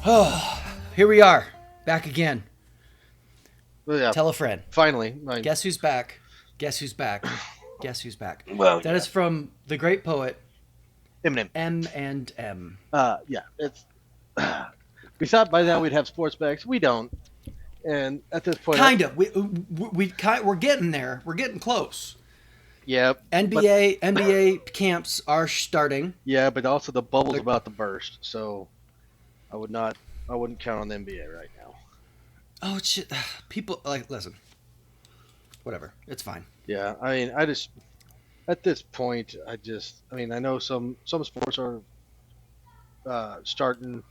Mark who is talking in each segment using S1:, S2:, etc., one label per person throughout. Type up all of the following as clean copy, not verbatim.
S1: Oh, here we are, back again.
S2: Well, yeah,
S1: Tell a friend.
S2: finally.
S1: Guess who's back? Guess who's back? Guess who's back?
S2: Well,
S1: That is from the great poet
S2: Eminem.
S1: M&M.
S2: Yeah, it's. We thought by now we'd have sports bags. We don't. And at this point,
S1: Kind of. We're getting there. We're getting close.
S2: yeah,
S1: NBA camps are starting.
S2: but also the bubble's about to burst. So, I wouldn't count on the NBA right now.
S1: Oh shit! People listen. Whatever. It's fine.
S2: Yeah, I mean, at this point, I know some sports are starting.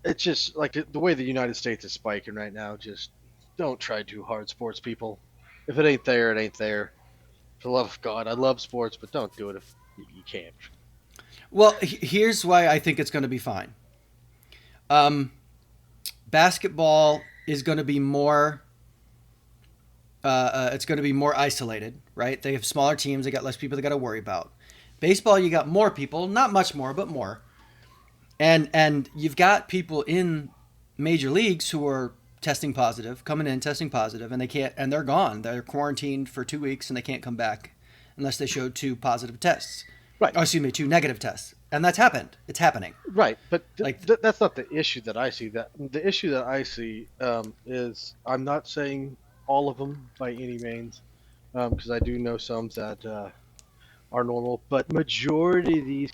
S2: It's just like the way the United States is spiking right now. Just don't try too hard, sports people. If it ain't there, it ain't there. For the love of God, I love sports, but don't do it if you can't.
S1: Well, here's why I think it's going to be fine. Basketball is going to be more. It's going to be more isolated, right? They have smaller teams. They got less people they got to worry about. Baseball, you got more people, not much more, but more. And you've got people in major leagues who are testing positive, coming in testing positive, and they can't, and they're gone. They're quarantined for 2 weeks, and they can't come back unless they show 2 positive tests.
S2: Right.
S1: Oh, excuse me, 2 negative tests, and that's happened. It's happening.
S2: Right, but
S1: Like-
S2: that's not the issue that I see. The issue that I see is I'm not saying all of them by any means, because I do know some that are normal, but majority of these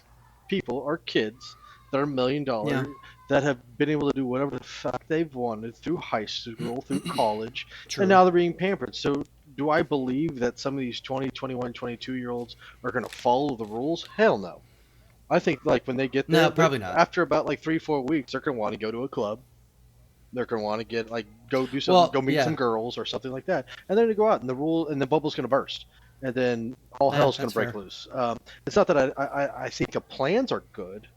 S2: people are kids that are $1 million
S1: Yeah.
S2: that have been able to do whatever the fuck they've wanted through high school, through college,
S1: True.
S2: and now they're being pampered. So do I believe that some of these 20, 21, 22-year-olds are going to follow the rules? Hell no. I think like when they get there,
S1: No, probably not.
S2: After about like 3-4 weeks, they're going to want to go to a club. They're going to want to get go do something, go meet some girls or something like that, and then they go out and the bubble's going to burst, and then all hell's going to break loose. It's not that I think the plans are good.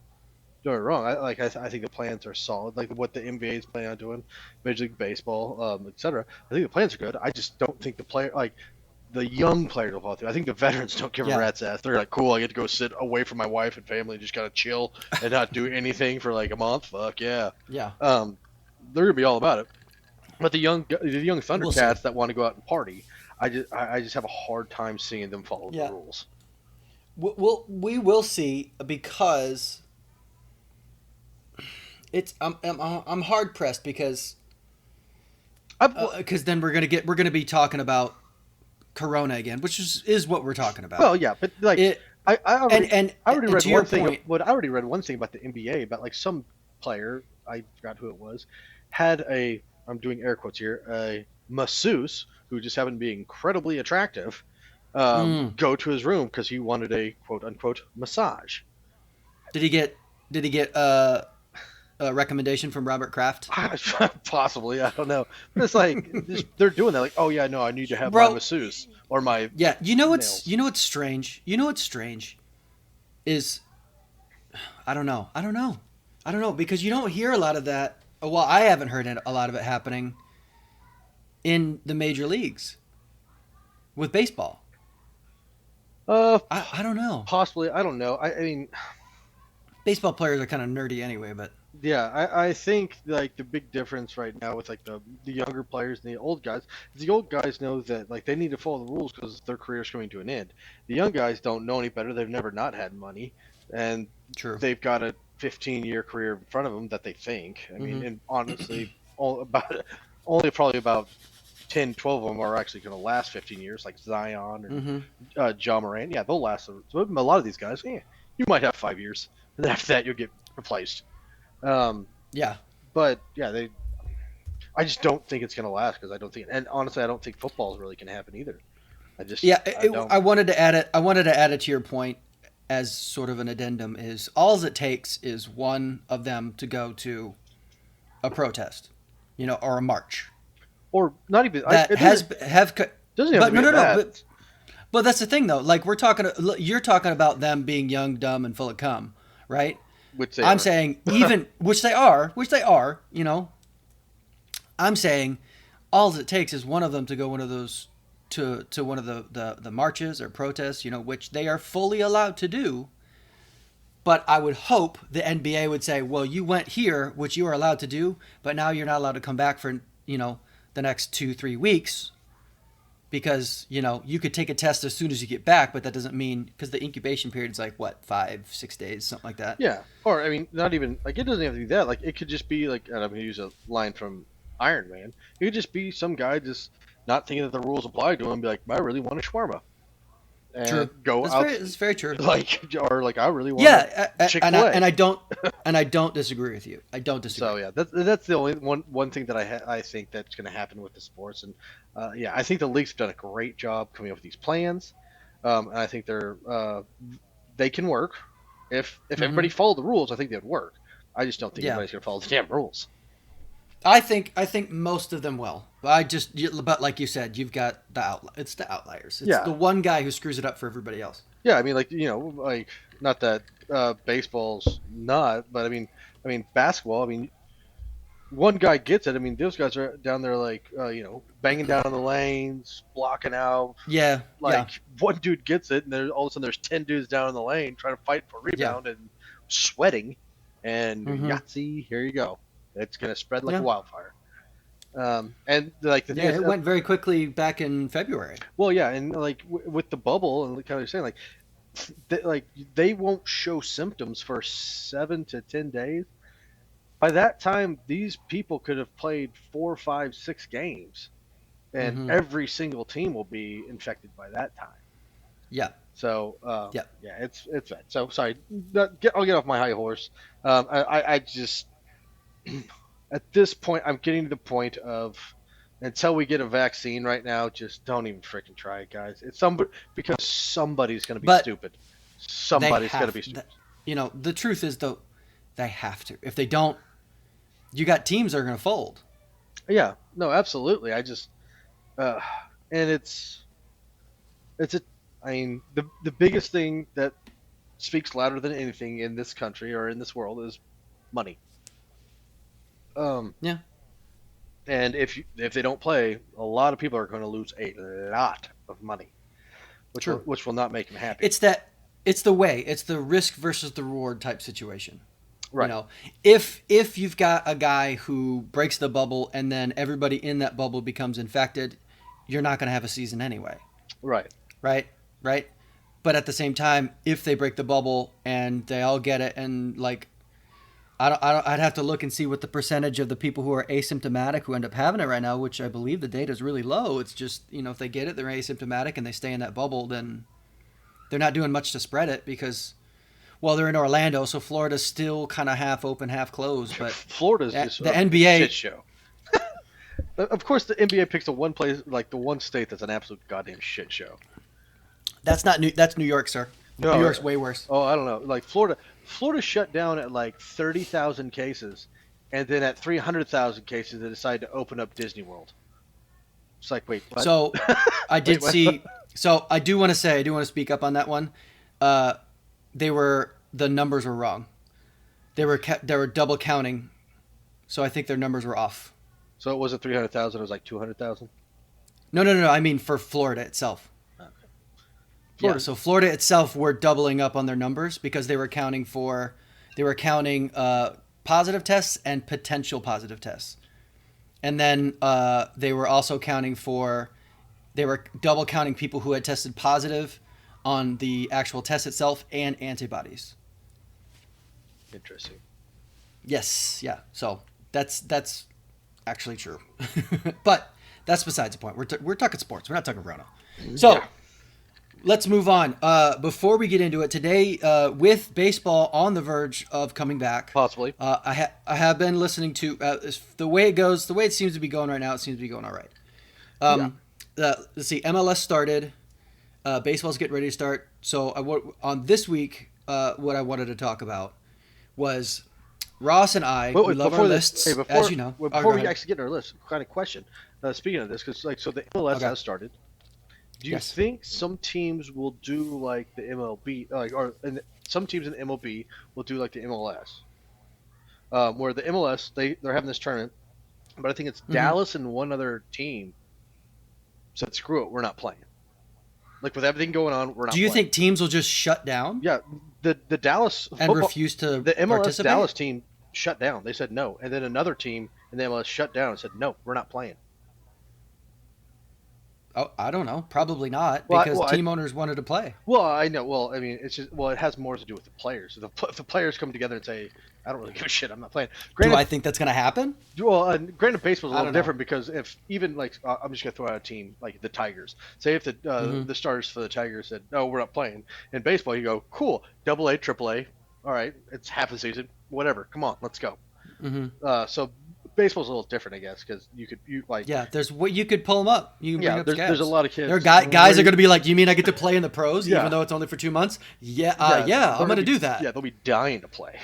S2: Don't get me wrong. I think the plans are solid, like what the NBA is planning on doing, Major League Baseball, etc. I think the plans are good. I just don't think the young players will follow through. I think the veterans don't give a rat's ass. They're like, cool, I get to go sit away from my wife and family and just kind of chill and not do anything for like a month. Fuck yeah.
S1: Yeah.
S2: They're gonna be all about it. But the young Thundercats that want to go out and party, I just have a hard time seeing them follow the rules.
S1: We will see, because it's I'm hard pressed because then we're gonna be talking about Corona again, which is what we're talking about.
S2: Well, yeah, but like I already read one thing. I already read one thing about the NBA about like some player, I forgot who it was, had I'm doing air quotes here, a masseuse who just happened to be incredibly attractive, go to his room because he wanted a quote unquote massage.
S1: Did he get a recommendation from Robert Kraft?
S2: Possibly, I don't know. But it's like they're doing that. Like, oh yeah, no, I need to have my masseuse or my
S1: You know what's strange? Is I don't know because you don't hear a lot of that. Well, I haven't heard a lot of it happening in the major leagues with baseball. I don't know.
S2: Possibly, I don't know. I mean,
S1: baseball players are kind of nerdy anyway, but
S2: yeah, I think like the big difference right now with like the younger players and the old guys is the old guys know that like they need to follow the rules because their career's coming to an end. The young guys don't know any better. They've never not had money, and they've got a 15-year career in front of them that they think. I mean, and honestly, only probably about 10, 12 of them are actually going to last 15 years, like Zion or John Morant. Yeah, they'll last. A lot of these guys, you might have 5 years, and after that you'll get replaced. But yeah, I just don't think it's going to last because I don't think, and honestly, I don't think football is really going to happen either.
S1: I wanted to add it to your point as sort of an addendum. Is all it takes is one of them to go to a protest, or a march.
S2: Or not even
S1: That
S2: it
S1: has
S2: doesn't,
S1: have,
S2: doesn't have
S1: but
S2: to be
S1: no, no, no.
S2: that.
S1: But that's the thing, though. Like you're talking about them being young, dumb, and full of cum, right?
S2: Which they
S1: I'm
S2: are.
S1: saying even which they are. I'm saying all it takes is one of them to go one of those to one of the marches or protests, which they are fully allowed to do. But I would hope the NBA would say, well, you went here, which you are allowed to do, but now you're not allowed to come back for, the next 2-3 weeks because, you could take a test as soon as you get back, but that doesn't mean, because the incubation period is like, what, 5-6 days, something like that?
S2: Yeah. Or, I mean, not even, like, it doesn't have to be that. Like, it could just be, like, and I'm going to use a line from Iron Man. It could just be some guy just not thinking that the rules apply to him and be like, I really want a shawarma. And
S1: True.
S2: go
S1: That's
S2: out.
S1: That's very true.
S2: Or, like, I really want
S1: Yeah,
S2: Chick-fil-A.
S1: and I don't disagree with you. I don't disagree.
S2: So, yeah, that's the only one thing that I think that's going to happen with the sports. And, yeah, I think the league's done a great job coming up with these plans. And I think they can work. If everybody followed the rules, I think they'd work. I just don't think anybody's going to follow the damn rules.
S1: I think most of them will. But like you said, you've got it's the outliers. It's the one guy who screws it up for everybody else.
S2: Yeah, I mean, like, like, not that baseball's not, but I mean basketball. I mean, one guy gets it. I mean, those guys are down there like banging down on the lanes, blocking out.
S1: Yeah,
S2: one dude gets it, and all of a sudden there's 10 dudes down in the lane trying to fight for a rebound and sweating, and Yahtzee, here you go. It's gonna spread like a wildfire. And like the thing is,
S1: it went very quickly back in February.
S2: Well, yeah, and like with the bubble, and kind of saying like they won't show symptoms for 7 to 10 days. By that time, these people could have played 4, 5, 6 games, and every single team will be infected by that time.
S1: Yeah.
S2: So yeah, it's bad. So sorry, I'll get off my high horse. I just at this point, I'm getting to the point of until we get a vaccine right now, just don't even freaking try it, guys. It's because somebody's going to be stupid. Somebody's going to be stupid.
S1: The truth is, though, they have to. If they don't, you got teams that are going to fold.
S2: Yeah, no, absolutely. I just, and I mean, the biggest thing that speaks louder than anything in this country or in this world is money.
S1: Yeah.
S2: And if they don't play, a lot of people are going to lose a lot of money, which will not make them happy.
S1: It's the risk versus the reward type situation.
S2: Right.
S1: If you've got a guy who breaks the bubble and then everybody in that bubble becomes infected, you're not going to have a season anyway.
S2: Right.
S1: But at the same time, if they break the bubble and they all get it, and like, I'd have to look and see what the percentage of the people who are asymptomatic who end up having it right now, which I believe the data is really low. It's just, if they get it, they're asymptomatic and they stay in that bubble, then they're not doing much to spread it because, well, they're in Orlando, so Florida's still kind of half open, half closed. But
S2: Florida's just
S1: the NBA
S2: shit show. Of course, the NBA picks the one place, like the one state that's an absolute goddamn shit show.
S1: That's New York, sir.
S2: No,
S1: New York's way worse.
S2: Oh, I don't know. Like Florida shut down at like 30,000 cases, and then at 300,000 cases, they decided to open up Disney World. It's like, wait, what?
S1: So I did see. So I do want to speak up on that one. The numbers were wrong. They were double counting, so I think their numbers were off.
S2: So it wasn't 300,000; it was like 200,000.
S1: No. I mean for Florida itself.
S2: Florida.
S1: Yeah, so Florida itself were doubling up on their numbers because they were counting positive tests and potential positive tests. And then they were also they were double counting people who had tested positive on the actual test itself and antibodies.
S2: Interesting.
S1: Yes, yeah. So that's actually true. But that's besides the point. We're talking sports. We're not talking Rona. So let's move on. Before we get into it today, with baseball on the verge of coming back,
S2: possibly,
S1: I have been listening to the way it goes. The way it seems to be going right now, it seems to be going all right. Let's see. MLS started. Baseball's getting ready to start. So on this week, what I wanted to talk about was Ross and I, we love our lists, as you know.
S2: Before we actually get in our list, kind of question. Speaking of this, because so the MLS has started. Do you think some teams will do like the MLB, some teams in the MLB will do like the MLS, where the MLS they're having this tournament, but I think it's Dallas and one other team said, "Screw it, we're not playing." Like with everything going on, we're not.
S1: Do you think teams will just shut down?
S2: Yeah, the Dallas
S1: and refuse to
S2: the MLS
S1: participate?
S2: Dallas team shut down. They said no, and then another team in the MLS shut down and said, "No, we're not playing."
S1: Oh, I don't know. Probably not, because team owners wanted to play.
S2: Well, I know. Well, I mean, it's just it has more to do with the players. If the players come together and say, "I don't really give a shit, I'm not playing."
S1: Do I think that's going to happen?
S2: Well, granted, baseball's a little different because if even like I'm just going to throw out a team like the Tigers. Say if the starters for the Tigers said, "No, we're not playing." In baseball, you go, "Cool, AA, AAA, all right, it's half a season, whatever. Come on, let's go." So baseball's a little different, I guess, because you
S1: there's what you could pull them up.
S2: There's a lot of kids.
S1: There are guys are going to be like, "You mean I get to play in the pros even though it's only for 2 months?" I'm going to do that.
S2: Yeah, they'll be dying to play.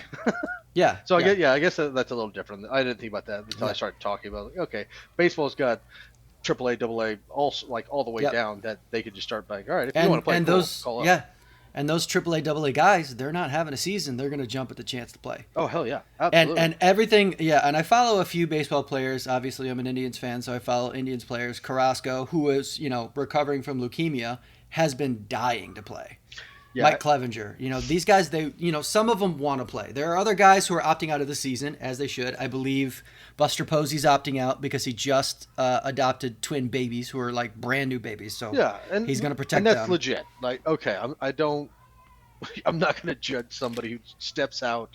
S1: Yeah.
S2: So I guess that's a little different. I didn't think about that until I started talking about okay, baseball's got AAA, AA, all the way down that they could just start buying. All right, if you want to play, call up.
S1: And those AAA, AA guys, they're not having a season. They're going to jump at the chance to play.
S2: Oh, hell yeah. Absolutely.
S1: And everything, and I follow a few baseball players. Obviously, I'm an Indians fan, so I follow Indians players. Carrasco, who is, recovering from leukemia, has been dying to play. Yeah. Mike Clevenger, these guys, some of them want to play. There are other guys who are opting out of the season, as they should. I believe Buster Posey's opting out because he just adopted twin babies who are like brand new babies. So and he's going to protect them.
S2: And that's legit. Like, okay, I'm not going to judge somebody who steps out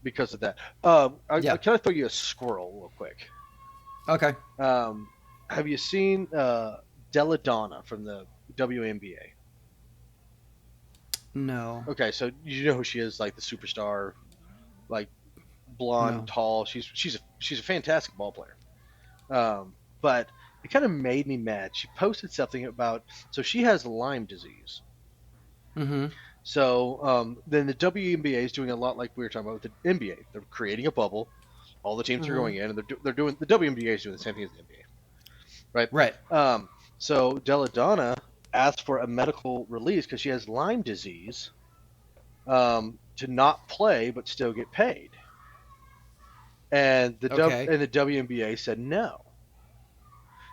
S2: because of that. Can I throw you a squirrel real quick?
S1: Okay.
S2: Have you seen Della Donna from the WNBA?
S1: No.
S2: Okay, so you know who she is, like the superstar, like blonde, tall. She's a fantastic ball player. But it kind of made me mad. She posted something about she has Lyme disease.
S1: Mm-hmm.
S2: So then the WNBA is doing a lot like we were talking about with the NBA. They're creating a bubble. All the teams are going in, and they're doing the WNBA is doing the same thing as the NBA. Right.
S1: Right.
S2: So Della Donna asked for a medical release because she has Lyme disease to not play but still get paid. And the WNBA said no.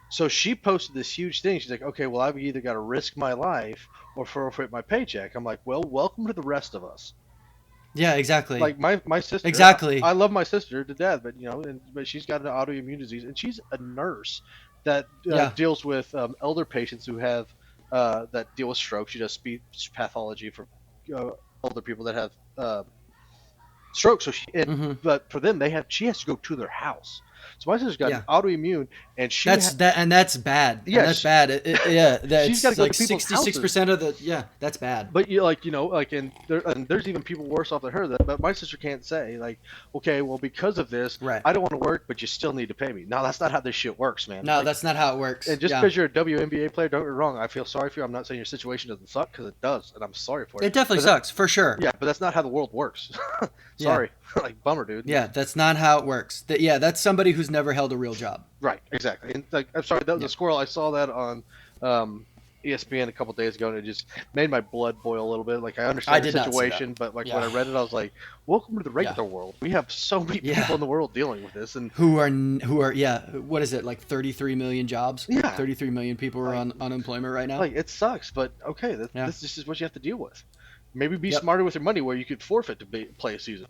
S2: So she posted this huge thing. She's like, okay, well, I've either got to risk my life or forfeit my paycheck. I'm like, well, welcome to the rest of us.
S1: Yeah, exactly.
S2: Like my sister.
S1: Exactly.
S2: I love my sister to death, but but she's got an autoimmune disease, and she's a nurse that deals with elder patients who have that deal with stroke. She does speech pathology for older people that have stroke. So but for them, she has to go to their house. So my sister's got an autoimmune, and that's
S1: bad.
S2: Yeah,
S1: that's bad.
S2: She's got to go
S1: like
S2: to people's
S1: 66% of the. Yeah, that's bad.
S2: But and there's even people worse off than her. But my sister can't say like, okay, well because of this, I don't want to work, but you still need to pay me. No, that's not how this shit works, man.
S1: No, that's not how it works.
S2: And just because you're a WNBA player, don't get me wrong. I feel sorry for you. I'm not saying your situation doesn't suck because it does, and I'm sorry for it.
S1: It definitely sucks for sure.
S2: Yeah, but that's not how the world works. Sorry. Like bummer, dude.
S1: Yeah, that's not how it works. That's somebody who's never held a real job.
S2: Right, exactly. And like, I'm sorry, that was a squirrel. I saw that on ESPN a couple days ago, and it just made my blood boil a little bit. Like I understand the situation, but like when I read it, I was like, "Welcome to the regular world. We have so many people in the world dealing with this, and
S1: who are what is it, like 33 million jobs?
S2: Yeah,
S1: 33 million people are on unemployment right now.
S2: Like it sucks, but okay, this is what you have to deal with. Maybe be smarter with your money, where you could forfeit to play a season.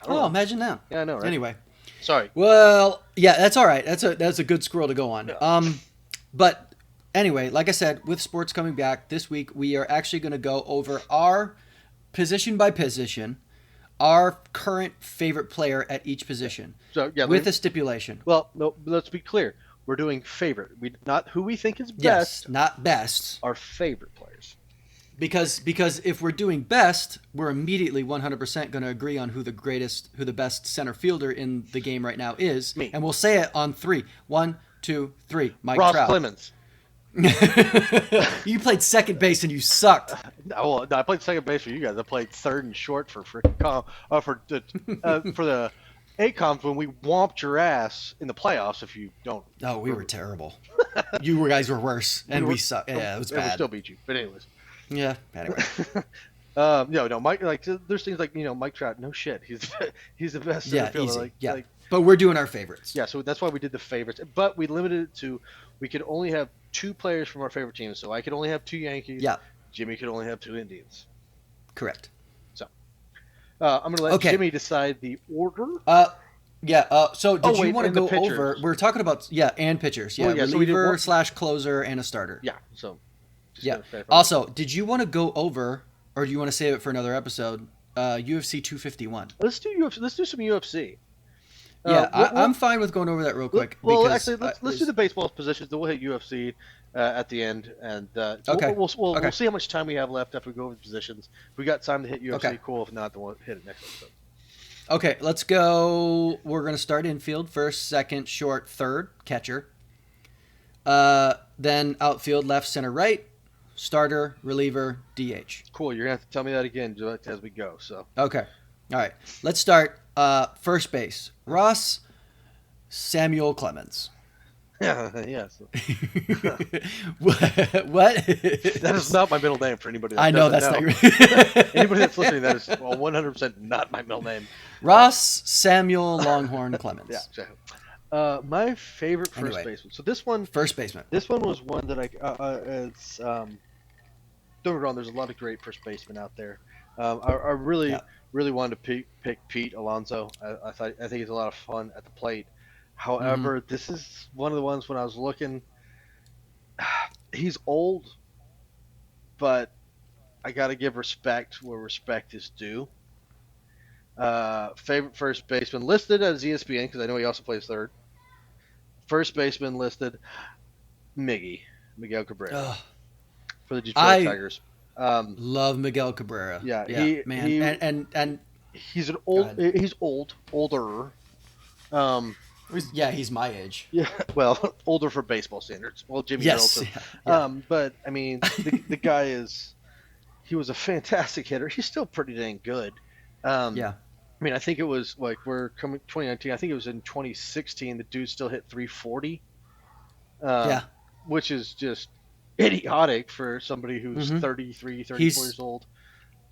S1: Oh, imagine that.
S2: Yeah, I know, right?
S1: Anyway.
S2: Sorry.
S1: Well, yeah, that's all right. That's a good squirrel to go on. Yeah. But anyway, like I said, with sports coming back this week, we are actually going to go over our position by position, our current favorite player at each position.
S2: So
S1: with a stipulation.
S2: Well, no, let's be clear. We're doing favorite. Not who we think is best.
S1: Yes, not best.
S2: Our favorite players.
S1: Because if we're doing best, we're immediately 100% going to agree on who the best center fielder in the game right now is.
S2: Me.
S1: And we'll say it on 3. 1, 2, 3. Mike
S2: Ross
S1: Trout.
S2: Clemens.
S1: You played second base and you sucked.
S2: No, I played second base for you guys. I played third and short for for the ACOMs when we whomped your ass in the playoffs. If you don't,
S1: Oh, we were terrible. You guys were worse, and we sucked. Yeah, it was bad.
S2: We still beat you, but anyways.
S1: Yeah. Anyway.
S2: No, Mike. Like, there's things like Mike Trout. No shit, he's the best center fielder.
S1: Easy. But we're doing our favorites.
S2: Yeah, so that's why we did the favorites. But we limited it to we could only have 2 players from our favorite teams. So I could only have 2 Yankees.
S1: Yeah.
S2: Jimmy could only have 2 Indians.
S1: Correct.
S2: So I'm going to let Jimmy decide the order.
S1: Yeah. So did you want to go over? We're talking about and pitchers. Yeah. Reliever / closer and a starter.
S2: Yeah. So.
S1: Yeah. Also, did you want to go over, or do you want to save it for another episode? UFC 251.
S2: Let's do UFC. Let's do some UFC.
S1: Yeah, I'm fine with going over that real quick.
S2: Well, actually, let's do the baseball positions. Then we'll hit UFC at the end, and we'll see how much time we have left after we go over the positions. If we got time to hit UFC, cool. If not, then we'll hit it next episode.
S1: Okay, let's go. We're going to start infield first, second, short, third, catcher. Then outfield, left, center, right, starter, reliever, DH.
S2: Cool. You're going to have to tell me that again as we go. So.
S1: Okay. All right. Let's start. First base, Ross Samuel Clemens.
S2: Yes.
S1: What?
S2: That is not my middle name for anybody.
S1: I know that's not your...
S2: Anybody that's listening, that is 100% not my middle name.
S1: Ross Samuel Longhorn Clemens.
S2: Yeah, exactly. My favorite first baseman. So this one,
S1: first baseman.
S2: This one was one that it's don't get me wrong. There's a lot of great first basemen out there. I really wanted to pick Pete Alonso. I think he's a lot of fun at the plate. However, this is one of the ones when I was looking. He's old, but I got to give respect where respect is due. Favorite first baseman listed as ESPN because I know he also plays third. First baseman listed Miguel Cabrera for the Detroit Tigers.
S1: Love Miguel Cabrera.
S2: Yeah,
S1: and
S2: he's older.
S1: He's my age.
S2: Yeah, well, older for baseball standards. Well, Jimmy Middleton. Yeah. But I mean, the guy he was a fantastic hitter. He's still pretty dang good. I mean, I think it was like we're coming 2019. I think it was in 2016. The dude still hit 340. Which is just idiotic for somebody who's 33, 34 years old.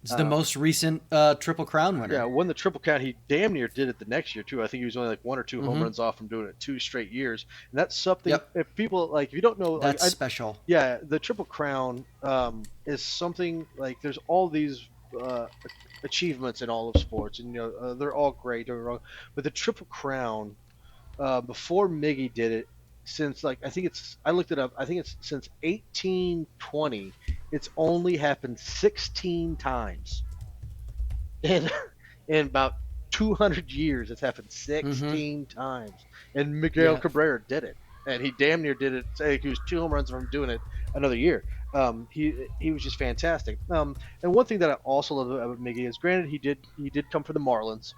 S1: It's the most recent Triple Crown winner.
S2: Yeah, won the Triple Crown. He damn near did it the next year too. I think he was only like 1 or 2 home runs off from doing it 2 straight years. And that's something. If people if you don't know,
S1: that's special.
S2: Yeah, the Triple Crown is something like there's all these achievements in all of sports, and they're all great. Don't get me wrong, but the Triple Crown before Miggy did it. Since I looked it up. I think it's since 1820. It's only happened 16 times. In about 200 years, it's happened 16 times. And Miguel Cabrera did it, and he damn near did it. He was 2 home runs from doing it another year. He was just fantastic. And one thing that I also love about Miggy is, granted, he did come from the Marlins,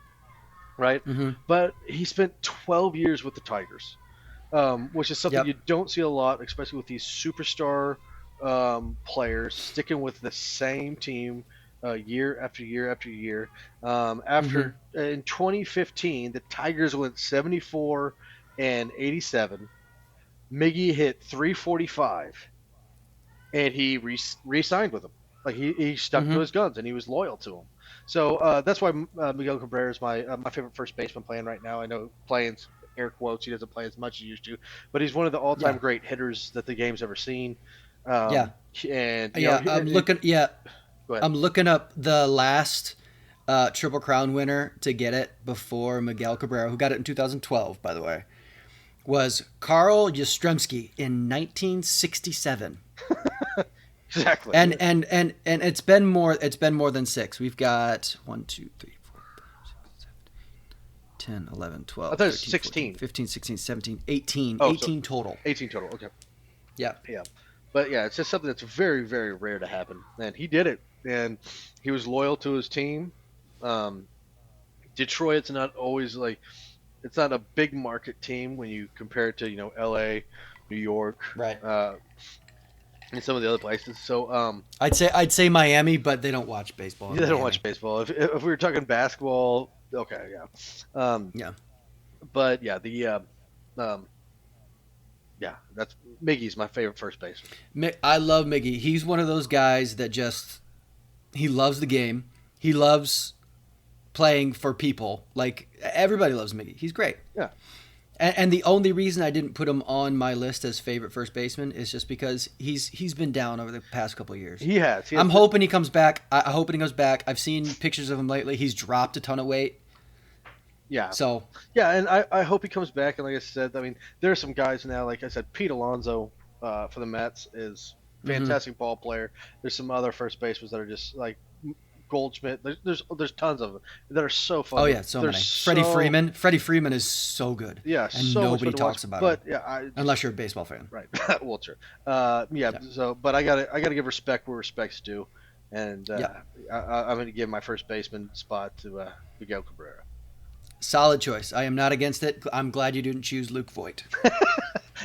S2: right? But he spent 12 years with the Tigers. Which is something you don't see a lot, especially with these superstar players sticking with the same team year after year after year. In 2015, the Tigers went 74 and 87. Miggy hit 345, and he re-signed with them. Like he stuck to his guns, and he was loyal to them. So that's why Miguel Cabrera is my favorite first baseman playing right now. I know playing's air quotes, he doesn't play as much as he used to, but he's one of the all-time great hitters that the game's ever seen. I'm
S1: looking up the last Triple Crown winner to get it before Miguel Cabrera, who got it in 2012, by the way, was Carl Yastrzemski in 1967.
S2: Exactly.
S1: And it's been more than 6. We've got 1, 2, 3, 4, 10, 11, 12,
S2: I thought it was
S1: 13,
S2: 16.
S1: 14, 15, 16, 17, 18.
S2: Oh,
S1: 18 total.
S2: 18 total, okay.
S1: Yeah.
S2: Yeah. But yeah, it's just something that's very, very rare to happen. And he did it. And he was loyal to his team. Detroit's not always it's not a big market team when you compare it to, LA, New York.
S1: Right.
S2: in some of the other places. So
S1: I'd say Miami, but they don't watch baseball.
S2: They don't watch baseball. If we were talking basketball, okay, yeah,
S1: Yeah.
S2: but yeah, um, yeah, that's Miggy's my favorite first baseman.
S1: I love Miggy. He's one of those guys that just he loves the game. He loves playing for people. Like everybody loves Miggy. He's great.
S2: Yeah.
S1: And the only reason I didn't put him on my list as favorite first baseman is just because he's been down over the past couple of years.
S2: He has.
S1: I'm hoping he comes back. I hope he goes back. I've seen pictures of him lately. He's dropped a ton of weight.
S2: Yeah.
S1: So
S2: yeah, and I hope he comes back. And like I said, I mean, there are some guys now. Like I said, Pete Alonso for the Mets is a fantastic ball player. There's some other first basemen that are just like Goldschmidt. There's tons of them that are so fun.
S1: Oh yeah, so many. Freddie Freeman is so good.
S2: Yeah,
S1: and
S2: so
S1: nobody talks about
S2: but,
S1: him.
S2: Yeah,
S1: unless you're a baseball fan.
S2: Right. Well, true. Yeah. So, but I gotta give respect where respect's due, and I'm gonna give my first baseman spot to Miguel Cabrera.
S1: Solid choice. I am not against it. I'm glad you didn't choose Luke Voigt.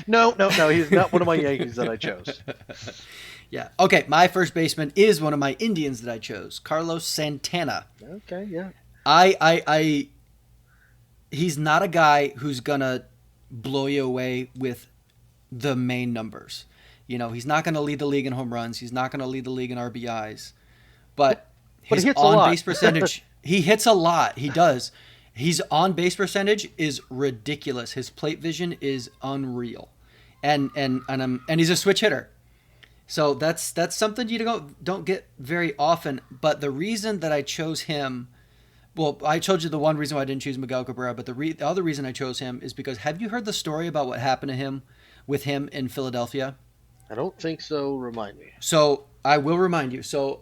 S2: No. He's not one of my Yankees that I chose.
S1: Yeah. Okay. My first baseman is one of my Indians that I chose, Carlos Santana.
S2: Okay. Yeah.
S1: He's not a guy who's gonna blow you away with the main numbers. You know, he's not gonna lead the league in home runs. He's not gonna lead the league in RBIs. But his on-base percentage, he hits a lot. He does. His on-base percentage is ridiculous. His plate vision is unreal, and he's a switch hitter. So that's something you don't get very often. But the reason that I chose him, well, I told you the one reason why I didn't choose Miguel Cabrera, but the other reason I chose him is because have you heard the story about what happened to him with him in Philadelphia?
S2: I don't think so. Remind me.
S1: So I will remind you. So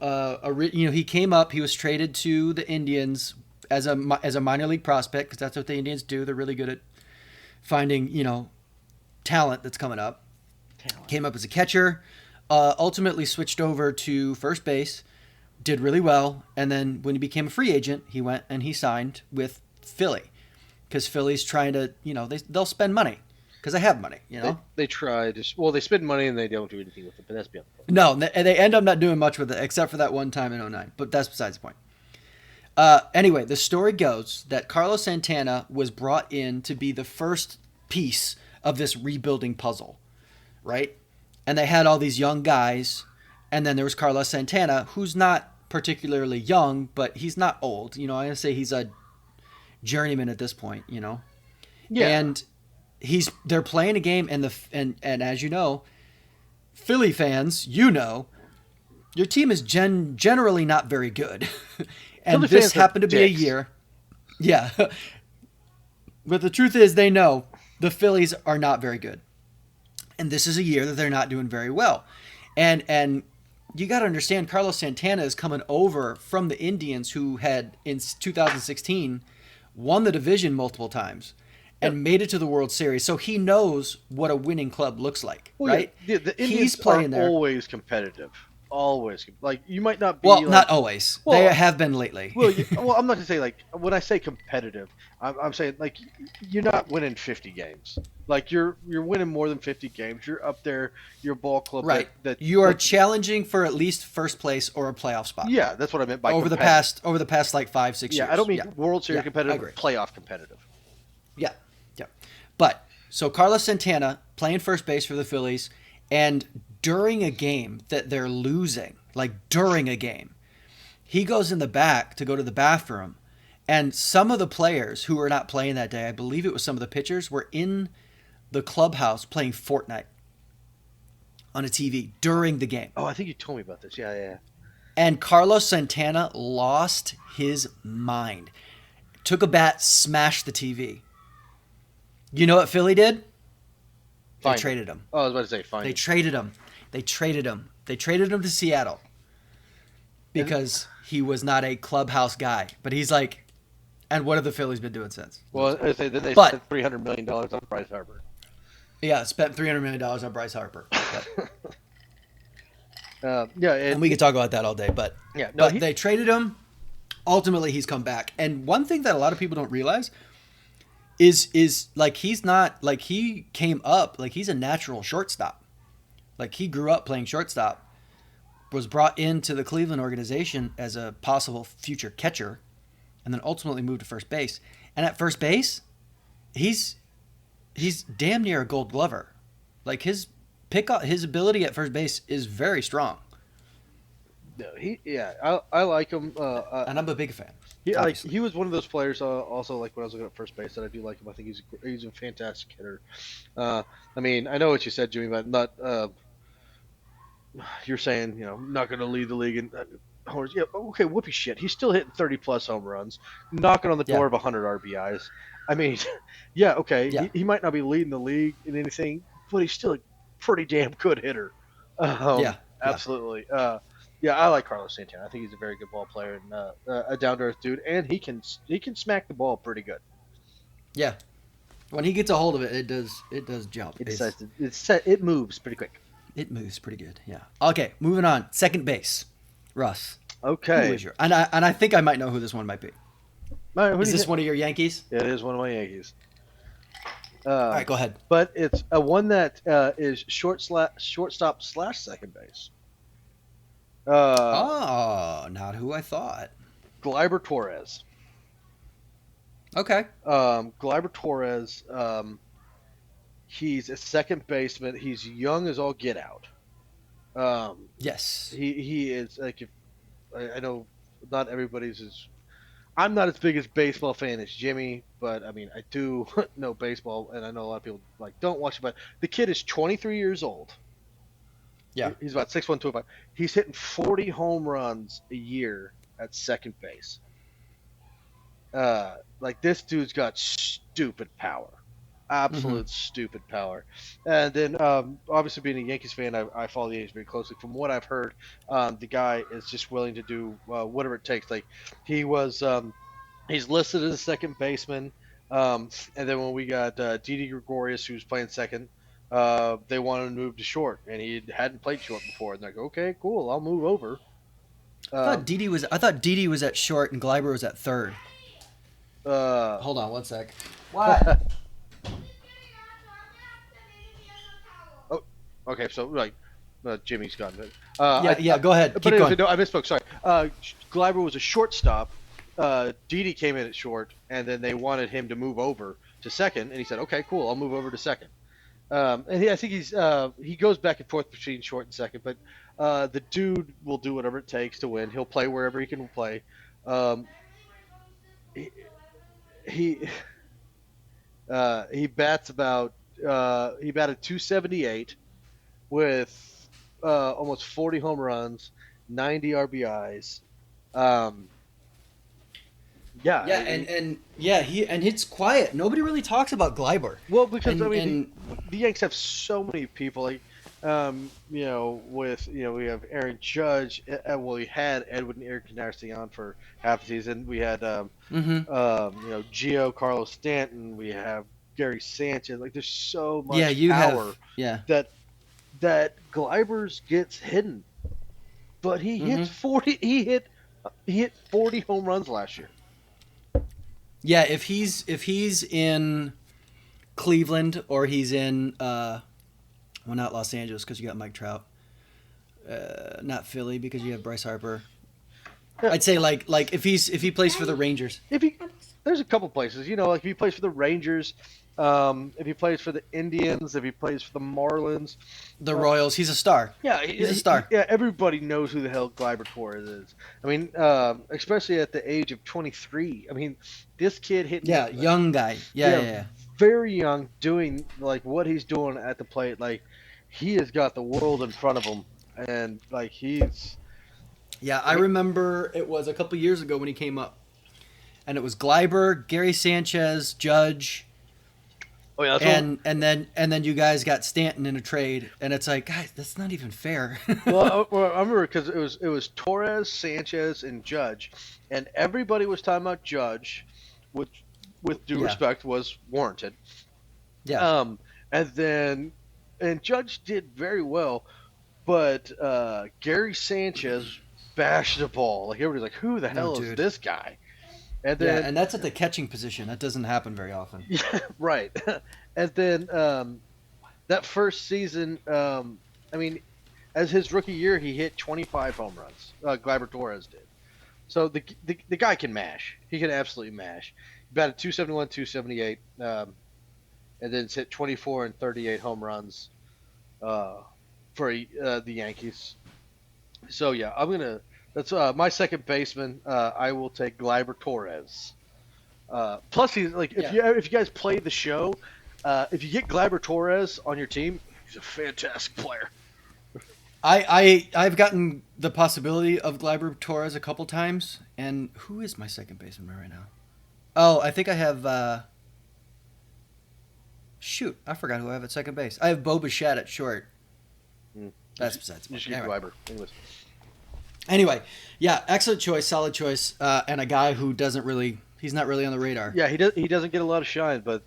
S1: he came up. He was traded to the Indians as a minor league prospect because that's what the Indians do. They're really good at finding talent that's coming up. Came up as a catcher. Ultimately switched over to first base, did really well, and then when he became a free agent, he went and he signed with Philly because Philly's trying to, they'll spend money because they have money,
S2: They try to, they spend money and they don't do anything with it, but that's beyond the point.
S1: No, they end up not doing much with it except for that one time in 2009, but that's besides the point. Anyway, the story goes that Carlos Santana was brought in to be the first piece of this rebuilding puzzle, right? And they had all these young guys, and then there was Carlos Santana, who's not particularly young, but he's not old. I say he's a journeyman at this point. Yeah. And they're playing a game, and as you know, Philly fans, your team is generally not very good, and
S2: Philly
S1: this happened to be a year. Yeah. But the truth is, they know the Phillies are not very good. And this is a year that they're not doing very well. And you got to understand, Carlos Santana is coming over from the Indians who had, in 2016, won the division multiple times and made it to the World Series. So he knows what a winning club looks like, right?
S2: Yeah, the Indians are always competitive. Always. Like, you might not be...
S1: Well, not always. They have been lately.
S2: Well, I'm not going to say, like, when I say competitive, I'm saying, like, you're not winning 50 games. Like, you're winning more than 50 games. You're up there. You're a ball club.
S1: Right. You are challenging for at least first place or a playoff spot.
S2: Yeah, that's what I meant by
S1: over the past like 5-6 years.
S2: Yeah, I don't mean World Series competitive, playoff competitive.
S1: Yeah. But, so Carlos Santana playing first base for the Phillies, and during a game that they're losing, like during a game, he goes in the back to go to the bathroom, and some of the players who were not playing that day, I believe it was some of the pitchers, were in the clubhouse playing Fortnite on a TV during the game.
S2: Oh, I think you told me about this. Yeah.
S1: And Carlos Santana lost his mind. Took a bat, smashed the TV. You know what Philly did? They traded him.
S2: Oh, I was about to say fine.
S1: They traded him. They traded him to Seattle because he was not a clubhouse guy. But he's like, and what have the Phillies been doing since?
S2: Well, I say that they spent $300 million on Bryce Harper.
S1: Yeah, spent $300 million on Bryce Harper.
S2: And
S1: we could talk about that all day. But they traded him. Ultimately, he's come back. And one thing that a lot of people don't realize is like he's not like he came up like he's a natural shortstop, Like he grew up playing shortstop, was brought into the Cleveland organization as a possible future catcher, and then ultimately moved to first base. And at first base, he's damn near a Gold Glover. Like his ability at first base is very strong.
S2: No, I like him.
S1: And I'm a big fan.
S2: He was one of those players. Also, like when I was looking at first base, that I do like him. I think he's a fantastic hitter. I mean, I know what you said, Jimmy, but not. You're saying not going to lead the league in homers. Yeah, okay, whoopee shit. He's still hitting 30+ home runs, knocking on the door of 100 RBIs. I mean, yeah, okay,
S1: yeah.
S2: He might not be leading the league in anything, but he's still a pretty damn good hitter. Absolutely. I like Carlos Santana. I think he's a very good ball player and a down to earth dude, and he can smack the ball pretty good.
S1: Yeah, when he gets a hold of it, it does jump.
S2: It moves pretty quick.
S1: It moves pretty good. Yeah. Okay, moving on. Second base, Russ.
S2: Okay.
S1: Who is and I think I might know who this one might be. Is this one of your Yankees?
S2: It is one of my Yankees.
S1: All right, go ahead.
S2: But it's a one that is shortstop / second base.
S1: Not who I thought.
S2: Gleyber Torres.
S1: Okay.
S2: Gleyber Torres. He's a second baseman. He's young as all get out.
S1: Yes.
S2: He is like I know not everybody's as. I'm not as big as baseball fan as Jimmy, but I mean I do know baseball, and I know a lot of people don't watch it. But the kid is 23 years old.
S1: Yeah.
S2: He's about 6'1", 205. He's hitting 40 home runs a year at second base. This dude's got stupid power. Absolute stupid power. And then, obviously, being a Yankees fan, I follow the Yankees very closely. From what I've heard, the guy is just willing to do whatever it takes. Like he's listed as a second baseman. And then when we got Didi Gregorius, who's playing second, they wanted to move to short, and he hadn't played short before. And they're like, okay, cool, I'll move over.
S1: I thought Didi was at short and Gleyber was at third. Hold on one sec. What?
S2: Okay, so Jimmy's gone.
S1: Go ahead.
S2: But
S1: Keep
S2: anyway,
S1: going.
S2: no, I misspoke. Sorry. Gleyber was a shortstop. Didi came in at short, and then they wanted him to move over to second, and he said, "Okay, cool, I'll move over to second." I think he goes back and forth between short and second, but the dude will do whatever it takes to win. He'll play wherever he can play. He bats about he batted 278 with almost 40 home runs, 90 RBIs. And
S1: it's quiet. Nobody really talks about Gleyber.
S2: Well, because the Yanks have so many people. We have Aaron Judge. We had Edwin Encarnacion for half the season. We had Gio Carlos Stanton. We have Gary Sanchez. There's so much power that Gleyber's gets hidden. But he hits 40. He hit 40 home runs last year.
S1: Yeah, if he's in Cleveland or he's in not Los Angeles because you got Mike Trout, not Philly because you have Bryce Harper. Yeah. I'd say like if he plays for the Rangers.
S2: There's a couple places, if he plays for the Rangers, if he plays for the Indians, if he plays for the Marlins,
S1: the Royals, he's a star.
S2: Yeah,
S1: he's a star.
S2: Yeah, everybody knows who the hell Gleyber Torres is. I mean, especially at the age of 23. I mean, this kid hit.
S1: Yeah, young guy. Yeah.
S2: Very young, doing what he's doing at the plate. He has got the world in front of him, and he's.
S1: Yeah, I remember it was a couple years ago when he came up, and it was Gleyber, Gary Sanchez, Judge.
S2: Oh yeah,
S1: and then you guys got Stanton in a trade, and it's like, guys, that's not even fair.
S2: well, I remember because it was Torres, Sanchez, and Judge, and everybody was talking about Judge, which, with due respect, was warranted.
S1: Yeah.
S2: And Judge did very well, but Gary Sanchez bashed the ball. Everybody's like, who the hell is this guy? And then,
S1: and that's at the catching position. That doesn't happen very often.
S2: Yeah, right. And then that first season, I mean, as his rookie year, he hit 25 home runs. Gleyber Torres did. So the guy can mash. He can absolutely mash. He batted 271, 278, and then hit 24 and 38 home runs for the Yankees. So yeah, I'm gonna. That's my second baseman. I will take Gleyber Torres. Plus, he's like if you guys play the show, if you get Gleyber Torres on your team, he's a fantastic player.
S1: I've gotten the possibility of Gleyber Torres a couple times, and who is my second baseman right now? Oh, I think I have. Shoot, I forgot who I have at second base. I have Bo Bichette at short. That's besides the point.
S2: Gleyber.
S1: Anyway, yeah, excellent choice, solid choice, and a guy who he's not really on the radar.
S2: Yeah, he doesn't get a lot of shine, but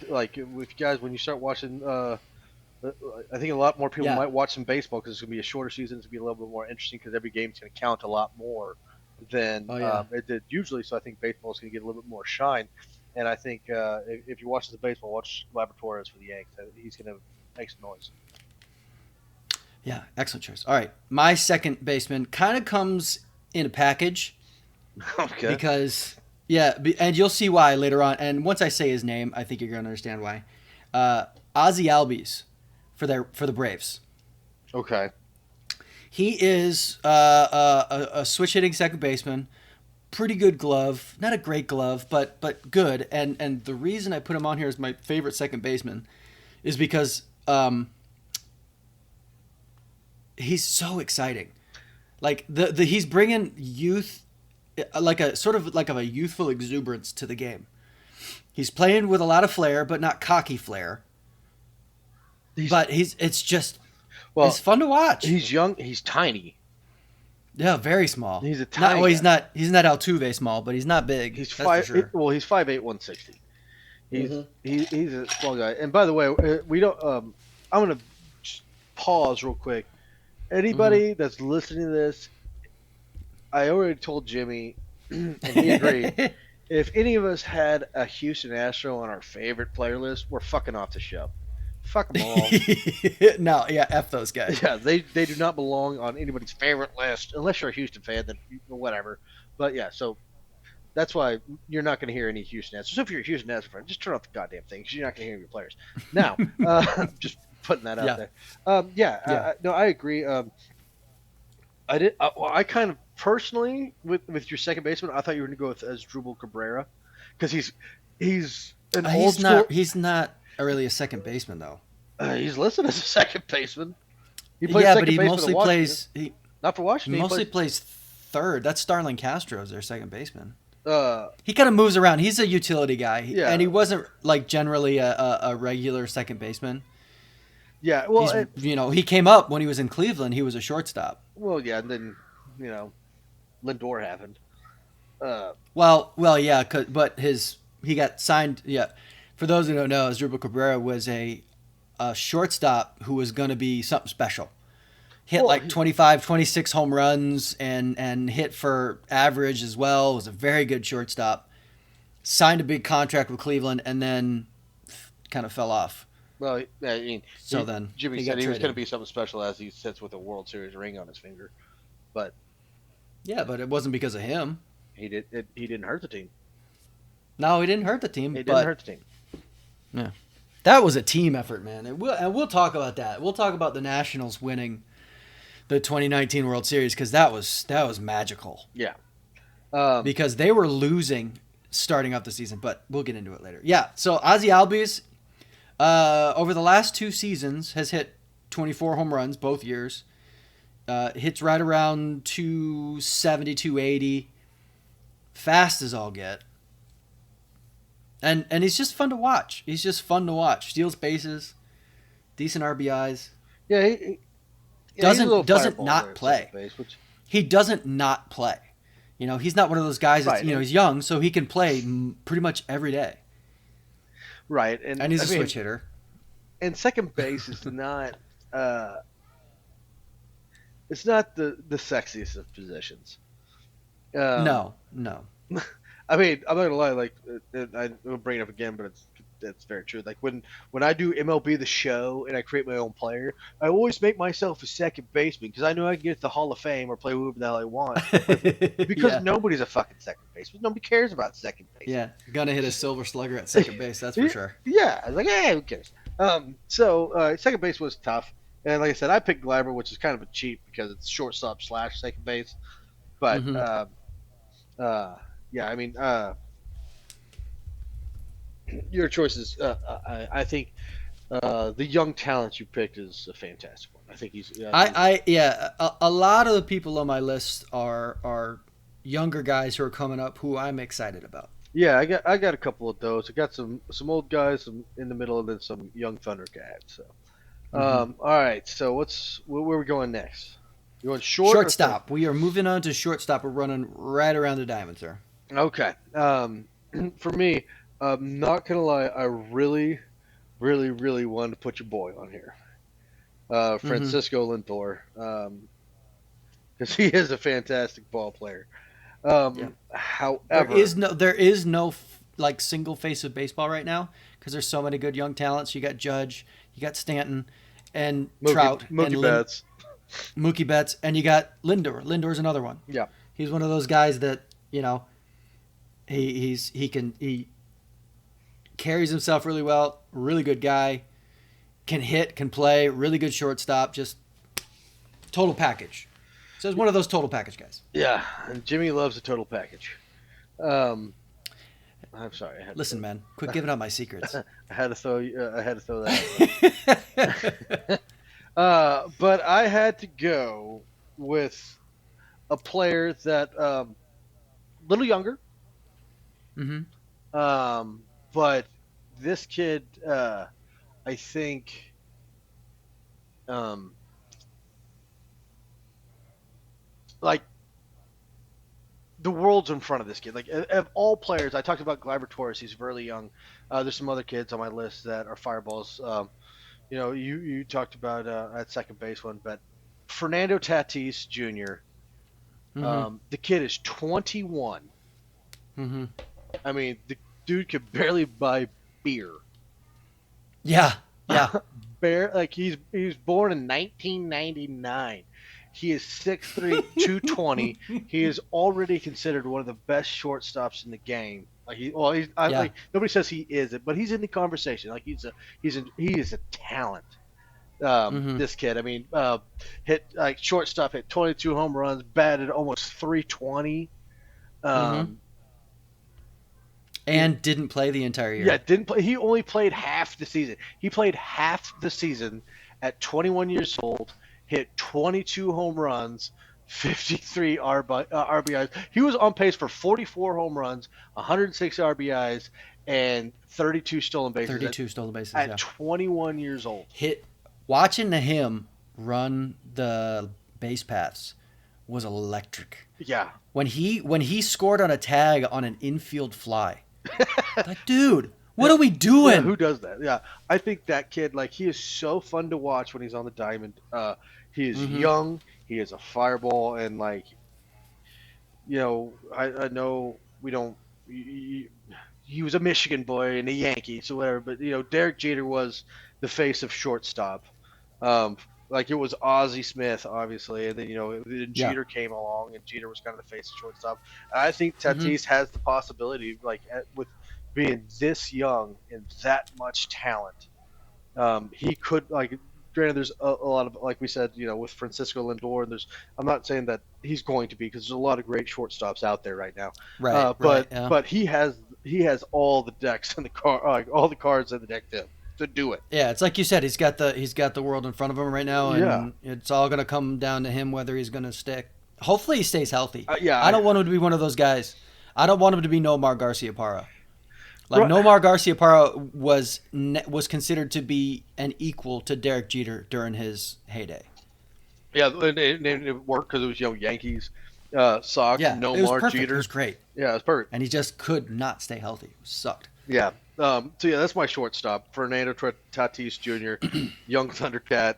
S2: like if you guys, when you start watching, I think a lot more people might watch some baseball because it's gonna be a shorter season. It's gonna be a little bit more interesting because every game's gonna count a lot more than it did usually. So I think baseball is gonna get a little bit more shine. And I think if you're watching the baseball, watch Gleyber Torres for the Yanks. He's gonna make some noise.
S1: Yeah, excellent choice. All right, my second baseman kind of comes in a package.
S2: Okay.
S1: Because and you'll see why later on. And once I say his name, I think you're gonna understand why. Ozzy Albies for the Braves.
S2: Okay.
S1: He is a switch hitting second baseman. Pretty good glove, not a great glove, but good. And the reason I put him on here as my favorite second baseman is because he's so exciting. Like he's bringing youth, like a sort of like a youthful exuberance to the game. He's playing with a lot of flair, but not cocky flair. But it's fun to watch.
S2: He's young. He's tiny.
S1: Yeah, very small.
S2: He's a tiny.
S1: He's not Altuve small, but he's not big.
S2: He's 5'8", sure. Well, he's 5'8", 160. He's a small guy. And by the way, we don't. I'm gonna just pause real quick. Anybody that's listening to this, I already told Jimmy, and he agreed. If any of us had a Houston Astro on our favorite player list, we're fucking off the show. Fuck them all.
S1: No, yeah, F those guys.
S2: Yeah, they do not belong on anybody's favorite list, unless you're a Houston fan, then whatever. But yeah, so that's why you're not going to hear any Houston Astros. So if you're a Houston Astros fan, just turn off the goddamn thing because you're not going to hear your players. Now, just putting that out there. No, I agree. I kind of personally with your second baseman, I thought you were going to go with Asdrubal Cabrera because he's an old school.
S1: He's not really a second baseman though.
S2: He's listed as a second baseman.
S1: He but he mostly plays.
S2: Not for Washington.
S1: He mostly plays third. That's Starlin Castro as their second baseman. He kind of moves around. He's a utility guy, and he wasn't like generally a regular second baseman.
S2: Yeah, well,
S1: he came up when he was in Cleveland. He was a shortstop.
S2: Well, yeah, and then Lindor happened.
S1: Yeah, but he got signed. Yeah, for those who don't know, Asdrubal Cabrera was a shortstop who was going to be something special. Hit 25, 26 home runs and hit for average as well. Was a very good shortstop. Signed a big contract with Cleveland and then kind of fell off.
S2: Well, I mean,
S1: then
S2: Jimmy said he was going to be something special as he sits with a World Series ring on his finger, but
S1: but it wasn't because of him.
S2: He didn't hurt the team.
S1: No, he didn't hurt the team.
S2: He didn't hurt the team.
S1: Yeah, that was a team effort, man. And we'll talk about that. We'll talk about the Nationals winning the 2019 World Series because that was magical.
S2: Yeah,
S1: because they were losing starting up the season, but we'll get into it later. Yeah, so Ozzy Albies. Over the last 2 seasons, has hit 24 home runs both years. Hits right around 270, 280. Fast as all get. And he's just fun to watch. Steals bases, decent RBIs.
S2: Yeah, he
S1: doesn't not play. He doesn't not play. He's not one of those guys that's, he's young, so he can play pretty much every day.
S2: Right,
S1: and he's a switch hitter.
S2: And second base is not it's not the sexiest of positions.
S1: No.
S2: I mean, I'm not gonna lie. Like, I will bring it up again, but it's that's very true. Like when I do MLB The Show and I create my own player, I always make myself a second baseman because I know I can get to the Hall of Fame or play whoever the hell I want. Because
S1: Yeah.
S2: nobody's a fucking second baseman. Nobody cares about second baseman.
S1: Yeah. Gonna hit a silver slugger at second base. That's for sure.
S2: Yeah, I was like, hey, who cares? So second base was tough, and like I said, I picked Gleiber, which is kind of a cheat because it's shortstop slash second base. But
S1: Hmm.
S2: uh, yeah, I mean, your choices. I think the young talent you picked is a fantastic one. I think he's.
S1: Yeah, a lot of the people on my list are younger guys who are coming up who I'm excited about.
S2: Yeah, I got a couple of those. I got some old guys, some in the middle, and then some young Thundercats. So,
S1: Hmm.
S2: all right. So where are we going next? You going short or third?
S1: Shortstop. We are moving on to shortstop. We're running right around the diamond, sir.
S2: Okay. For me, I'm not gonna lie. I really, really, really wanted to put your boy on here,
S1: Hmm.
S2: Francisco Lindor, because he is a fantastic ball player.
S1: Yeah.
S2: However,
S1: There is no like single face of baseball right now because there's so many good young talents. You got Judge, you got Stanton, and Trout and
S2: Mookie Betts.
S1: Mookie Betts, and you got Lindor. Lindor's another one.
S2: Yeah.
S1: He's one of those guys that he carries himself really well. Really good guy. Can hit, can play. Really good shortstop. Just total package. So it's one of those total package guys.
S2: Yeah, and Jimmy loves a total package. Um, I'm sorry,
S1: Listen, man, quit giving out my secrets.
S2: I had to throw that. But I had to go with a player that little younger,
S1: Hmm.
S2: but this kid, I think, um, like the world's in front of this kid. Like of all players, I talked about Gleyber Torres. He's really young. There's some other kids on my list that are fireballs. You talked about at second base one, but Fernando Tatis Jr.
S1: Hmm.
S2: The kid is 21.
S1: Hmm.
S2: I mean, the dude could barely buy beer.
S1: Yeah, yeah.
S2: Like he was born in 1999. He is 6'3", 220. He is already considered one of the best shortstops in the game.
S1: Yeah.
S2: Like nobody says he is it, but he's in the conversation. Like he is a talent.
S1: Hmm.
S2: This kid, I mean, hit like shortstop, hit 22 home runs, batted almost 320.
S1: Hmm.
S2: Um,
S1: And didn't play the entire
S2: Yeah,
S1: year.
S2: didn't play. He only played half the season. He played half the season at 21 years old. Hit 22 home runs, 53 RBIs. He was on pace for 44 home runs, 106 RBIs, and 32 stolen bases
S1: 32 stolen bases.
S2: at
S1: Yeah.
S2: 21 years old.
S1: Hit watching him run the base paths was electric.
S2: Yeah,
S1: When he scored on a tag on an infield fly, like, dude, what
S2: yeah,
S1: are we
S2: yeah.
S1: doing?
S2: Who does that? Yeah, I think that kid, like, he is so fun to watch when he's on the diamond. He is
S1: Hmm.
S2: young. He is a fireball, and like I know we don't. He was a Michigan boy and a Yankee, so whatever. But Derek Jeter was the face of shortstop. Um, like it was Ozzie Smith, obviously, and then
S1: Yeah.
S2: Jeter came along, and Jeter was kind of the face of shortstop. And I think
S1: Hmm.
S2: Tatis has the possibility, like with being this young and that much talent, he could like. Granted, there's a lot of like we said, with Francisco Lindor, and I'm not saying that he's going to be because there's a lot of great shortstops out there right now,
S1: Right. Right. Yeah.
S2: but he has all the decks in the car, like all the cards in the deck to do it.
S1: Yeah. It's like you said. He's got the world in front of him right now,
S2: Yeah,
S1: and it's all gonna come down to him whether he's gonna stick. Hopefully, he stays healthy.
S2: yeah,
S1: I don't want him to be one of those guys. I don't want him to be Nomar Garcia Parra. Like
S2: right,
S1: Nomar Garcia Parra was considered to be an equal to Derek Jeter during his heyday.
S2: yeah, and it worked because it was Yankees, Sox,
S1: Yeah, it was
S2: Nomar,
S1: perfect. It was
S2: Jeter.
S1: great,
S2: Yeah, it's perfect.
S1: and he just could not stay healthy. It sucked.
S2: Yeah. So yeah, that's my shortstop, Fernando Tatis Jr., young Thundercat.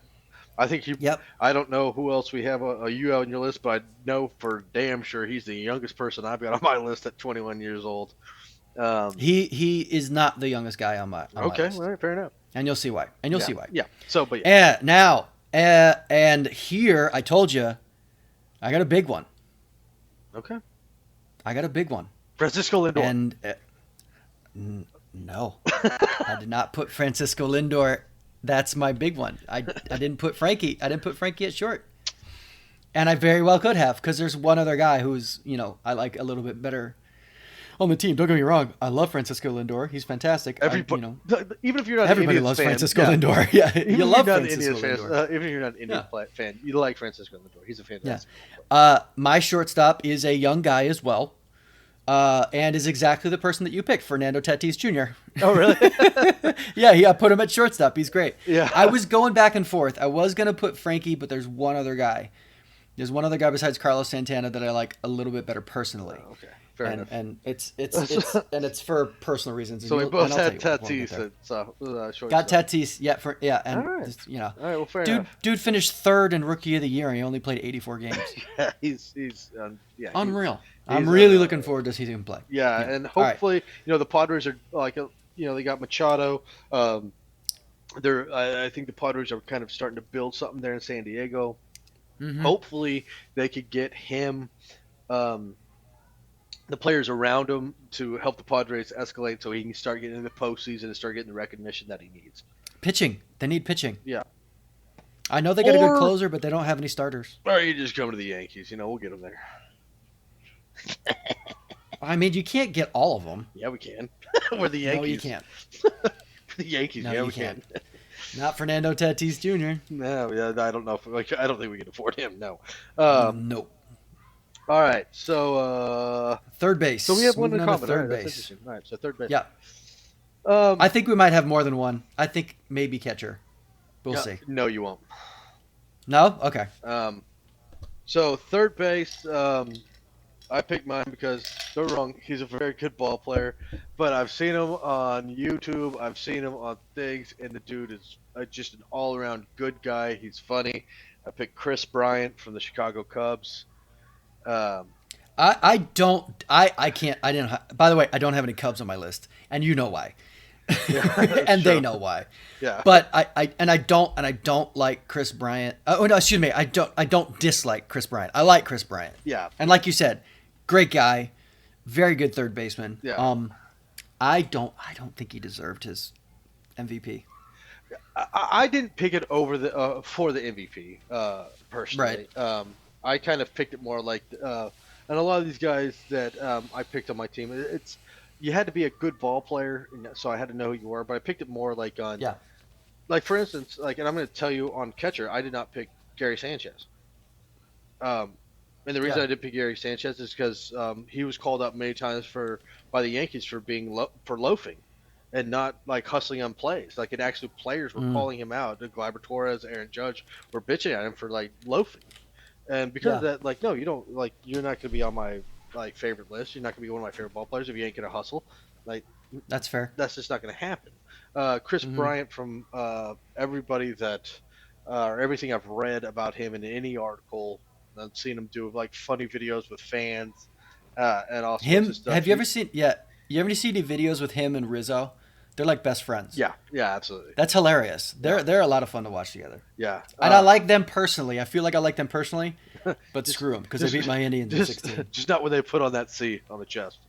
S2: I think he.
S1: Yep.
S2: I don't know who else we have a you on your list, but I know for damn sure he's the youngest person I've got on my list at 21 years old.
S1: He is not the youngest guy on my
S2: Okay,
S1: list,
S2: all right, fair enough.
S1: and you'll see why.
S2: Yeah. So, but yeah.
S1: Now, and here I told you, I got a big one.
S2: Okay.
S1: I got a big one.
S2: Francisco Lindor.
S1: And no, I did not put Francisco Lindor. That's my big one. I didn't put Frankie. I didn't put Frankie at short. And I very well could have, because there's one other guy who's, I like a little bit better on the team. Don't get me wrong. I love Francisco Lindor. He's fantastic.
S2: Everybody, even if you're not an
S1: everybody
S2: Indians
S1: loves
S2: fan,
S1: Francisco Lindor. Yeah, you love Francisco
S2: Lindor. Even if you're not an Indian fan, you like Francisco Lindor. He's a fantastic
S1: player. My shortstop is a young guy as well, and is exactly the person that you picked, Fernando Tatis Jr.
S2: Oh, really?
S1: Yeah, I put him at shortstop. He's great.
S2: Yeah.
S1: I was going back and forth. I was going to put Frankie, but there's one other guy. There's one other guy besides Carlos Santana that I like a little bit better personally.
S2: Oh, okay. Fair enough.
S1: And it's for personal reasons.
S2: So we both had Tatis at shortstop.
S1: Got Tatis, and
S2: all right.
S1: just,
S2: All right, well, fair enough.
S1: Dude finished third in Rookie of the Year, and he only played 84 games.
S2: Yeah, he's
S1: unreal. I'm really looking forward to seeing him play.
S2: Yeah, and hopefully, the Padres are they got Machado. I think the Padres are kind of starting to build something there in San Diego.
S1: Mm-hmm.
S2: Hopefully, they could get him, the players around him, to help the Padres escalate, so he can start getting into the postseason and start getting the recognition that he needs.
S1: Pitching, they need pitching.
S2: Yeah,
S1: I know they got a good closer, but they don't have any starters.
S2: Or you just come to the Yankees. We'll get them there.
S1: I mean, you can't get all of them.
S2: Yeah, we can. We're the Yankees.
S1: No, you can't.
S2: The Yankees.
S1: No,
S2: yeah,
S1: you
S2: we can.
S1: Not Fernando Tatis Jr.
S2: No, yeah, I don't know. I don't think we can afford him. No.
S1: Nope.
S2: All right, so
S1: third base.
S2: So we have one in common.
S1: Third
S2: base.
S1: base.
S2: All right, so third base.
S1: Yeah. I think we might have more than one. I think maybe catcher. We'll see.
S2: No, you won't.
S1: No? Okay.
S2: So third base, I picked mine because they're wrong. He's a very good ball player, but I've seen him on YouTube. I've seen him on things, and the dude is just an all-around good guy. He's funny. I picked Chris Bryant from the Chicago Cubs.
S1: I didn't. By the way, I don't have any Cubs on my list, and you know why. And
S2: sure.
S1: They know why.
S2: Yeah.
S1: But I don't like Chris Bryant. Oh no, excuse me. I don't dislike Chris Bryant. I like Chris Bryant.
S2: Yeah.
S1: And like you said, great guy, very good third baseman.
S2: Yeah.
S1: I don't think he deserved his MVP.
S2: I didn't pick it over for the MVP personally.
S1: Right.
S2: I kind of picked it more like, and a lot of these guys that I picked on my team, you had to be a good ball player, so I had to know who you were. But I picked it more like on, like for instance, and I'm going to tell you on catcher, I did not pick Gary Sanchez. And the reason I did pick Gary Sanchez is because he was called out many times by the Yankees for being loafing, and not like hustling on plays. Like actually players were calling him out. Gleyber Torres, Aaron Judge were bitching at him for like loafing. And because of that, like, no, you don't, like, you're not going to be on my, like, favorite list. You're not going to be one of my favorite ball players if you ain't going to hustle. Like,
S1: that's fair.
S2: That's just not going to happen. Chris Bryant, from everybody or everything I've read about him in any article, I've seen him do, like, funny videos with fans and all sorts of stuff.
S1: Have you ever seen, you ever seen any videos with him and Rizzo? They're like best friends.
S2: Yeah, absolutely.
S1: That's hilarious. They're a lot of fun to watch together.
S2: Yeah.
S1: And I like them personally. I feel like I like them personally, but screw them because they beat my Indians in 16.
S2: Just not when they put on that C on the chest.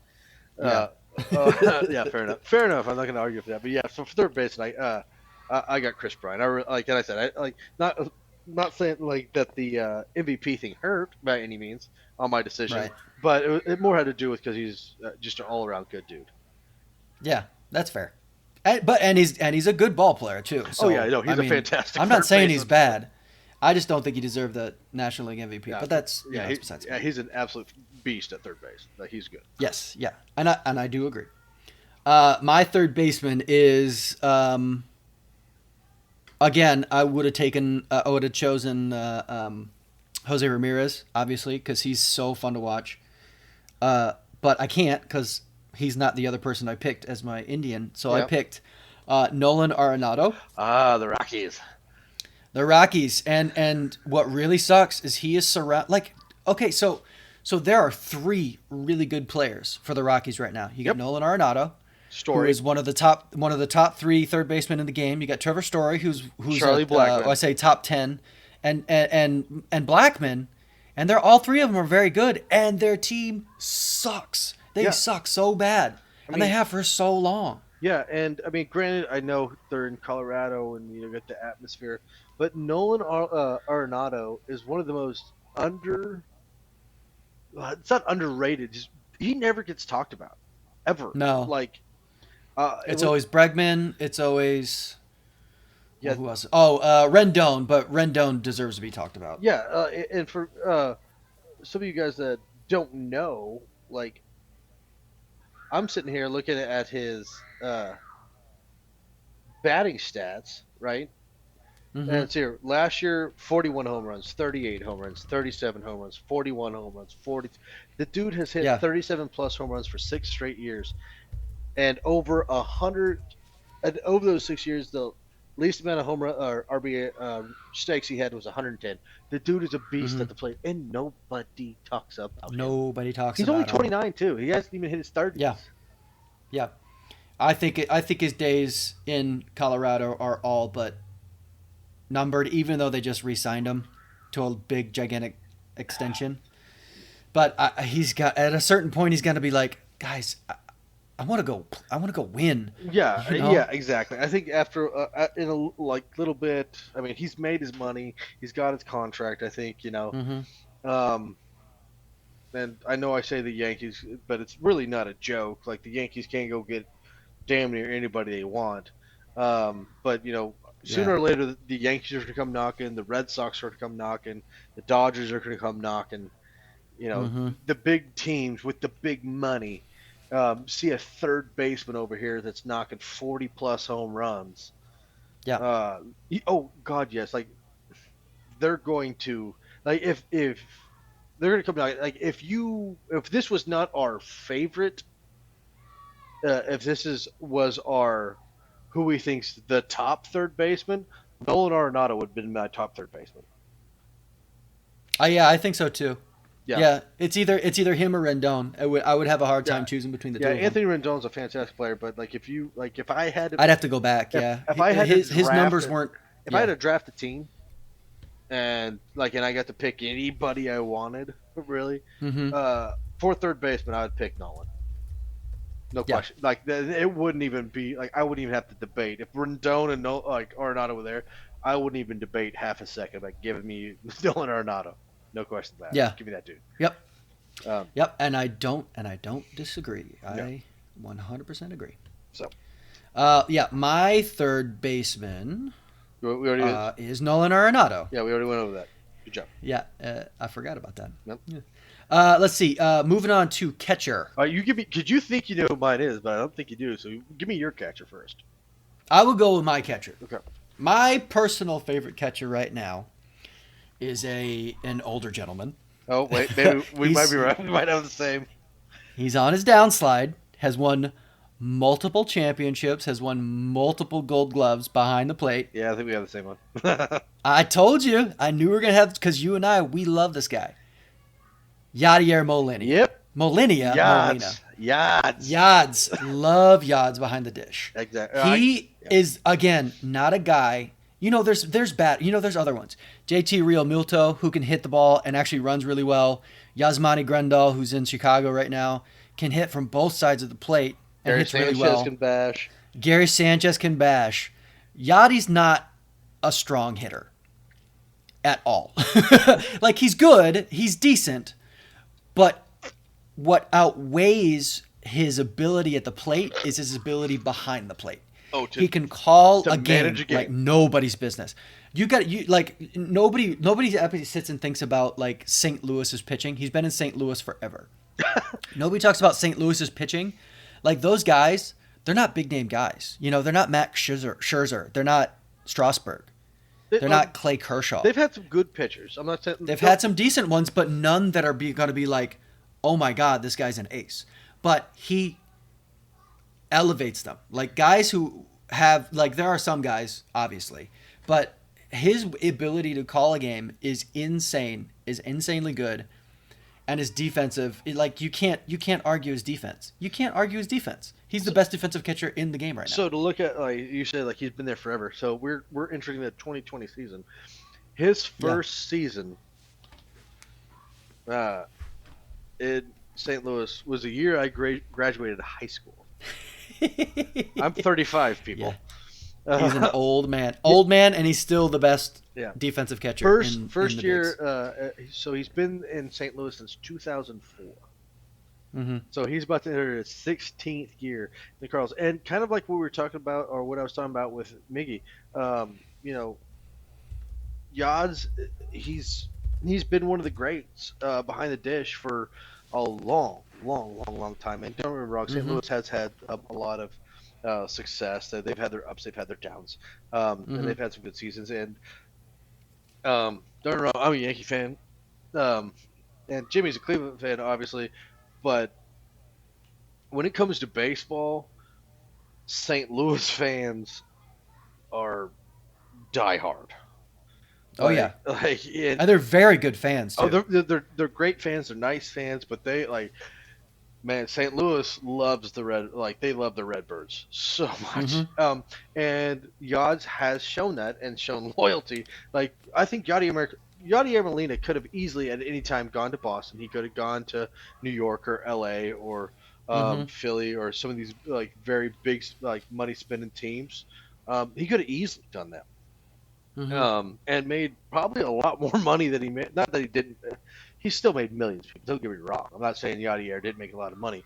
S2: Yeah, fair enough. Fair enough. I'm not going to argue for that. But yeah, so for third base, I got Chris Bryant. Not saying like that the MVP thing hurt by any means on my decision, but it more had to do with because he's just an all-around good dude.
S1: Yeah, that's fair. And he's a good ball player too. So,
S2: he's a fantastic.
S1: I'm not saying he's bad. I just don't think he deserved the National League MVP.
S2: Yeah,
S1: but that's besides me.
S2: He's an absolute beast at third base. Like, he's good.
S1: Yes, yeah, and I do agree. My third baseman is again. I would have chosen Jose Ramirez, obviously, because he's so fun to watch. But I can't because he's not the other person I picked as my Indian. So I picked Nolan Arenado.
S2: The Rockies.
S1: The Rockies. And what really sucks is he is surrounded. Like, okay, so So there are three really good players for the Rockies right now. You got Nolan Arenado, who is one of the top three third basemen in the game. You got Trevor Story, who's
S2: Charlie Blackmon.
S1: I say top 10, and Blackmon, and they're all three of them are very good, and their team sucks. They suck so bad, and they have for so long.
S2: Yeah, and I mean, granted, I know they're in Colorado and you get the atmosphere, but Nolan Arenado is one of the most it's not underrated. He never gets talked about, ever.
S1: No, it's always Bregman. It's always who else? Rendon, but Rendon deserves to be talked about.
S2: Yeah, and for some of you guys that don't know, like, I'm sitting here looking at his batting stats, right? Mm-hmm. And it's here. Last year, 41 home runs, 38 home runs, 37 home runs, 41 home runs, 40. The dude has hit 37 plus home runs for 6 straight years, and over 100. And over those 6 years, the least amount of home run or RBI stakes he had was 110. The dude is a beast at the plate, and nobody talks about him.
S1: Nobody talks.
S2: He's
S1: about
S2: only 29 too. He hasn't even hit his 30s.
S1: Yeah. I think his days in Colorado are all but numbered, even though they just re-signed him to a big, gigantic extension. But he's got at a certain point, he's going to be like, guys, I want to go win.
S2: Yeah, yeah, exactly. I think after in a little bit, I mean, he's made his money, he's got his contract. I think and I know I say the Yankees, but it's really not a joke. Like, the Yankees can't go get damn near anybody they want. But sooner or later, the Yankees are going to come knocking. The Red Sox are going to come knocking. The Dodgers are going to come knocking. The big teams with the big money see a third baseman over here that's knocking 40-plus home runs.
S1: Yeah.
S2: Oh, God, yes. Like, they're going to – like, if they're going to come down – like, if this was not our favorite if this was our – who we think's the top third baseman, Nolan Arenado would have been my top third baseman.
S1: Yeah, I think so too. Yeah, it's either him or Rendon. I would have a hard time choosing between the two. Yeah,
S2: Anthony Rendon's a fantastic player, but if I had to,
S1: I'd have to go back.
S2: If I had
S1: his numbers weren't.
S2: If I had to draft a team, and I got to pick anybody I wanted, really, for third baseman, I would pick Nolan. No question. Like, it wouldn't even be like I wouldn't even have to debate if Rendon and Arenado were there. I wouldn't even debate half a second. Like, giving me Nolan Arenado, no question about it.
S1: Yeah,
S2: give me that dude.
S1: Yep. And I don't disagree. I 100% agree.
S2: So,
S1: my third baseman
S2: we already
S1: is Nolan Arenado.
S2: Yeah, we already went over that. Good job.
S1: Yeah, I forgot about that.
S2: Yep.
S1: Yeah. Let's see. Moving on to catcher.
S2: You give me. Could you think you know who mine is? But I don't think you do. So give me your catcher first.
S1: I will go with my catcher.
S2: Okay.
S1: My personal favorite catcher right now is an older gentleman.
S2: Oh wait, maybe we might be right. We might have the same.
S1: He's on his downslide. Has won multiple championships. Has won multiple Gold Gloves behind the plate.
S2: Yeah, I think we have the same one.
S1: I told you. I knew we were gonna have because you and we love this guy. Yadier Molina.
S2: Yep.
S1: Molina. Yads. Love Yads behind the dish.
S2: Exactly.
S1: He is, again, not a guy. There's bad. There's other ones. JT Real Milto, who can hit the ball and actually runs really well. Yasmani Grandal, who's in Chicago right now, can hit from both sides of the plate and hits really well. Gary Sanchez can bash. Yadi's not a strong hitter at all. Like, he's good. He's decent. But what outweighs his ability at the plate is his ability behind the plate. He can call a game like nobody's business. Nobody ever sits and thinks about like St. Louis's pitching. He's been in St. Louis forever. Nobody talks about St. Louis's pitching. Like, those guys, they're not big name guys. They're not Max Scherzer. They're not Strasburg. They're not Clay Kershaw.
S2: They've had some good pitchers. I'm not saying
S1: they've had some decent ones, but none that are going to be like, oh my God, this guy's an ace. But he elevates them. Like, guys who have, like, there are some guys, obviously, but his ability to call a game is insane, is insanely good. and his defensive, like you can't argue his defense. You can't argue his defense. He's the best defensive catcher in the game right now.
S2: So to look at, like you said, like he's been there forever. So we're entering the 2020 season. His first season in St. Louis was the year I graduated high school. I'm 35, people.
S1: Yeah. He's an old man, and he's still the best defensive catcher.
S2: First year. So he's been in St. Louis since 2004.
S1: Mm-hmm.
S2: So he's about to enter his 16th year in the Cardinals, and kind of like what we were talking about, or what I was talking about with Miggy. Yod's he's been one of the greats behind the dish for a long time. And don't get me wrong, St. Louis has had a lot of success. They've had their ups, they've had their downs, and they've had some good seasons. And don't get me wrong, I'm a Yankee fan, and Jimmy's a Cleveland fan, obviously. But when it comes to baseball, St. Louis fans are diehard.
S1: Oh yeah, and they're very good fans too.
S2: Oh, they're great fans. They're nice fans, but they man, St. Louis loves they love the Redbirds so much. And Yods has shown that and shown loyalty. Like I think Yadier Molina could have easily at any time gone to Boston. He could have gone to New York or L.A. or Philly or some of these very big money spending teams. He could have easily done that. And made probably a lot more money than he made. Not that he didn't. He still made millions. Don't get me wrong. I'm not saying Yadier didn't make a lot of money.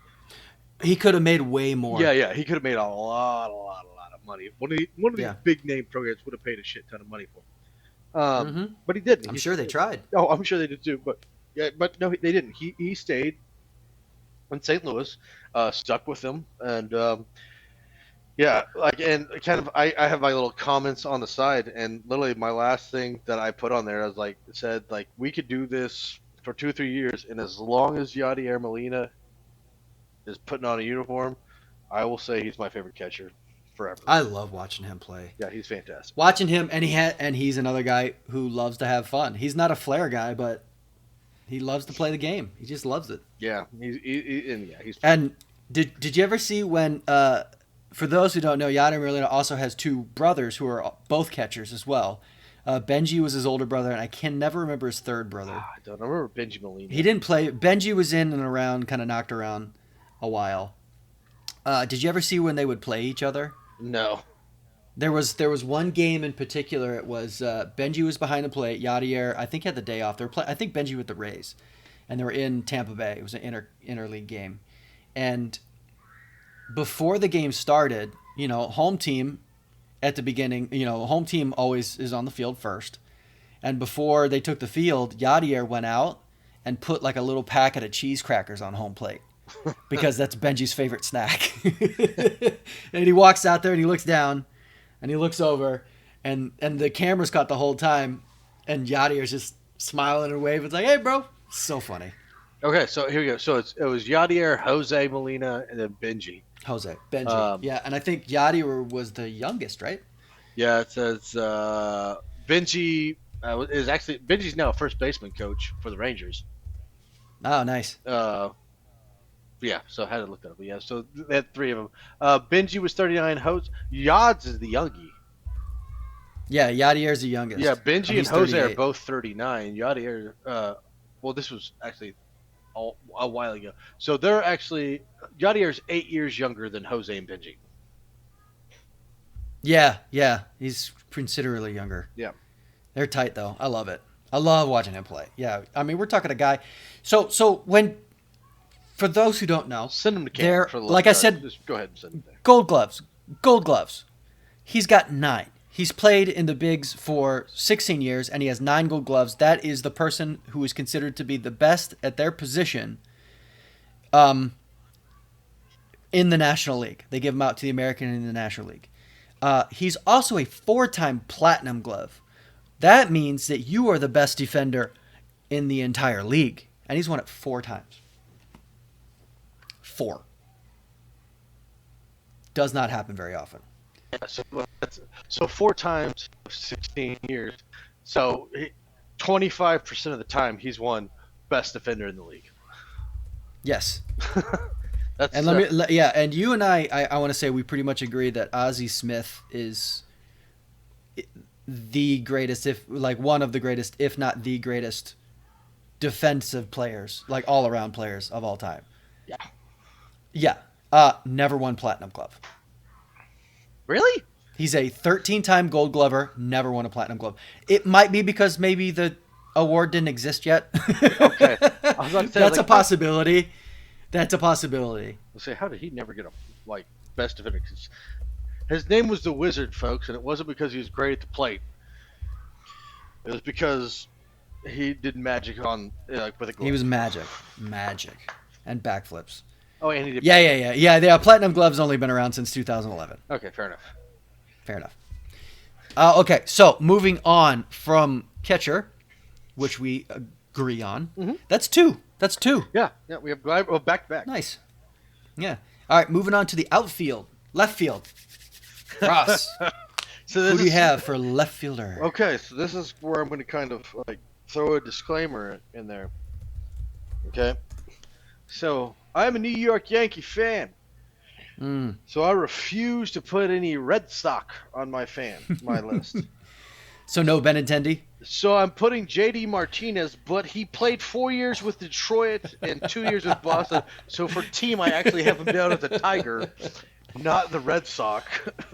S1: He could have made way more.
S2: Yeah. He could have made a lot of money. One of these big name programs would have paid a shit ton of money for him. But he didn't.
S1: I'm sure they tried.
S2: Oh, I'm sure they did too. But no, they didn't. He stayed in St. Louis, stuck with them, and and kind of I have my little comments on the side, and literally my last thing that I put on there, I was said we could do this for 2-3 years, and as long as Yadier Molina is putting on a uniform, I will say he's my favorite catcher forever.
S1: I love watching him play.
S2: Yeah, he's fantastic.
S1: Watching him, and he's another guy who loves to have fun. He's not a flair guy, but he loves to play the game. He just loves it.
S2: Yeah, he's.
S1: And did you ever see when? For those who don't know, Yadier Molina also has two brothers who are both catchers as well. Benji was his older brother, and I can never remember his third brother.
S2: I don't remember Benji Molina.
S1: He didn't play. Benji was in and around, kind of knocked around a while. Did you ever see when they would play each other?
S2: No.
S1: There was one game in particular. It was Benji was behind the plate. Yadier, I think, had the day off. I think Benji with the Rays, and they were in Tampa Bay. It was an interleague game, and before the game started, home team at the beginning, home team always is on the field first. And before they took the field, Yadier went out and put a little packet of cheese crackers on home plate because that's Benji's favorite snack. And he walks out there and he looks down and he looks over and the camera's caught the whole time. And Yadier's just smiling and waving. It's like, hey, bro. So funny.
S2: Okay, so here we go. So it was Yadier, Jose Molina, and then Benji.
S1: Benji. Yeah, and I think Yadier was the youngest, right?
S2: Yeah, it says Benji is actually Benji's now a first baseman coach for the Rangers.
S1: Oh, nice.
S2: Yeah, so I had to look that up. Yeah, so they had three of them. Benji was 39. Yods is the youngie.
S1: Yeah, Yadier's the youngest.
S2: Yeah, Benji and Jose
S1: 38.
S2: are both 39. Yadier, this was actually a while ago. So they're actually Yadier's 8 years younger than Jose and Benji.
S1: Yeah, he's considerably younger.
S2: Yeah,
S1: they're tight though. I love it. I love watching him play. Yeah, I mean we're talking a guy. So when for those who don't know,
S2: send him to camp.
S1: Like I said,
S2: just go ahead and send him there.
S1: Gold gloves. He's got 9. He's played in the bigs for 16 years, and he has 9 gold gloves. That is the person who is considered to be the best at their position in the National League. They give them out to the American and the National League. He's also a 4-time platinum glove. That means that you are the best defender in the entire league. And he's won it 4 times. 4. Does not happen very often.
S2: So 4 times 16 years. So 25% of the time he's won best defender in the league.
S1: Yes. And and you and I want to say we pretty much agree that Ozzie Smith is the greatest, if like one of the greatest, if not the greatest defensive players, like all around players of all time.
S2: Yeah.
S1: Yeah. Never won Platinum Glove.
S2: Really?
S1: He's a 13-time Gold Glover, never won a Platinum Glove. It might be because maybe the award didn't exist yet.
S2: Okay. I was about to say,
S1: That's a possibility. That's a possibility.
S2: Let's say, how did he never get a best defender? His name was the Wizard, folks, and it wasn't because he was great at the plate. It was because he did magic on with a glove.
S1: He was magic, and backflips.
S2: Oh, and he did.
S1: Yeah. Platinum Glove's only been around since 2011.
S2: Okay, fair enough.
S1: Okay, so moving on from catcher, which we agree on.
S2: Mm-hmm.
S1: That's two.
S2: Yeah, we have back to back.
S1: Nice. Yeah. All right, moving on to the outfield, left field. Ross, who do you have for left fielder?
S2: Okay, so this is where I'm going to kind of throw a disclaimer in there. Okay, so I'm a New York Yankee fan. So I refuse to put any Red Sox on my list.
S1: So no Benintendi?
S2: So I'm putting J.D. Martinez, but he played 4 years with Detroit and 2 years with Boston. So for team, I actually have him down as a Tiger, not the Red Sox.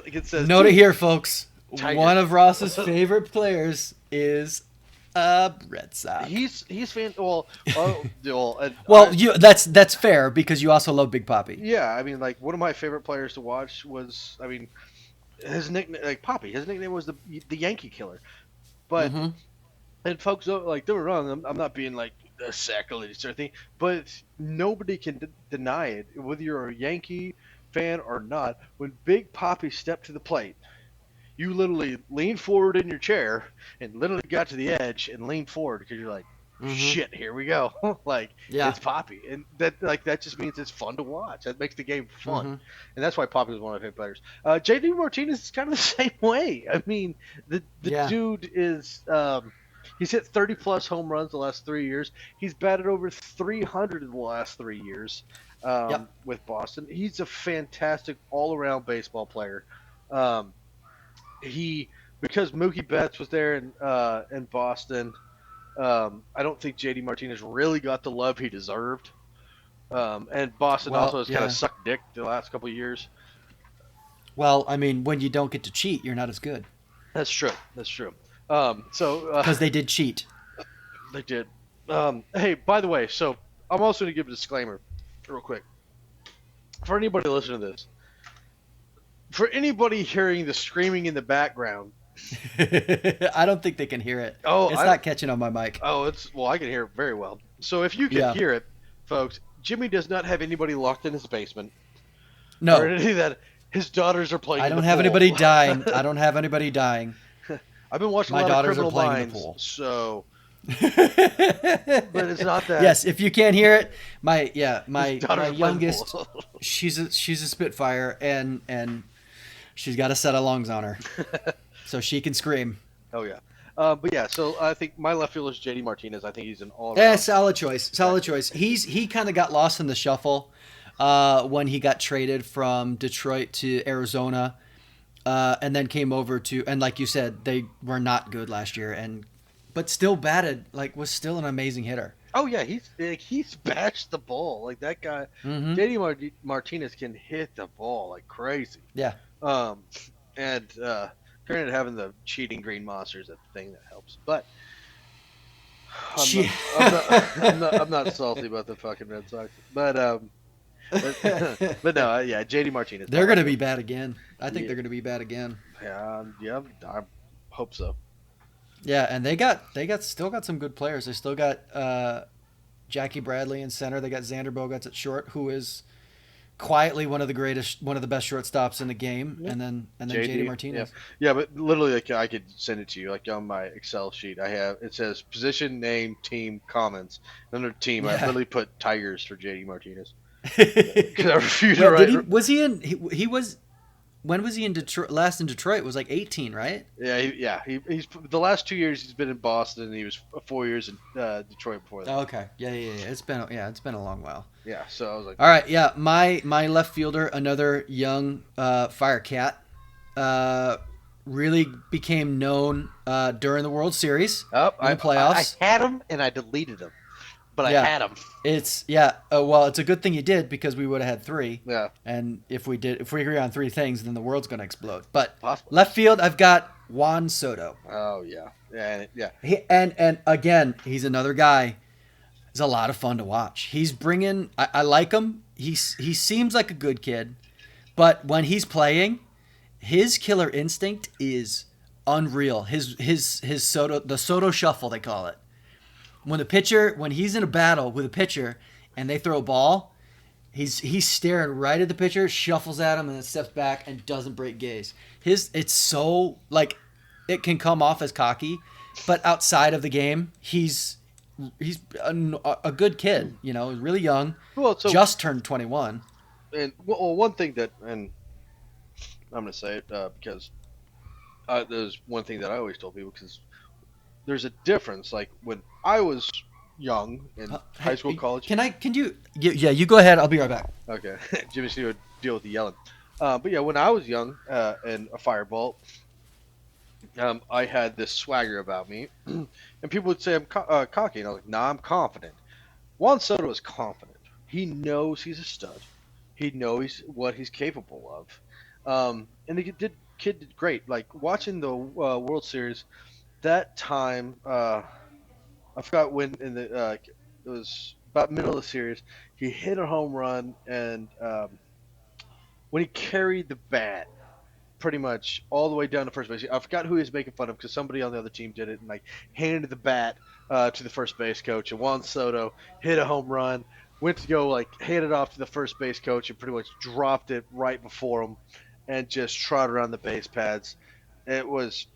S2: Like it says.
S1: Note it here, folks.
S2: Tiger.
S1: One of Ross's favorite players is a Red Sox.
S2: He's fan.
S1: That's fair because you also love Big Papi.
S2: Yeah, I mean, like one of my favorite players to watch was, his nickname, like Papi. His nickname was the Yankee Killer. But and folks don't don't get me wrong. I'm not being like a sacrilege or anything, but nobody can deny it, whether you're a Yankee fan or not. When Big Papi stepped to the plate, you literally leaned forward in your chair and literally got to the edge and leaned forward because you're like, shit, here we go. It's Papi, and that just means it's fun to watch. That makes the game fun, and that's why Papi was one of my favorite players. J.D. Martinez is kind of the same way. I mean, the dude is he's hit 30 plus home runs the last 3 years. He's batted over 300 in the last 3 years with Boston. He's a fantastic all around baseball player. Because Mookie Betts was there in Boston. I don't think J.D. Martinez really got the love he deserved. And Boston also has kind of sucked dick the last couple of years.
S1: Well, I mean, when you don't get to cheat, you're not as good.
S2: That's true.
S1: Because they did cheat.
S2: They did. Hey, by the way, so I'm also going to give a disclaimer real quick. For anybody listening to this, for anybody hearing the screaming in the background,
S1: I don't think they can hear it. It's not catching on my mic.
S2: I can hear it very well. So if you can hear it, folks, Jimmy does not have anybody locked in his basement.
S1: No.
S2: Or anything that his daughters are playing.
S1: I don't have anybody dying.
S2: I've been watching
S1: my
S2: a lot
S1: daughters
S2: of Criminal
S1: are playing
S2: Minds,
S1: in the pool.
S2: So but it's not that.
S1: Yes, if you can't hear it, my youngest, she's a Spitfire and she's got a set of lungs on her. So she can scream.
S2: Oh yeah. But yeah, so I think my left fielder is J.D. Martinez. I think he's an all-around.
S1: Solid choice. He kind of got lost in the shuffle when he got traded from Detroit to Arizona, and then came over to, and like you said, they were not good last year, but still batted, was still an amazing hitter.
S2: Oh yeah, he's bashed the ball like that guy. J.D. Martinez can hit the ball like crazy.
S1: Yeah.
S2: And granted, having the cheating green monsters, that's the thing that helps. But I'm not salty about the fucking Red Sox. But no, yeah, J.D. Martinez.
S1: They're going to be bad again. I think they're going to be bad again.
S2: Yeah, I hope so.
S1: Yeah, and they still got some good players. They still got Jackie Bradley in center. They got Xander Bogaerts at short, who is quietly one of the best shortstops in the game, and then J.D. Martinez.
S2: Yeah, but literally, I could send it to you. Like on my Excel sheet, it says position, name, team, comments. Under team, I literally put Tigers for J.D. Martinez because I refuse to write.
S1: Was he in? He was. when was he in Detroit? Last in Detroit it was like 18, right?
S2: He's the last 2 years he's been in Boston, and he was 4 years in Detroit before that.
S1: Oh, okay. Yeah. It's been a long while.
S2: Yeah, so I was like,
S1: all right. Yeah, my left fielder, another young Fire Cat, really became known during the World Series in the playoffs.
S2: I had him and I deleted him, but I had him.
S1: It's well, it's a good thing you did because we would have had 3.
S2: Yeah.
S1: And if we agree on 3 things, then the world's gonna explode. But
S2: Possible.
S1: Left field, I've got Juan Soto.
S2: Oh yeah. Yeah.
S1: And again, he's another guy. He's a lot of fun to watch. He's bringing. I like him. He seems like a good kid, but when he's playing, his killer instinct is unreal. His the Soto shuffle, they call it. When he's in a battle with a pitcher and they throw a ball, he's staring right at the pitcher, shuffles at him, and then steps back and doesn't break gaze. It's so like it can come off as cocky, but outside of the game, he's a good kid. He's really young.
S2: Well,
S1: just turned 21.
S2: And one thing that, and I'm going to say it because there's one thing that I always told people, because there's a difference. Like when I was young in high school, college.
S1: Can you? Yeah, you go ahead. I'll be right back.
S2: Okay, Jimmy C would deal with the yelling. But yeah, when I was young and a fireball, I had this swagger about me, and people would say I'm cocky, and I was like, "Nah, I'm confident." Juan Soto is confident. He knows he's a stud. He knows what he's capable of, and the kid did great. Like watching the World Series, that time, I forgot when in the it was about middle of the series. He hit a home run, and when he carried the bat pretty much all the way down to first base. I forgot who he was making fun of because somebody on the other team did it and like handed the bat to the first base coach. And Juan Soto hit a home run, went to go like hand it off to the first base coach and pretty much dropped it right before him and just trotted around the base pads. It was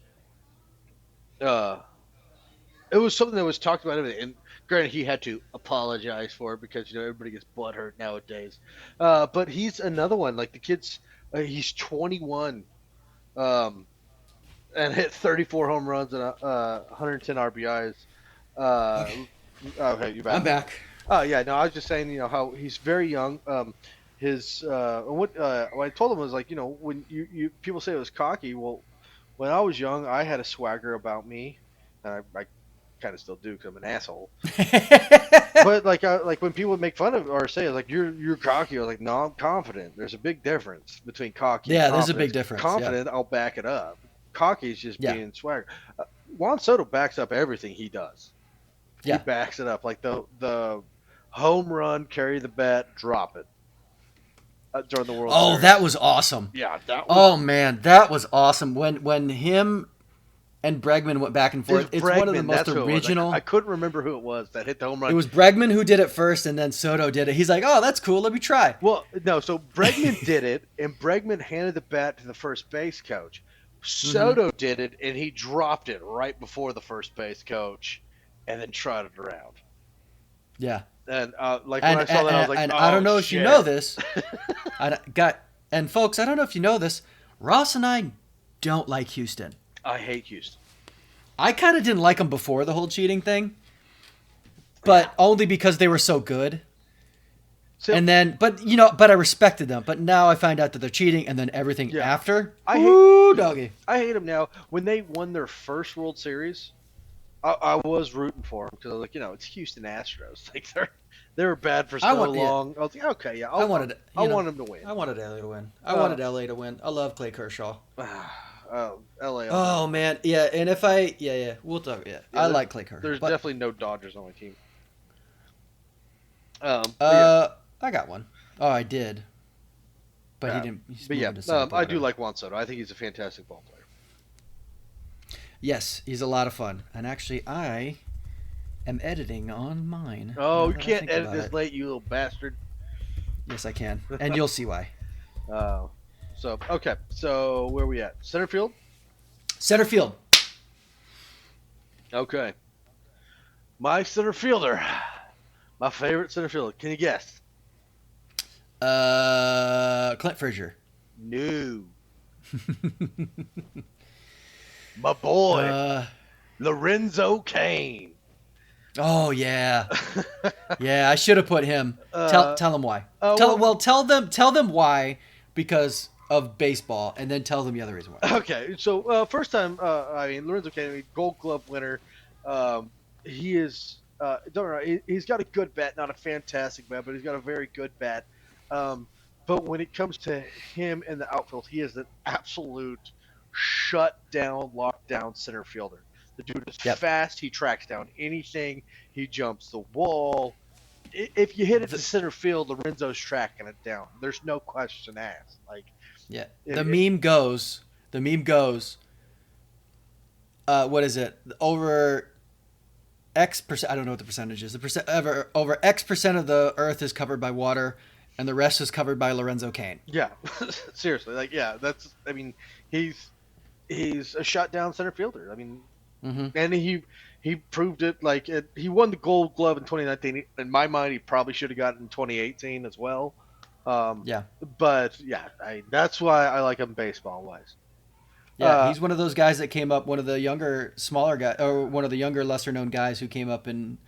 S2: something that was talked about, and granted he had to apologize for it because everybody gets butthurt nowadays. But he's another one. Like the kid's he's 21. And hit 34 home runs and 110 RBIs. Okay, you back?
S1: I'm back.
S2: Oh yeah, no, I was just saying, how he's very young. What I told him was like, when you people say it was cocky. Well, when I was young, I had a swagger about me, and I kind of still do because I'm an asshole. But like when people would make fun of or say like you're cocky, I was like, no, I'm confident. There's a big difference between cocky.
S1: Yeah,
S2: and
S1: there's a big difference.
S2: Confident, I'll back it up. Cocky is just being swagger. Juan Soto backs up everything he does.
S1: Yeah.
S2: He backs it up like the home run, carry the bat, drop it during the World Series.
S1: Oh, that was awesome.
S2: Yeah, that was.
S1: Oh man, that was awesome. When him and Bregman went back and forth. It's one of the most original.
S2: I couldn't remember who it was that hit the home run.
S1: It was Bregman who did it first, and then Soto did it. He's like, "Oh, that's cool. Let me try."
S2: Well, no. So Bregman did it, and Bregman handed the bat to the first base coach. Soto did it, and he dropped it right before the first base coach, and then trotted around.
S1: Yeah.
S2: And when I saw that, I was like,
S1: and
S2: oh,
S1: I don't know
S2: shit.
S1: if you know this. And folks, I don't know if you know this. Ross and I don't like Houston.
S2: I hate Houston.
S1: I kind of didn't like them before the whole cheating thing, but only because they were so good. So, and then, but I respected them. But now I find out that they're cheating, and then everything after.
S2: I hate them now. When they won their first World Series, I was rooting for them because I was like, it's Houston Astros. Like they were bad for so long. I was like, okay, yeah, I want them to win.
S1: I wanted LA to win. I wanted LA to win. I love Clay Kershaw.
S2: LA.
S1: Oh man, yeah. And if we'll talk. Yeah, I like Clay Kershaw.
S2: There's definitely no Dodgers on my team.
S1: I got one. Oh, I did. But he didn't.
S2: But yeah, I do like Juan Soto. I think he's a fantastic ball player.
S1: Yes, he's a lot of fun. And actually, I am editing on mine.
S2: Oh, you can't edit this late, you little bastard.
S1: Yes, I can. And you'll see why.
S2: Oh. Okay. So, where are we at? Center field?
S1: Center field.
S2: Okay. My center fielder. My favorite center fielder. Can you guess?
S1: Clint Frazier.
S2: No. My boy,
S1: uh,
S2: Lorenzo Kane.
S1: oh yeah, yeah. I should have put him.
S2: uh,
S1: Tell them why.
S2: well,
S1: Tell them why because of baseball, and then tell them the other reason why.
S2: okay. So first time, I mean, Lorenzo Kane, Gold Glove winner. He is. Don't know. He's got a good bat, not a fantastic bat, but he's got a very good bat. Um, but when it comes to him in the outfield, he is an absolute shut down, lockdown center fielder. The dude is
S1: Yep.
S2: fast. He tracks down anything. He jumps the wall. If you hit it to center field, Lorenzo's tracking it down. There's no question asked. Like,
S1: Yeah.
S2: it,
S1: The
S2: it,
S1: meme goes. The meme goes. What is it? Over X percent. I don't know what the percentage is. The percent over X percent of the Earth is covered by water, and the rest is covered by Lorenzo Kane.
S2: yeah, seriously. Like, yeah, that's. I mean, he's a shutdown center fielder. I mean,
S1: Mm-hmm.
S2: and he proved it. Like, he won the Gold Glove in 2019. In my mind, he probably should have gotten in 2018 as well.
S1: Yeah.
S2: But yeah, that's why I like him baseball wise.
S1: Yeah, he's one of those guys that came up, one of the younger, smaller guys, or one of the younger, lesser known guys who came up in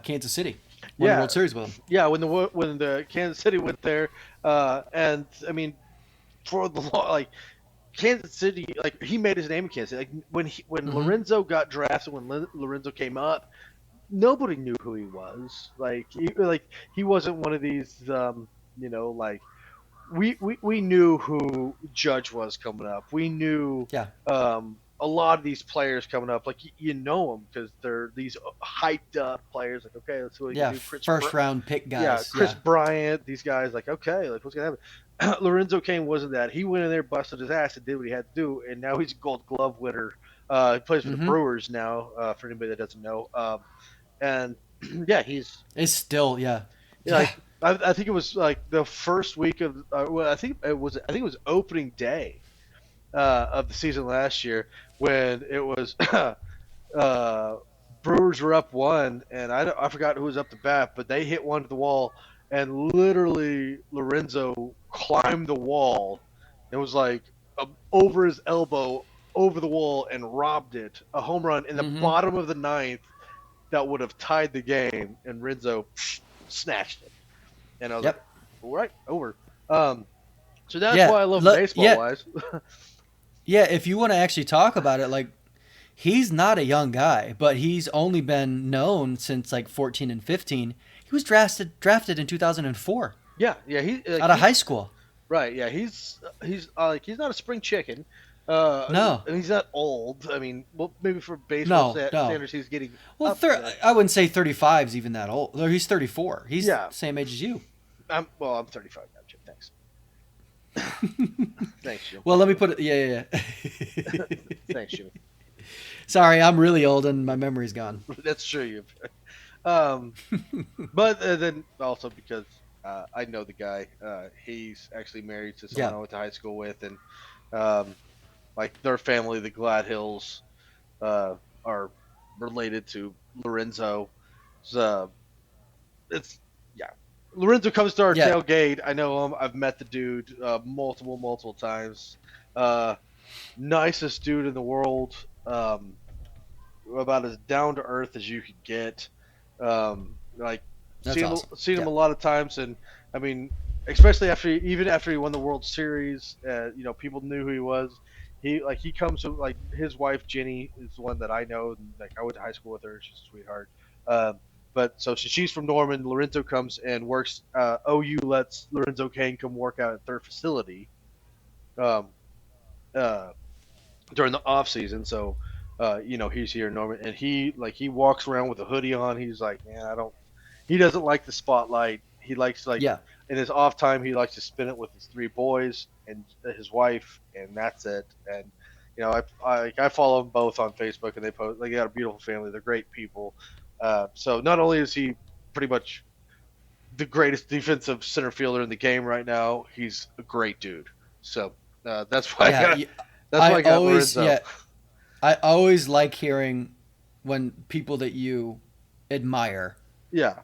S1: Kansas City, won the
S2: Yeah,
S1: World Series with him.
S2: yeah. When the Kansas City went there, and I mean, for the like Kansas City, like he made his name in Kansas City. Like when
S1: Mm-hmm.
S2: Lorenzo got drafted, when Lorenzo came up, nobody knew who he was. He wasn't one of these, like we knew who Judge was coming up. We knew
S1: Yeah.
S2: a lot of these players coming up. Like you know them because they're these hyped up players. Like, okay, let's see what we
S1: Yeah.
S2: can do.
S1: First round pick
S2: Yeah,
S1: guys.
S2: Chris
S1: Yeah.
S2: Bryant. These guys, like, okay, like what's gonna happen? Lorenzo Kane wasn't that. He went in there, busted his ass, and did what he had to do, and now he's a Gold Glove winner. He plays for the
S1: Mm-hmm.
S2: Brewers now. For anybody that doesn't know, and yeah, he's
S1: It's still, yeah. Yeah.
S2: like I think it was like the first week of well, I think it was opening day of the season last year when it was uh, Brewers were up one, and I forgot who was up to bat, but they hit one to the wall, and literally Lorenzo climbed the wall. It was like over his elbow, over the wall, and robbed it a home run in the
S1: Mm-hmm.
S2: bottom of the ninth that would have tied the game, and Renzo snatched it. And I was like,
S1: Yep.
S2: all right, over. So that's
S1: Yeah.
S2: why I love him baseball wise.
S1: Yeah. If you want to actually talk about it, like, he's not a young guy, but he's only been known since like 14 and 15. He was drafted in 2004
S2: yeah,
S1: out of high school.
S2: right. Yeah, he's he's not a spring chicken.
S1: No.
S2: And he's not old. I mean, well, maybe for baseball
S1: No.
S2: standards, he's getting
S1: Well,
S2: up there.
S1: I wouldn't say 35 is even that old. Or he's 34. He's
S2: Yeah.
S1: the same age as you.
S2: I'm 35 now, Jim. Thanks. Thanks, Jim.
S1: Well, let me put it. Yeah.
S2: Thanks, Jimmy.
S1: Sorry, I'm really old and my memory's gone.
S2: That's true. But then also because I know the guy. He's actually married to someone
S1: Yeah.
S2: I went to high school with, and like their family, the Gladhills, are related to Lorenzo. So it's yeah. Lorenzo comes to our
S1: Yeah.
S2: tailgate. I know him. I've met the dude multiple times. Nicest dude in the world. About as down to earth as you could get. Like
S1: That's
S2: seen
S1: awesome.
S2: seen him
S1: Yeah.
S2: a lot of times, and I mean, especially even after he won the World Series, people knew who he was. He comes to like his wife Jenny is the one that I know, and like I went to high school with her. She's a sweetheart. But so she's from Norman. Lorenzo comes and works. OU lets Lorenzo Kane come work out at their facility um, uh, during the off season. So he's here in Norman, and he walks around with a hoodie on. He's like, man, I don't. He doesn't like the spotlight. He likes
S1: Yeah.
S2: in his off time he likes to spend it with his three boys and his wife, and that's it. And I follow them both on Facebook, and they post. They got a beautiful family. They're great people. So not only is he pretty much the greatest defensive center fielder in the game right now, he's a great dude. So that's why
S1: Yeah.
S2: I got
S1: always,
S2: Lorenzo.
S1: yeah. I always like hearing when people that you admire
S2: Yeah.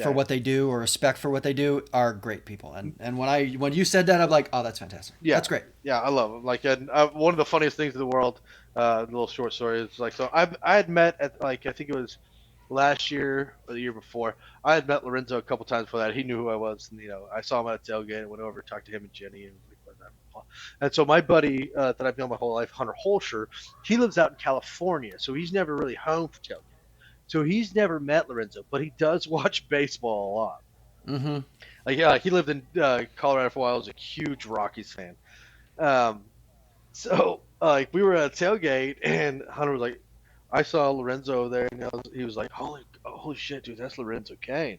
S1: for what they do or respect for what they do are great people. And when you said that, I'm like, oh, that's fantastic.
S2: Yeah,
S1: that's great.
S2: Yeah, I love them. Like, and one of the funniest things in the world, little short story is like, so I had met at like I think it was last year or the year before. I had met Lorenzo a couple times before that. He knew who I was, and I saw him at a tailgate and went over, talked to him and Jenny, and like that. And so my buddy that I've known my whole life, Hunter Holscher, he lives out in California, so he's never really home for tailgate. So he's never met Lorenzo, but he does watch baseball a lot.
S1: Mm-hmm.
S2: Like, yeah, he lived in Colorado for a while. He was a huge Rockies fan. So like we were at a tailgate, and Hunter was like, I saw Lorenzo there, and he was like, holy shit, dude, that's Lorenzo Kane.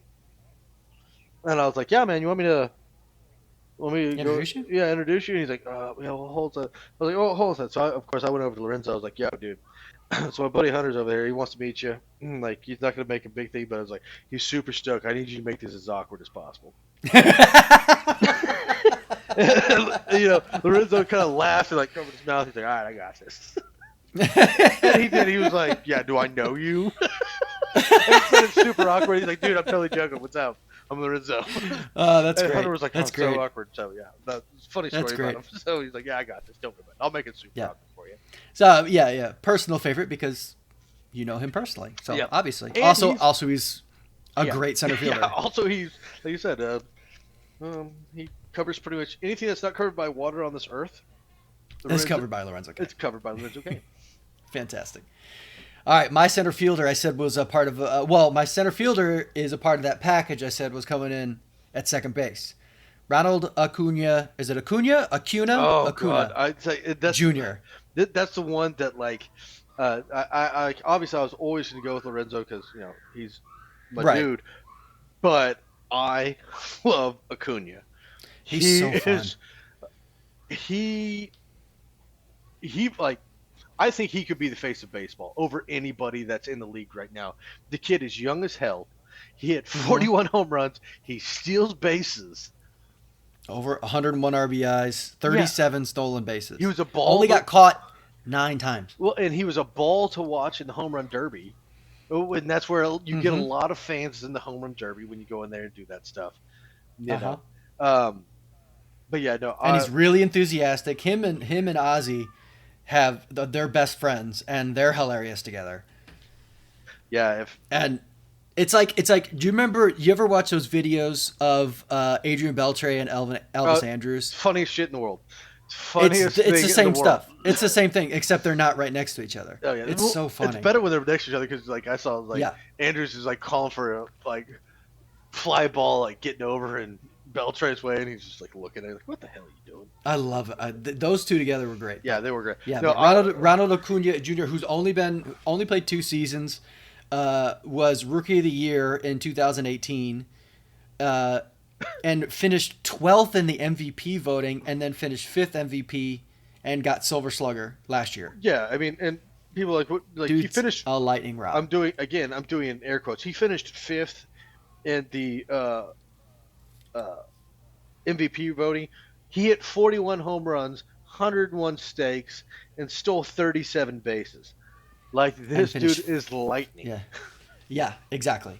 S2: And I was like, yeah, man, you want me to
S1: Introduce you?
S2: Yeah, introduce you. And he's like, yeah, well, hold on. I was like, oh, hold on. So of course I went over to Lorenzo. I was like, yeah, dude. So my buddy Hunter's over there. He wants to meet you. Like, he's not gonna make a big thing, but I was like, he's super stoked. I need you to make this as awkward as possible. Lorenzo kind of laughed and like covered his mouth. He's like, all right, I got this. And he did. He was like, yeah, do I know you? And he said it's super awkward. He's like, dude, I'm totally joking. What's up? I'm Lorenzo.
S1: Oh, that's
S2: and
S1: great.
S2: Hunter was like,
S1: that's
S2: great. So awkward. So yeah, that's a funny story
S1: that's great.
S2: about him. So he's like, yeah, I got this. Don't worry about it. I'll make it super awkward for you.
S1: So yeah, personal favorite because you know him personally. So obviously, and also he's a great center fielder.
S2: Yeah, also he's like you said, he covers pretty much anything that's not covered by water on this earth.
S1: It's covered by Lorenzo Kane.
S2: It's covered by Lorenzo Kane.
S1: Fantastic. All right, my center fielder I said was a part of my center fielder is a part of that package I said was coming in at second base. Ronald Acuna, is it Acuna?
S2: Oh,
S1: Acuna.
S2: God. I'd say that's
S1: Junior.
S2: That's the one that like I obviously I was always going to go with Lorenzo because he's my dude, but I love Acuna.
S1: He's so fun.
S2: He like I think he could be the face of baseball over anybody that's in the league right now. The kid is young as hell. He hit 41 home runs. He steals bases.
S1: Over 101 RBIs, 37 stolen bases.
S2: He was a ball.
S1: Only got caught 9 times.
S2: Well, and he was a ball to watch in the home run derby. And that's where you get a lot of fans in the home run derby when you go in there and do that stuff. You know? But yeah, no.
S1: And he's really enthusiastic. Him and Ozzy have they're best friends, and they're hilarious together.
S2: Yeah,
S1: and it's like do you remember? You ever watch those videos of Adrian Beltre and Elvis Andrus?
S2: Funniest shit in the world.
S1: It's the same stuff. It's the same thing, except they're not right next to each other.
S2: Oh yeah,
S1: it's so funny.
S2: It's better when they're next to each other because like I saw Andrus is like calling for a like fly ball like getting over and Beltre's way, and he's just like looking at it like, what the hell are you doing?
S1: I love it. Those two together were great.
S2: Yeah, they were great.
S1: Yeah, no, Ronald Acuna Jr., who's only played 2 seasons, was Rookie of the Year in 2018, and finished 12th in the MVP voting, and then finished 5th MVP and got Silver Slugger last year.
S2: Yeah, I mean, and people like
S1: Dude's
S2: he finished
S1: a lightning rod.
S2: I'm doing in air quotes. He finished 5th in the MVP voting. He hit 41 home runs, 101 stakes, and stole 37 bases. Like, this dude is lightning.
S1: Yeah, exactly.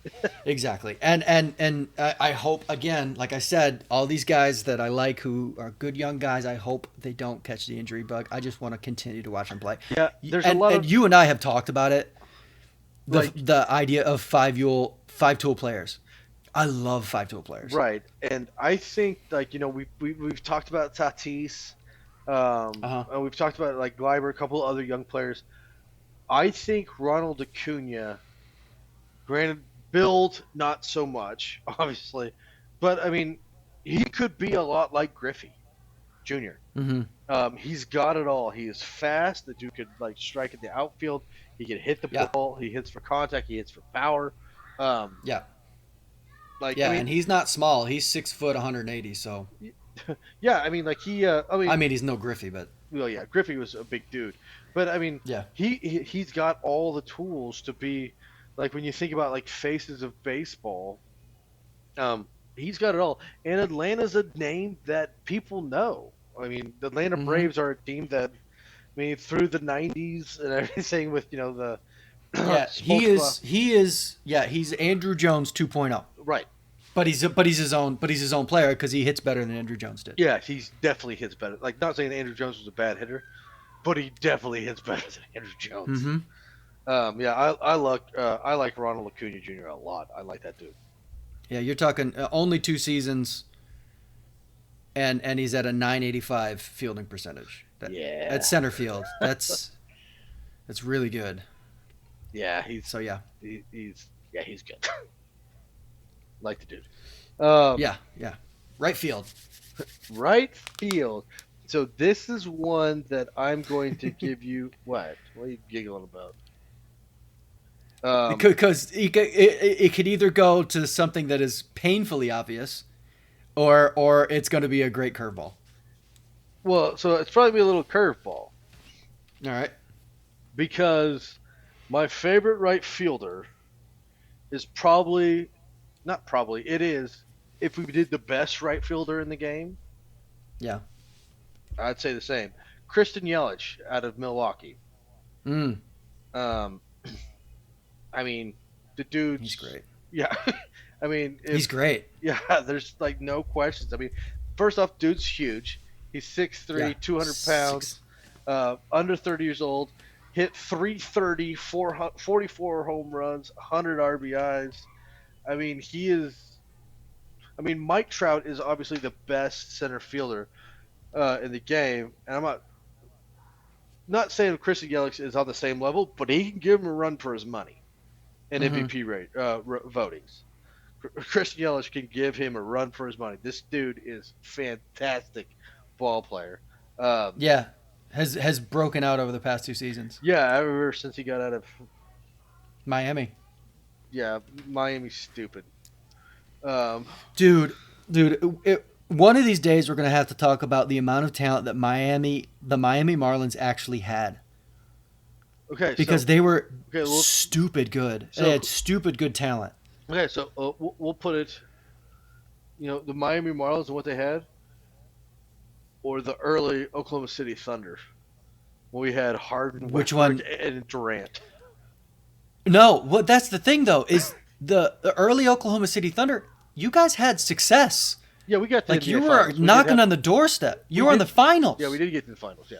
S1: And I hope, again, like I said, all these guys that I like who are good young guys, I hope they don't catch the injury bug. I just want to continue to watch them play.
S2: Yeah, there's a lot of...
S1: And you and I have talked about it, the idea of five-tool players. I love five-tool players.
S2: Right, and I think we've talked about Tatis, and we've talked about like Gleiber, a couple of other young players. I think Ronald Acuna, granted, build not so much, obviously, but I mean, he could be a lot like Griffey Jr.
S1: Mm-hmm.
S2: He's got it all. He is fast. The dude could like strike at the outfield. He can hit the ball. He hits for contact. He hits for power.
S1: And he's not small. He's 6 foot, 180. So,
S2: yeah, I mean, like
S1: he's no Griffey, but
S2: Griffey was a big dude, but I mean, he's got all the tools to be like when you think about like faces of baseball. He's got it all, and Atlanta's a name that people know. I mean, the Atlanta Braves are a team that, I mean, through the '90s and everything with the
S1: Yeah, he is. He is. Yeah, he's Andrew Jones 2.0.
S2: Right.
S1: But he's his own player because he hits better than Andrew Jones did.
S2: Yeah, he's definitely hits better. Like, not saying Andrew Jones was a bad hitter, but he definitely hits better than Andrew Jones. Yeah, I like Ronald Acuna Jr. a lot. I like that dude.
S1: Yeah, you're talking only 2 seasons, and he's at a 985 fielding percentage. At center field. That's really good.
S2: Yeah,
S1: he's
S2: good. Like the dude.
S1: Yeah. Right field.
S2: Right field. So this is one that I'm going to give you. What? What are you giggling about?
S1: Because it could either go to something that is painfully obvious, or it's going to be a great curveball.
S2: Well, so it's probably be a little curveball.
S1: All right.
S2: Because my favorite right fielder is probably, not probably, it is, if we did the best right fielder in the game.
S1: Yeah.
S2: I'd say the same. Christian Yelich out of Milwaukee. I mean, the dude's...
S1: He's great.
S2: Yeah. I mean...
S1: He's great.
S2: Yeah, there's like no questions. I mean, first off, dude's huge. He's 6'3", 200 pounds, under 30 years old. Hit 330, 44 home runs, 100 RBIs. I mean, Mike Trout is obviously the best center fielder in the game, and I'm not saying Christian Yelich is on the same level, but he can give him a run for his money in MVP votings. Christian Yelich can give him a run for his money. This dude is fantastic ball player.
S1: Has broken out over the past 2 seasons.
S2: Yeah, ever since he got out of
S1: Miami.
S2: Yeah, Miami's stupid.
S1: Dude, one of these days we're gonna have to talk about the amount of talent that the Miami Marlins actually had.
S2: Okay,
S1: because they were stupid good. They had stupid good talent.
S2: Okay, so we'll put it. The Miami Marlins and what they had, or the early Oklahoma City Thunder, when we had Harden,
S1: which one,
S2: and Durant.
S1: No, that's the thing though, is the early Oklahoma City Thunder. You guys had success.
S2: Yeah, we got to
S1: you were knocking on the doorstep. You were in the finals.
S2: Yeah, we did get to the finals. Yeah,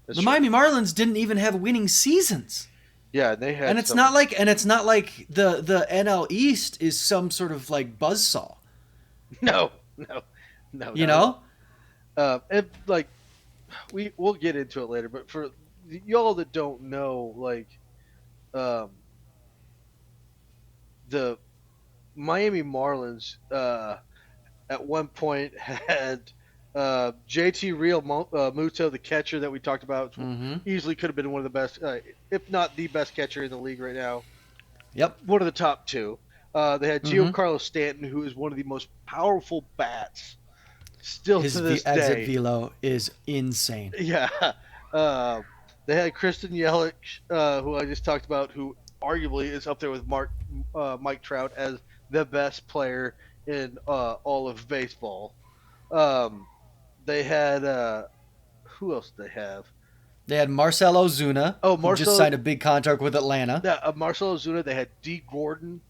S1: the Miami Marlins didn't even have winning seasons.
S2: Yeah, they had,
S1: and it's not like the NL East is some sort of like buzzsaw.
S2: No.
S1: You know,
S2: and like we'll get into it later, but for y'all that don't know, like, the Miami Marlins at one point had JT Real Muto, the catcher that we talked about, easily could have been one of the best, if not the best catcher in the league right now.
S1: Yep.
S2: One of the top two. They had Giancarlo Stanton, who is one of the most powerful bats still to this day. His
S1: exit velo is insane.
S2: Yeah. They had Christian Yelich, who I just talked about, who arguably is up there with Mike Trout as the best player in all of baseball. They had who else did they have?
S1: They had Marcell Ozuna, who just signed a big contract with Atlanta.
S2: Yeah, Marcell Ozuna. They had D. Gordon.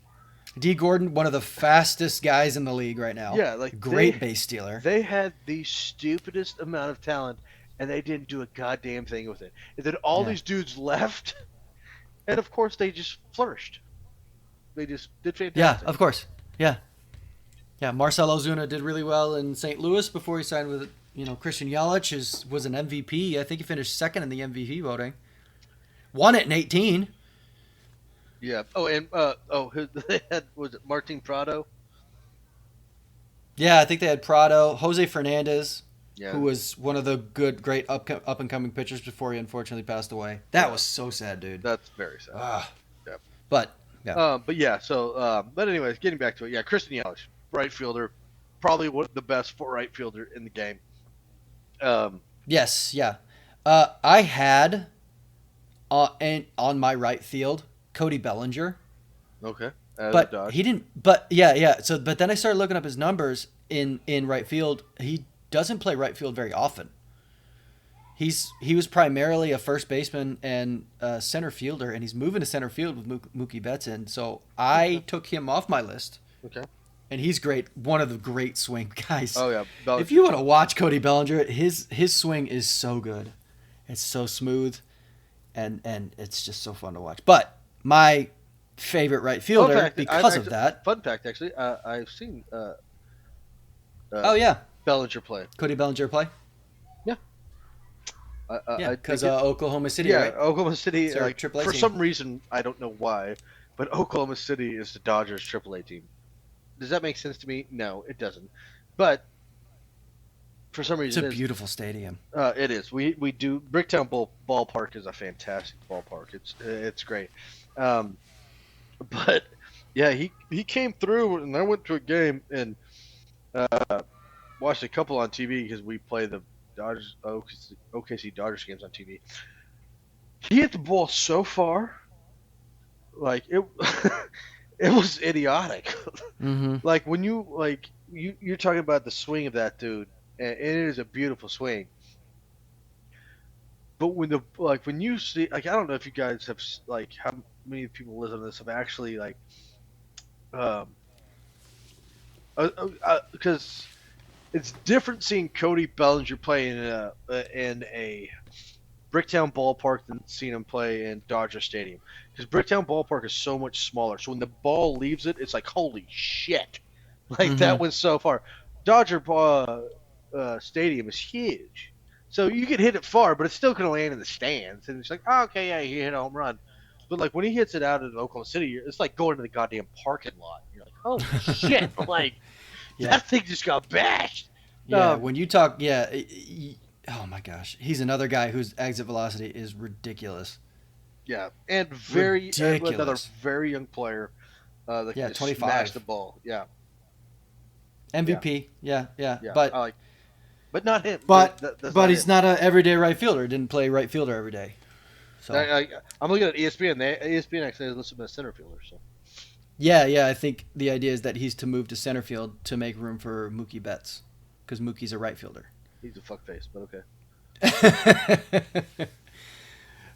S1: D. Gordon, one of the fastest guys in the league right now.
S2: Yeah, like
S1: great base stealer.
S2: They had the stupidest amount of talent, and they didn't do a goddamn thing with it. And then all these dudes left, and of course they just flourished. They just did fantastic.
S1: Yeah, of course. Yeah. Marcell Ozuna did really well in St. Louis before he signed with Christian Yelich. Was an MVP. I think he finished second in the MVP voting. Won it in 2018.
S2: Yeah. Oh, and they had, was it Martin Prado?
S1: Yeah, I think they had Prado, Jose Fernandez, who was one of the great up and coming pitchers before he unfortunately passed away. That was so sad, dude.
S2: That's very sad.
S1: Yeah. But
S2: anyways, getting back to it. Yeah, Christian Yelich, right fielder, probably the best right fielder in the game.
S1: Yes, yeah. I had on my right field Cody Bellinger.
S2: Okay.
S1: But he didn't. But yeah. So, but then I started looking up his numbers in right field. He doesn't play right field very often. He was primarily a first baseman and a center fielder, and he's moving to center field with Mookie Betts in. So I took him off my list.
S2: Okay.
S1: And he's great. One of the great swing guys.
S2: Oh yeah.
S1: If you want to watch Cody Bellinger, his swing is so good. It's so smooth, and it's just so fun to watch. But my favorite right fielder because of that.
S2: Fun fact, actually, I've seen.
S1: Oh yeah.
S2: Bellinger play.
S1: Cody Bellinger play.
S2: Yeah.
S1: Yeah, because Oklahoma City.
S2: Yeah,
S1: right?
S2: Oklahoma City. Like, for
S1: team.
S2: some reason, I don't know why, but Oklahoma City is the Dodgers AAA team. Does that make sense to me? No, it doesn't. But for some reason,
S1: it's a beautiful stadium.
S2: It is. We do. Bricktown Ballpark is a fantastic ballpark. It's great. But yeah, he came through, and I went to a game and watched a couple on TV because we play the Dodgers OKC Dodgers games on TV. He hit the ball so far, like it. It was idiotic.
S1: Mm-hmm.
S2: Like when you're talking about the swing of that dude, and it is a beautiful swing. But when you see, like, I don't know if you guys have, like, how many people listen to this have actually, like, because it's different seeing Cody Bellinger play in a Bricktown Ballpark than seeing him play in Dodger Stadium. Because Bricktown Ballpark is so much smaller. So when the ball leaves it, it's like, holy shit. Like, that went so far. Dodger Stadium is huge. So you can hit it far, but it's still going to land in the stands. And it's like, oh, okay, yeah, he hit a home run. But, like, when he hits it out of Oklahoma City, it's like going to the goddamn parking lot. You're like, holy shit. Like, that thing just got bashed.
S1: Yeah, when you talk, oh my gosh, he's another guy whose exit velocity is ridiculous.
S2: Yeah, and another very young player that can
S1: 25.
S2: smash the ball. Yeah,
S1: MVP. Yeah. But
S2: not him.
S1: But
S2: not
S1: he's
S2: him.
S1: Not an everyday right fielder. Didn't play right fielder every day. So
S2: I'm looking at ESPN. ESPN actually has listed him as center fielder. So
S1: yeah, I think the idea is that he's to move to center field to make room for Mookie Betts because Mookie's a right fielder.
S2: He's a fuckface, but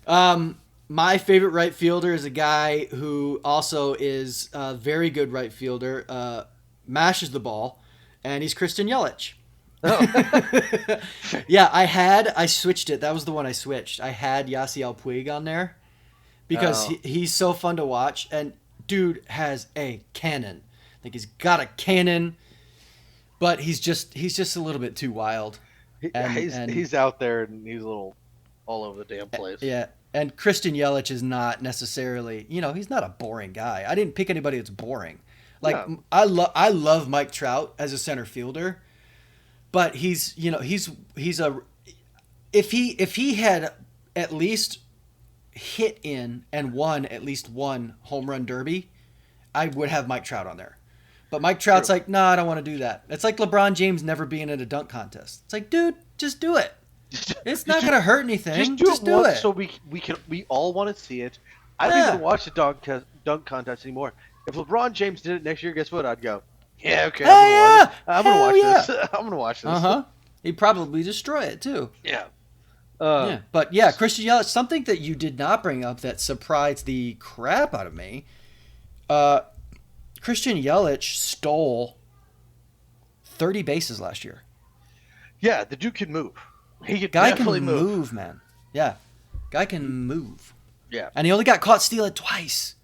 S1: okay. My favorite right fielder is a guy who also is a very good right fielder, mashes the ball, and he's Christian Yelich. Oh. Yeah, I switched it. That was the one I switched. I had Yasiel Puig on there because he's so fun to watch, and dude has a cannon. Like, he's got a cannon, but he's just a little bit too wild.
S2: He's out there and he's a little all over the damn place.
S1: Yeah, and Christian Yelich is not necessarily, he's not a boring guy. I didn't pick anybody that's boring. Like, no. I love Mike Trout as a center fielder, but he's a if he had at least hit in and won at least one home run derby, I would have Mike Trout on there. But Mike Trout's like, no, I don't want to do that. It's like LeBron James never being in a dunk contest. It's like, dude, just do it. It's not going to hurt anything.
S2: Just do it. So we all want to see it. I don't even watch the dunk contest anymore. If LeBron James did it next year, guess what? I'd go, yeah, okay. I'm going to watch this. I'm going to watch this.
S1: Uh-huh. He'd probably destroy it, too.
S2: Yeah.
S1: But, yeah, Christian Yelich, something that you did not bring up that surprised the crap out of me, Christian Yelich stole 30 bases last year.
S2: Yeah, the dude can move.
S1: Guy can move, man. Yeah. Guy can move.
S2: Yeah.
S1: And he only got caught stealing twice.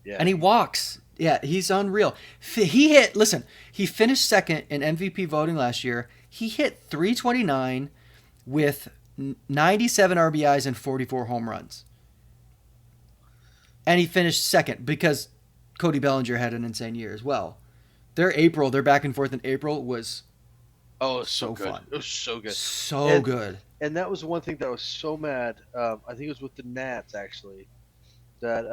S2: Yeah.
S1: And he walks. Yeah, he's unreal. He finished second in MVP voting last year. He hit 329 with 97 RBIs and 44 home runs. And he finished second because Cody Bellinger had an insane year as well. Their back and forth in April was
S2: so good.
S1: Fun.
S2: It was so good.
S1: So good.
S2: And that was one thing that I was so mad. I think it was with the Nats, actually, that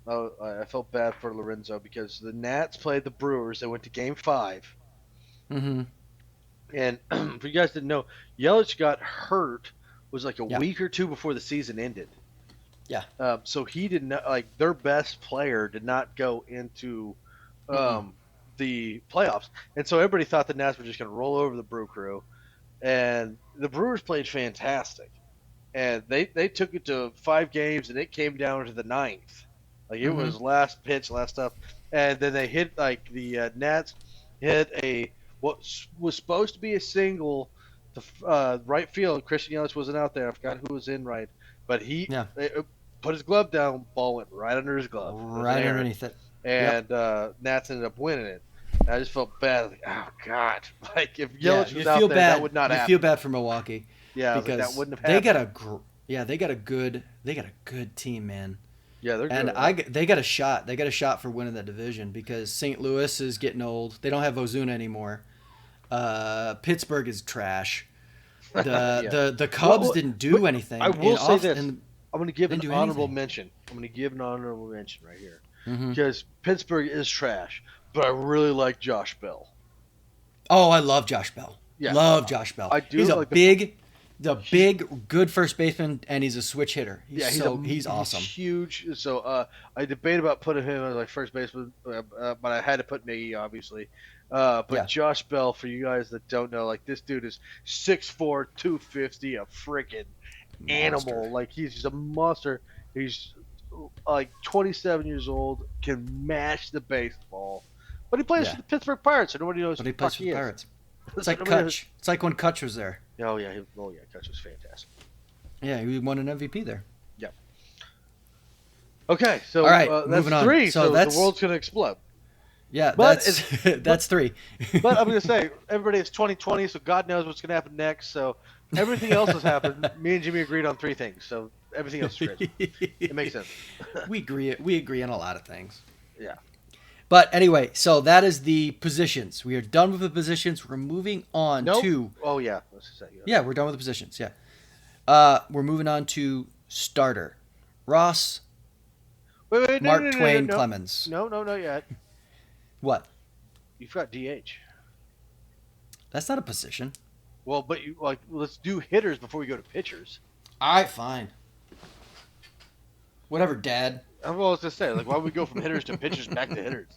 S2: I felt bad for Lorenzo because the Nats played the Brewers. They went to Game 5.
S1: Mm-hmm.
S2: And if you guys didn't know, Yelich got hurt was like a week or two before the season ended.
S1: Yeah.
S2: So he did not, like, their best player did not go into the playoffs, and so everybody thought the Nats were just going to roll over the Brew Crew, and the Brewers played fantastic, and they took it to 5 games, and it came down to the ninth, like it
S1: Mm-hmm.
S2: was last pitch, last stuff, and then they hit like the Nats hit a what was supposed to be a single to right field. Christian Yelich wasn't out there. I forgot who was in right, but he
S1: Yeah.
S2: put his glove down. Ball went right under his glove. It was an
S1: Right
S2: error,
S1: underneath it. Yep.
S2: and Nats ended up winning it. And I just felt bad. Like, oh God! Like if
S1: Yeah,
S2: Yelich
S1: you
S2: was out
S1: feel
S2: there,
S1: bad.
S2: that would not
S1: You
S2: happen.
S1: feel bad for Milwaukee
S2: Yeah, I was like,
S1: because
S2: that wouldn't have
S1: they
S2: happened.
S1: they got a good team, man.
S2: Yeah, they're
S1: And
S2: good.
S1: they got a shot. They got a shot for winning that division because St. Louis is getting old. They don't have Ozuna anymore. Pittsburgh is trash.
S2: Yeah.
S1: The Cubs didn't
S2: But
S1: do anything.
S2: I will say this:
S1: And
S2: I'm going to give
S1: didn't
S2: an
S1: do
S2: honorable
S1: anything.
S2: mention. I'm going to give an honorable mention right here
S1: Hmm.
S2: because Pittsburgh is trash, but I really like Josh Bell.
S1: Oh, I love Josh Bell.
S2: Yeah,
S1: Love Josh Bell.
S2: I do
S1: He's a
S2: like
S1: big, good first baseman, and he's a switch hitter. He's awesome.
S2: He's huge. So I debate about putting him as like first baseman, but I had to put Miggy obviously. But
S1: Yeah.
S2: Josh Bell, for you guys that don't know, like this dude is 6'4", 250, a freaking animal.
S1: Monster.
S2: Like he's just a monster. He's like 27 years old, can mash the baseball, but he plays
S1: Yeah.
S2: for the Pittsburgh Pirates, so nobody knows
S1: But
S2: who
S1: he
S2: the
S1: plays
S2: fuck
S1: for
S2: he
S1: the
S2: is.
S1: Pirates. It's
S2: So
S1: like
S2: nobody knows-
S1: Kutch. It's like when Kutch was there.
S2: Oh yeah, Kutch was fantastic.
S1: Yeah, he won an MVP there.
S2: Yeah. Okay, so
S1: All right,
S2: that's
S1: moving on.
S2: 3.
S1: So
S2: So
S1: that's
S2: the world's gonna explode.
S1: Yeah,
S2: But
S1: that's 3.
S2: But I'm gonna say everybody, it's 2020, so God knows what's gonna happen next. So everything else has happened. Me and Jimmy agreed on 3 things, so everything else is great. It makes sense.
S1: We agree on a lot of things.
S2: Yeah.
S1: But anyway, so that is the positions. We are done with the positions. We're moving on
S2: Nope.
S1: to
S2: Oh yeah. Let's just say,
S1: Yeah, we're done with the positions. Yeah. We're moving on to starter. Ross,
S2: Wait, no,
S1: Mark
S2: no, no,
S1: Twain,
S2: no,
S1: Clemens.
S2: no, not yet.
S1: What?
S2: You forgot DH.
S1: That's not a position.
S2: Well, but let's do hitters before we go to pitchers.
S1: All right, fine. Whatever, Dad.
S2: I was just saying, like, why would we go from hitters to pitchers back to hitters?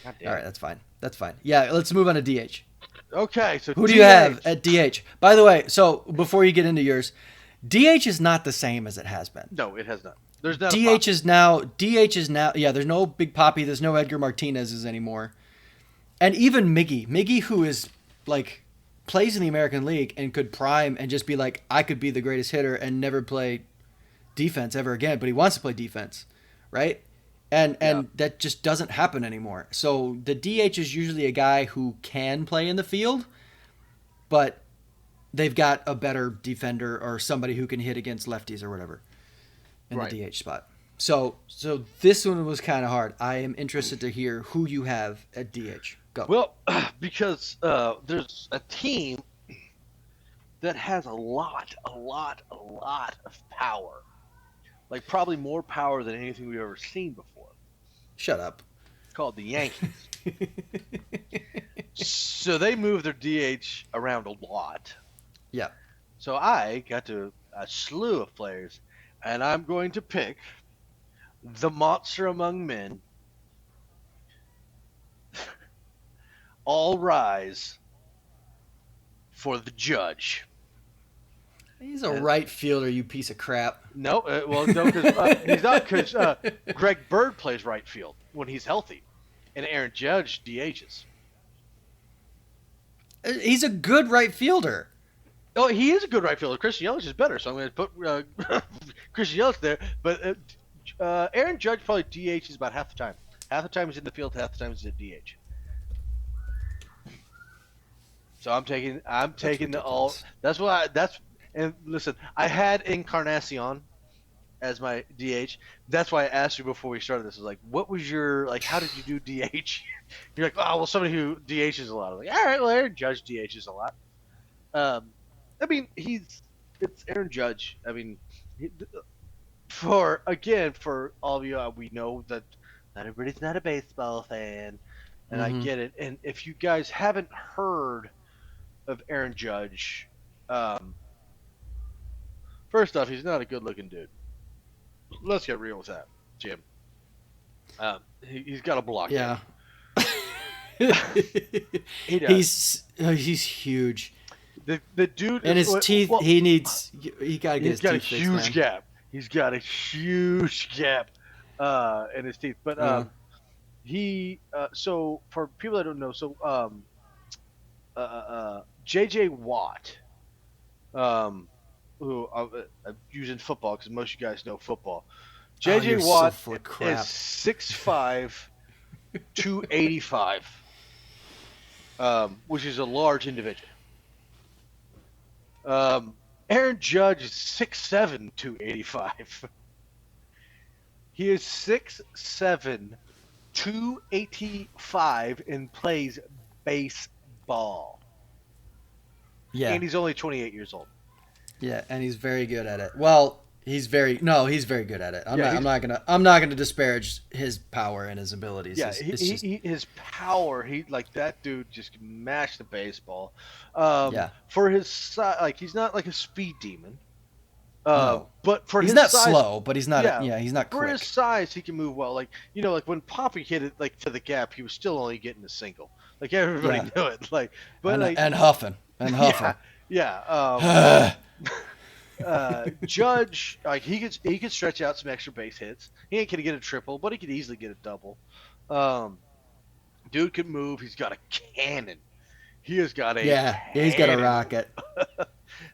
S2: God damn.
S1: All right, that's fine. That's fine. Yeah, let's move on to DH.
S2: Okay, so
S1: Who do you have at DH? By the way, so before you get into yours, DH is not the same as it has been.
S2: No, it has not. There's not.
S1: DH is now. Yeah. There's no Big Papi. There's no Edgar Martinez's anymore, and even Miggy, who is like plays in the American League and could prime and just be like, I could be the greatest hitter and never play defense ever again, but he wants to play defense, right? And that just doesn't happen anymore. So the DH is usually a guy who can play in the field, but they've got a better defender or somebody who can hit against lefties or whatever in the DH spot. So this one was kind of hard. I am interested to hear who you have at DH. Go.
S2: Well, because there's a team that has a lot of power. Like probably more power than anything we've ever seen before.
S1: Shut up.
S2: Called the Yankees. So they move their DH around a lot.
S1: Yeah.
S2: So I got to a slew of players, and I'm going to pick the monster among men. All rise for the judge.
S1: He's a right fielder, you piece of crap.
S2: No, because he's not, because Greg Bird plays right field when he's healthy, and Aaron Judge DHs.
S1: He's a good right fielder.
S2: Oh, he is a good right fielder. Christian Yelich is better, so I'm going to put Christian Yelich there. But Aaron Judge probably DHs about half the time. Half the time he's in the field, half the time he's at DH. So I'm taking the all. And listen, I had Encarnacion as my DH. That's why I asked you before we started this. I was like, what was your, like, how did you do DH? You're like, oh, well, somebody who DHs a lot. I'm like, all right, well, Aaron Judge DHs a lot. I mean, it's Aaron Judge. I mean, for all of you, we know that not everybody's not a baseball fan, and I get it. And if you guys haven't heard of Aaron Judge, first off, he's not a good-looking dude. Let's get real with that, Jim. He's got a block.
S1: Yeah.
S2: He does.
S1: He's huge.
S2: The dude
S1: and his teeth.
S2: well,
S1: He gotta get his teeth fixed,
S2: He's got a huge
S1: man.
S2: gap. He's got a huge gap in his teeth. But he so for people that don't know, so J.J. Watt, who I'm using football because most of you guys know football. J.J.
S1: You're so
S2: Watt
S1: full of
S2: is
S1: crap.
S2: 6'5", 285, which is a large individual. Aaron Judge is 6'7", 285. He is 6'7", 285 and plays baseball.
S1: Yeah.
S2: And he's only 28 years old.
S1: Yeah, and he's very good at it. Well, he's very good at it. I'm not gonna disparage his power and his abilities.
S2: Yeah, his power. He like that dude just can mash the baseball. For his size, like he's not like a speed demon.
S1: No.
S2: But for
S1: he's
S2: his
S1: not
S2: size,
S1: slow, but he's not. Yeah, he's not quick.
S2: For his size, he can move well. Like like when Poppy hit it like to the gap, he was still only getting a single. Like everybody knew it. Like, but
S1: and huffing.
S2: Yeah. Judge, like he could stretch out some extra base hits. He ain't gonna get a triple, but he could easily get a double. Dude can move. He's got a cannon. He has got a
S1: he's got a rocket.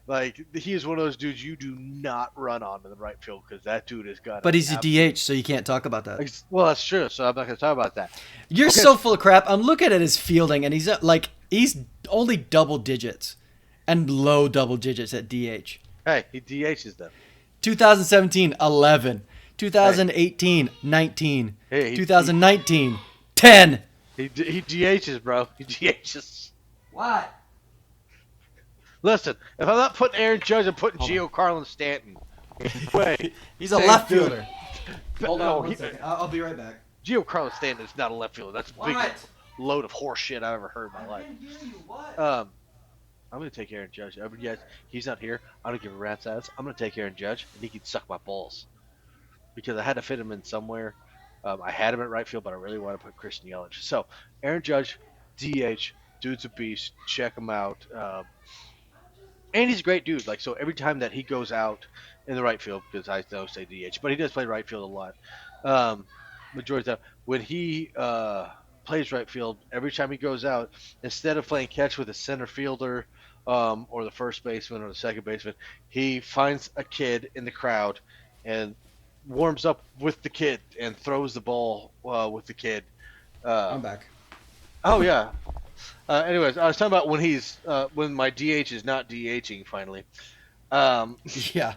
S2: Like he is one of those dudes you do not run on in the right field because that dude has got.
S1: But he's a DH, so you can't talk about that.
S2: Well, that's true. So I'm not going to talk about that.
S1: You're so full of crap. I'm looking at his fielding, and he's only double digits, and low double digits at DH.
S2: Hey, he DHs them.
S1: 2017, 11. 2018, 19.
S2: Hey,
S1: 2019, 10.
S2: He DHs, bro. He DHs.
S1: What?
S2: Listen, if I'm not putting Aaron Judge, I'm putting Gio Carlin Stanton. Wait,
S1: he's a left fielder.
S2: Hold
S1: on one second. I'll be right back.
S2: Gio Carlin Stanton is not a left fielder. That's the biggest load of horse shit I've ever heard in my life. I'm gonna take Aaron Judge. Yes, he's not here. I don't give a rat's ass. I'm gonna take Aaron Judge, and he can suck my balls because I had to fit him in somewhere. I had him at right field, but I really want to put Christian Yelich. So Aaron Judge, DH, dude's a beast. Check him out. And he's a great dude. Like, so every time that he goes out in the right field, because I don't say DH, but he does play right field a lot. Majority of the time, when he plays right field, every time he goes out, instead of playing catch with a center fielder or the first baseman or the second baseman, he finds a kid in the crowd and warms up with the kid and throws the ball with the kid.
S1: I'm back.
S2: Oh, yeah. Anyways, I was talking about when my DH is not DHing finally.
S1: Yeah.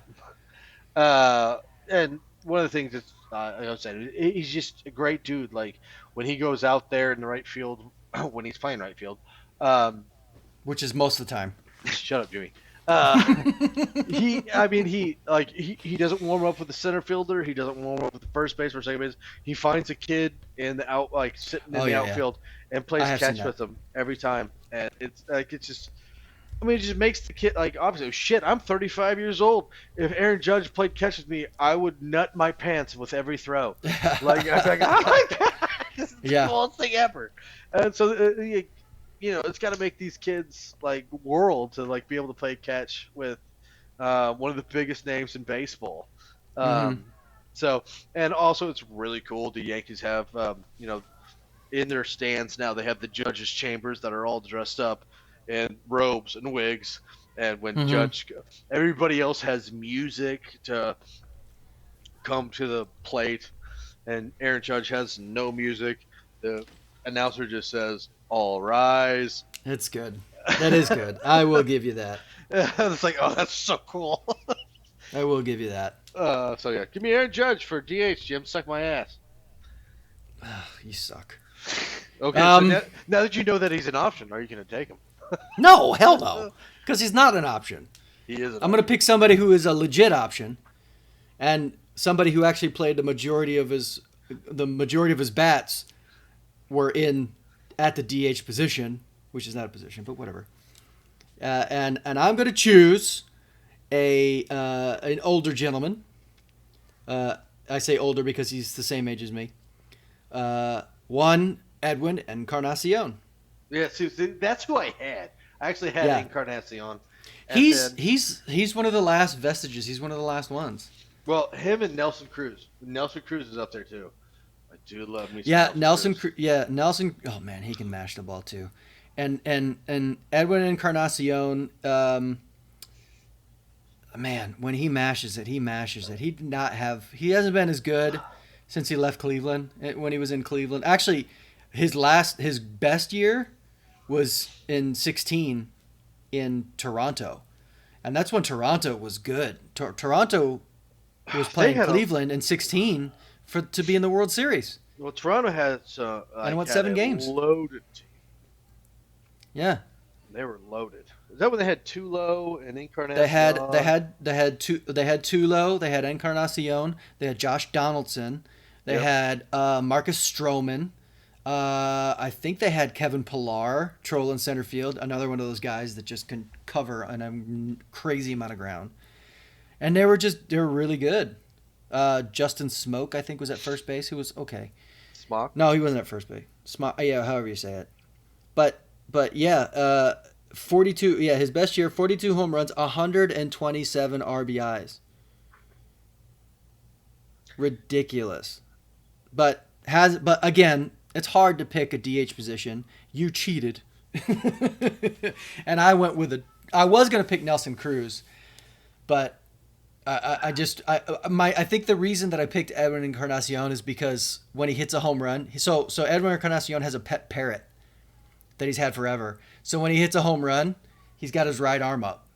S2: And one of the things that's I was saying, he's just a great dude. Like when he goes out there in the right field, when he's playing right field,
S1: which is most of the time.
S2: Shut up, Jimmy. He doesn't warm up with the center fielder. He doesn't warm up with the first base or second base. He finds a kid in the sitting in the outfield and plays catch with him every time. And it's like, it just makes the kid like, obviously, shit, I'm 35 years old. If Aaron Judge played catch with me, I would nut my pants with every throw. Like, I'd be like, oh my God, this is the coolest thing ever. And so, it's got to make these kids like world to like be able to play catch with one of the biggest names in baseball. So, and also it's really cool. The Yankees have, in their stands now, they have the judges' chambers that are all dressed up in robes and wigs. And when everybody else has music to come to the plate, and Aaron Judge has no music. The announcer just says, "All rise."
S1: It's good. That is good. I will give you that.
S2: It's like, oh, that's so cool.
S1: I will give you that.
S2: So yeah, give me Aaron Judge for DH, Jim. Suck my ass.
S1: You suck.
S2: Okay, so now that you know that he's an option, are you going to take him?
S1: No, hell no. Because he's not an option.
S2: He is.
S1: I'm going to pick somebody who is a legit option, and somebody who actually played the majority of his bats were at the DH position, which is not a position, but whatever. And I'm going to choose an older gentleman. I say older because he's the same age as me. One, Edwin Encarnacion.
S2: Yeah, see, that's who I had. I actually had
S1: Yeah,
S2: Encarnacion, and
S1: he's
S2: then
S1: he's one of the last vestiges. He's one of the last ones.
S2: well, him and Nelson Cruz. Nelson Cruz is up there too. I do love me some
S1: Yeah,
S2: Nelson Cruz.
S1: Yeah, Nelson. Oh man, he can mash the ball too. And Edwin Encarnacion. Man, when he mashes it, he mashes it. He did not have. He hasn't been as good since he left Cleveland. When he was in Cleveland, actually, his best year was in 16 in Toronto, and that's when Toronto was good. Toronto was
S2: They
S1: playing
S2: had
S1: Cleveland in 16 to be in the World Series,
S2: well, Toronto has
S1: and won
S2: had
S1: 7 games.
S2: loaded team.
S1: Yeah,
S2: They were loaded. Is that when they had Tulo and Encarnacion?
S1: they had Tulo, they had Encarnacion, they had Josh Donaldson, they had Marcus Stroman. I think they had Kevin Pillar, troll in center field, another one of those guys that just can cover a crazy amount of ground. And they were really good. Justin Smoke, I think, was at first base, who was okay.
S2: Smock?
S1: No, he wasn't at first base. Yeah, however you say it. But yeah, 42. Yeah, his best year, 42 home runs, 127 RBIs. Ridiculous. But again, it's hard to pick a DH position. You cheated. And I was going to pick Nelson Cruz, but I think the reason that I picked Edwin Encarnacion is because when he hits a home run, so Edwin Encarnacion has a pet parrot that he's had forever. So when he hits a home run, he's got his right arm up,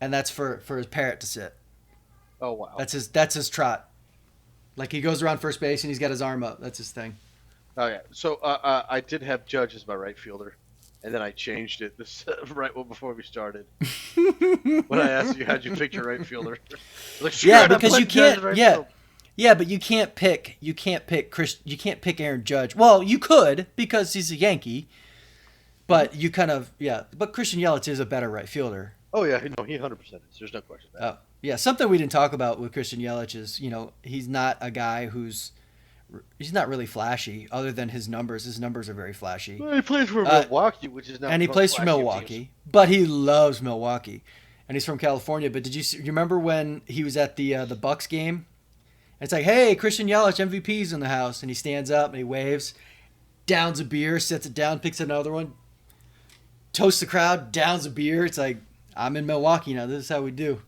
S1: and that's for his parrot to sit.
S2: Oh wow,
S1: that's his trot. Like he goes around first base and he's got his arm up. That's his thing.
S2: Oh yeah. So I did have Judge as my right fielder, and then I changed it this right before we started. When I asked you how'd you pick your right fielder, like,
S1: yeah, because you can't. Right yeah. Field. Yeah, but you can't pick Aaron Judge. Well, you could because he's a Yankee, but you kind of But Christian Yelich is a better right fielder.
S2: Oh yeah, no, he 100% is. There's no question about it.
S1: Oh yeah, something we didn't talk about with Christian Yelich is he's not a guy he's not really flashy. Other than his numbers are very flashy.
S2: Well, he plays for Milwaukee, which is not.
S1: And he plays for Milwaukee, but he loves Milwaukee, and he's from California. But you remember when he was at the Bucks game? It's like, hey, Christian Yelich, MVP's in the house. And he stands up and he waves, downs a beer, sets it down, picks another one, toasts the crowd, downs a beer. It's like, I'm in Milwaukee now. This is how we do.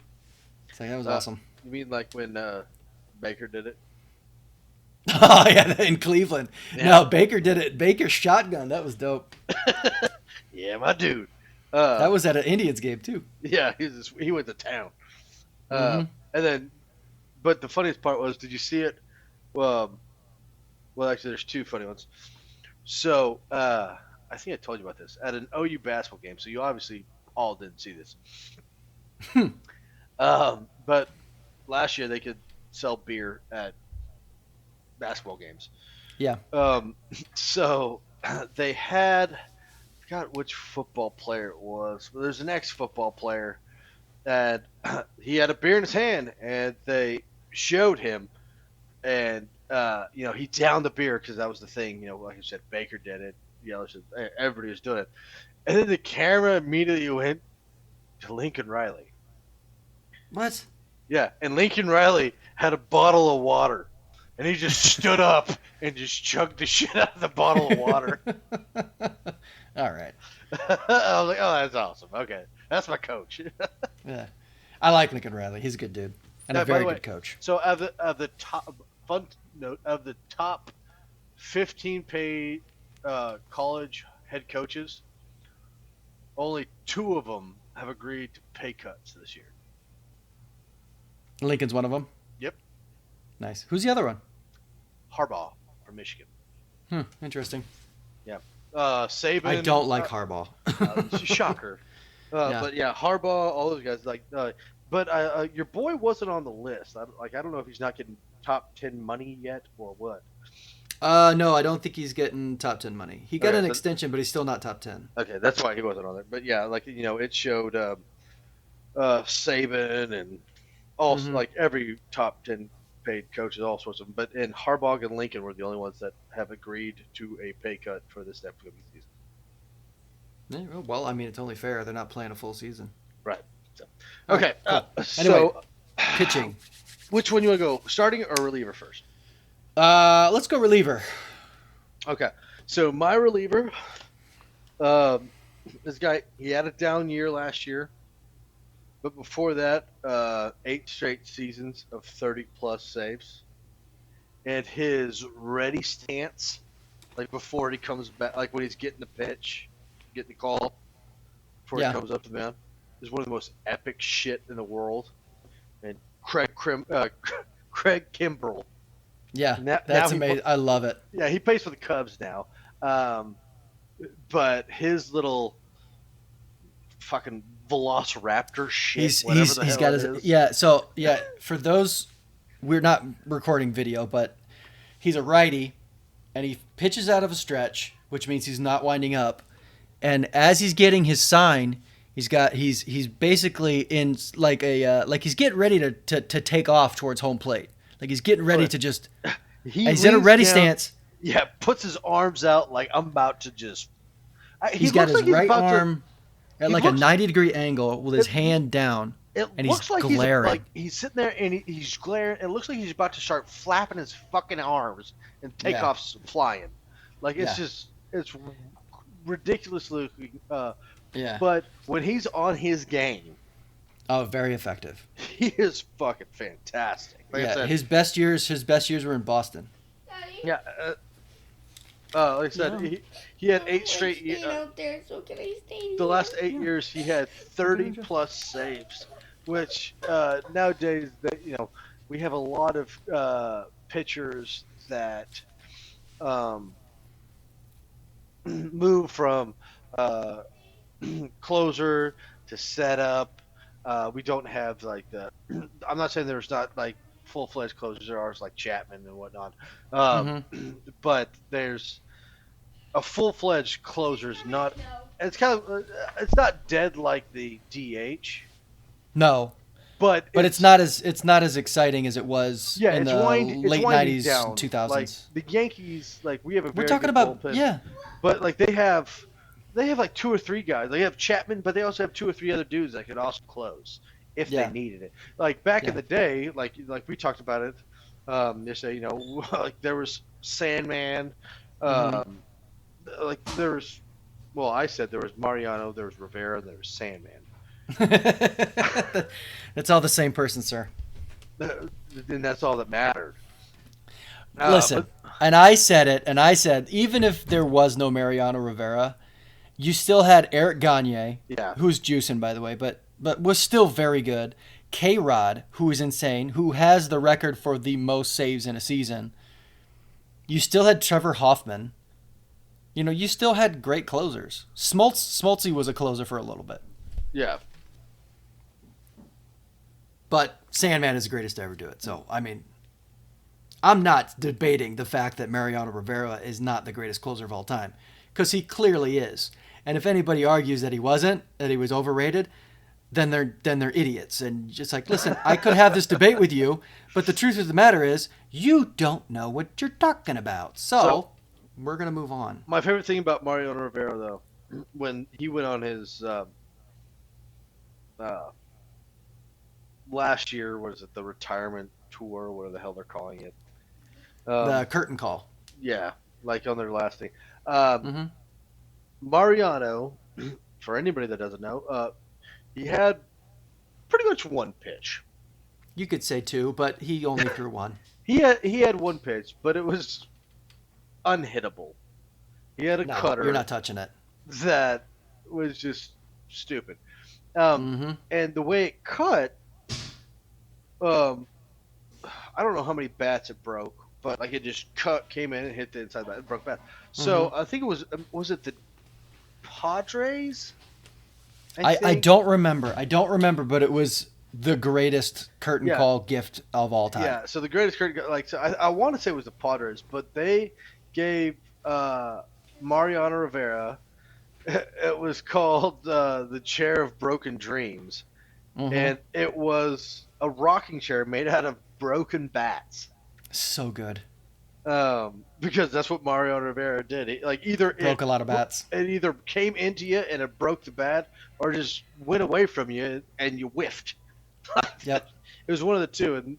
S1: It's like, that was awesome.
S2: You mean like when Baker did it?
S1: Oh, yeah, in Cleveland. Yeah. No, Baker did it. Baker shotgun. That was dope.
S2: Yeah, my dude.
S1: That was at an Indians game, too.
S2: Yeah, he went to town. And then... But the funniest part was, did you see it? Well, actually, there's two funny ones. So, I think I told you about this. At an OU basketball game, so you obviously all didn't see this. But last year, they could sell beer at basketball games.
S1: Yeah.
S2: So, they had... I forgot which football player it was. But there's an ex-football player that he had a beer in his hand, and they showed him, and he downed the beer because that was the thing. Like I said, Baker did it. Everybody was doing it, and then the camera immediately went to Lincoln Riley.
S1: What?
S2: Yeah, and Lincoln Riley had a bottle of water, and he just stood up and just chugged the shit out of the bottle of water.
S1: All right.
S2: I was like, oh, that's awesome. Okay, that's my coach.
S1: Yeah, I like Lincoln Riley. He's a good dude. And a very good coach.
S2: So of the top fun note of the top 15 paid college head coaches, only 2 of them have agreed to pay cuts this year.
S1: Lincoln's one of them.
S2: Yep.
S1: Nice. Who's the other one?
S2: Harbaugh from Michigan.
S1: Interesting.
S2: Yeah. Saban.
S1: I don't like Harbaugh.
S2: Shocker. But yeah, Harbaugh, all those guys like. But your boy wasn't on the list. I don't know if he's not getting top 10 money yet or what.
S1: No, I don't think he's getting top 10 money. He got an extension, but he's still not top 10.
S2: Okay, that's why he wasn't on there. But yeah, it showed Saban and also like every top 10 paid coaches, all sorts of them. But and Harbaugh and Lincoln were the only ones that have agreed to a pay cut for this upcoming season.
S1: Yeah, well, I mean, it's only fair. They're not playing a full season.
S2: Right. So, okay.
S1: Right, cool. Anyway,
S2: so
S1: pitching.
S2: Which one you want to go, starting or reliever first?
S1: Let's go reliever.
S2: Okay. So my reliever, this guy, he had a down year last year, but before that, 8 straight seasons of 30-plus saves. And his ready stance, like before he comes back, like when he's getting the pitch, getting the call, before he comes up to the mound, is one of the most epic shit in the world. And Craig Kimbrell.
S1: Yeah, that's amazing. I love it.
S2: Yeah, he plays for the Cubs now. But his little fucking Velociraptor shit,
S1: he's got his So for those, we're not recording video, but he's a righty, and he pitches out of a stretch, which means he's not winding up. And as he's getting his sign, he's basically in like he's getting ready to take off towards home plate. Like he's getting ready to just. He's in a ready stance.
S2: Yeah, puts his arms out like I'm about to just.
S1: He's got his right arm at like a 90-degree angle with his hand down, and he's glaring.
S2: He's sitting there and he's glaring. It looks like he's about to start flapping his fucking arms and take off flying. Like it's ridiculous looking. But when he's on his game,
S1: very effective.
S2: He is fucking fantastic.
S1: Like I said, his best years were in Boston.
S2: Yeah. Like I said, he had 8 straight years. The last 8 years, he had 30-plus saves, which nowadays, we have a lot of pitchers that move from closer to setup. We don't have like the. I'm not saying there's not like full-fledged closers. There are like Chapman and whatnot, but there's a full-fledged closer is not. It's kind of it's not dead like the DH.
S1: No, but it's not as exciting as it was in the late '90s, 2000s.
S2: Like the Yankees, like we have a.
S1: We're talking about bullpen,
S2: but like they have like 2 or 3 guys. They have Chapman, but they also have 2 or 3 other dudes that could also close if they needed it. Like back in the day, like we talked about it yesterday. Like there was Sandman. Like there was, I said there was Mariano, there was Rivera, and there was Sandman.
S1: That's all the same person, sir.
S2: And that's all that mattered.
S1: Listen, and I said it, and I said even if there was no Mariano Rivera, you still had Eric Gagne, who's juicing, by the way, but was still very good. K-Rod, who is insane, who has the record for the most saves in a season. You still had Trevor Hoffman. You still had great closers. Smoltzy was a closer for a little bit.
S2: Yeah.
S1: But Sandman is the greatest to ever do it. So, I mean, I'm not debating the fact that Mariano Rivera is not the greatest closer of all time, because he clearly is. And if anybody argues that he wasn't, that he was overrated, then they're idiots. And just like, listen, I could have this debate with you, but the truth of the matter is, you don't know what you're talking about. So we're gonna move on.
S2: My favorite thing about Mariano Rivera, though, when he went on his last year, was it the retirement tour, whatever the hell they're calling it?
S1: The curtain call.
S2: Yeah, like on their last thing. Mariano, for anybody that doesn't know, he had pretty much one pitch.
S1: You could say 2, but he only threw 1.
S2: He had one pitch, but it was unhittable. He had a cutter.
S1: You're not touching it.
S2: That was just stupid. And the way it cut, I don't know how many bats it broke, but like it just came in and hit the inside bat. It broke bat. So I think it was it the Padres?
S1: I don't remember. But it was the greatest curtain call gift of all time.
S2: Yeah, so the greatest curtain, I want to say it was the Padres, but they gave Mariano Rivera, it was called the Chair of Broken Dreams,
S1: Mm-hmm.
S2: and it was a rocking chair made out of broken bats.
S1: So good.
S2: Because that's what Mario Rivera did. Either
S1: Broke a lot of bats.
S2: it either came into you and it broke the bat, or just went away from you and you whiffed.
S1: Yep.
S2: It was one of the two, and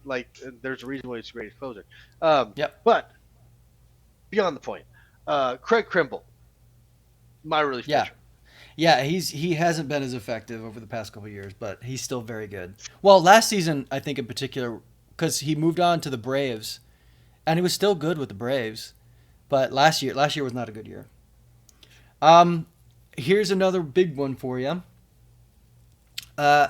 S2: there's a reason why it's a great closer. Um,
S1: Yep.
S2: but beyond the point, Craig Krimble, my relief
S1: Yeah.
S2: pitcher.
S1: Yeah, he hasn't been as effective over the past couple of years, but he's still very good. Well, last season I think in particular because he moved on to the Braves, and he was still good with the Braves, but last year was not a good year. Um, Here's another big one for you. Uh,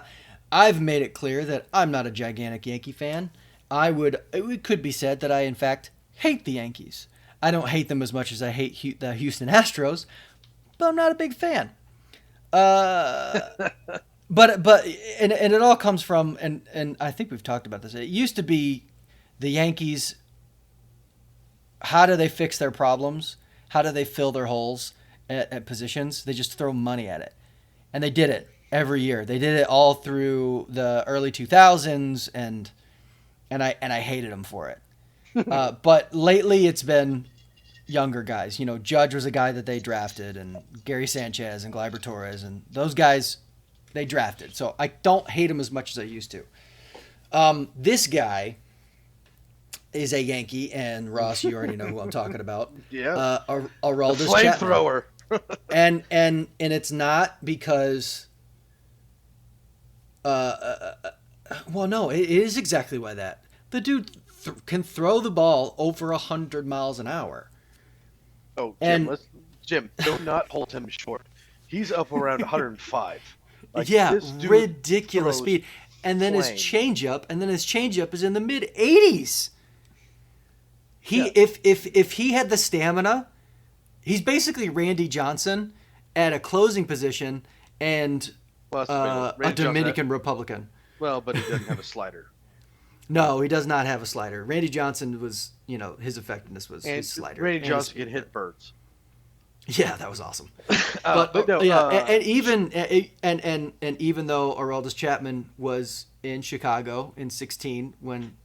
S1: I've made it clear that I'm not a gigantic Yankee fan. It could be said that I in fact hate the Yankees. I don't hate them as much as I hate the Houston Astros, but I'm not a big fan. Uh, but and it all comes from and I think we've talked about this. It used to be the Yankees. How do they fix their problems? How do they fill their holes at positions? They just throw money at it, and they did it every year. They did it all through the early 2000s, and I hated them for it. But lately, it's been younger guys. You know, Judge was a guy that they drafted, and Gary Sanchez and Gleyber Torres, and those guys they drafted. So I don't hate him as much as I used to. This guy is a Yankee, and Ross, you already know who I'm talking about.
S2: Yeah,
S1: Aroldis
S2: flamethrower.
S1: and it's not because. Well, no, it is exactly why that the dude can throw the ball over 100 miles an hour.
S2: Oh,
S1: And
S2: Jim, do not hold him short. He's up around 105.
S1: yeah,
S2: This dude
S1: ridiculous
S2: throws
S1: speed. And then
S2: flame.
S1: his changeup is in the mid 80s.
S2: Yeah.
S1: If he had the stamina, he's basically Randy Johnson at a closing position and
S2: Well, that's
S1: a
S2: Randy
S1: Dominican
S2: Johnson,
S1: Republican.
S2: well, but he doesn't have a slider.
S1: No, he does not have a slider. Randy Johnson was, his effectiveness was
S2: And
S1: his slider.
S2: Randy
S1: And
S2: Johnson can hit birds.
S1: Yeah, that was awesome.
S2: But no,
S1: yeah, and even though Aroldis Chapman was in Chicago in '16 when